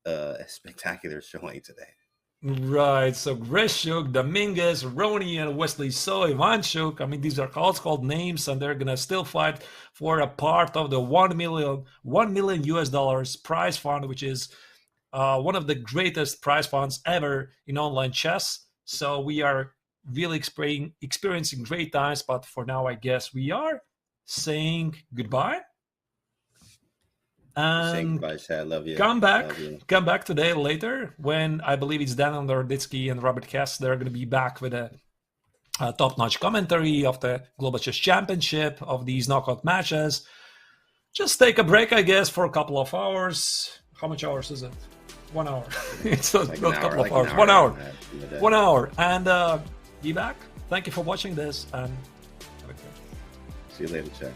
Speaker 5: a spectacular showing today.
Speaker 4: Right, so Greshuk, Dominguez, Roney, and Wesley So, Ivanchuk. I mean, these are household names, and they're gonna still fight for a part of the $1 million US dollars prize fund, which is one of the greatest prize funds ever in online chess. So we are really experiencing great times, but for now, I guess we are saying goodbye. And
Speaker 5: goodbye, Chad. Love you.
Speaker 4: come
Speaker 5: Love you.
Speaker 4: back today later when I believe it's Daniel Naroditsky and Robert Kess. They're going to be back with a top-notch commentary of the Global Chess Championship, of these knockout matches. Just take a break, I guess, for a couple of hours. How much hours is it? 1 hour. It's not a couple of hours. 1 hour. 1 hour. And be back. Thank you for watching this, and have a good day.
Speaker 5: See you later, Chad.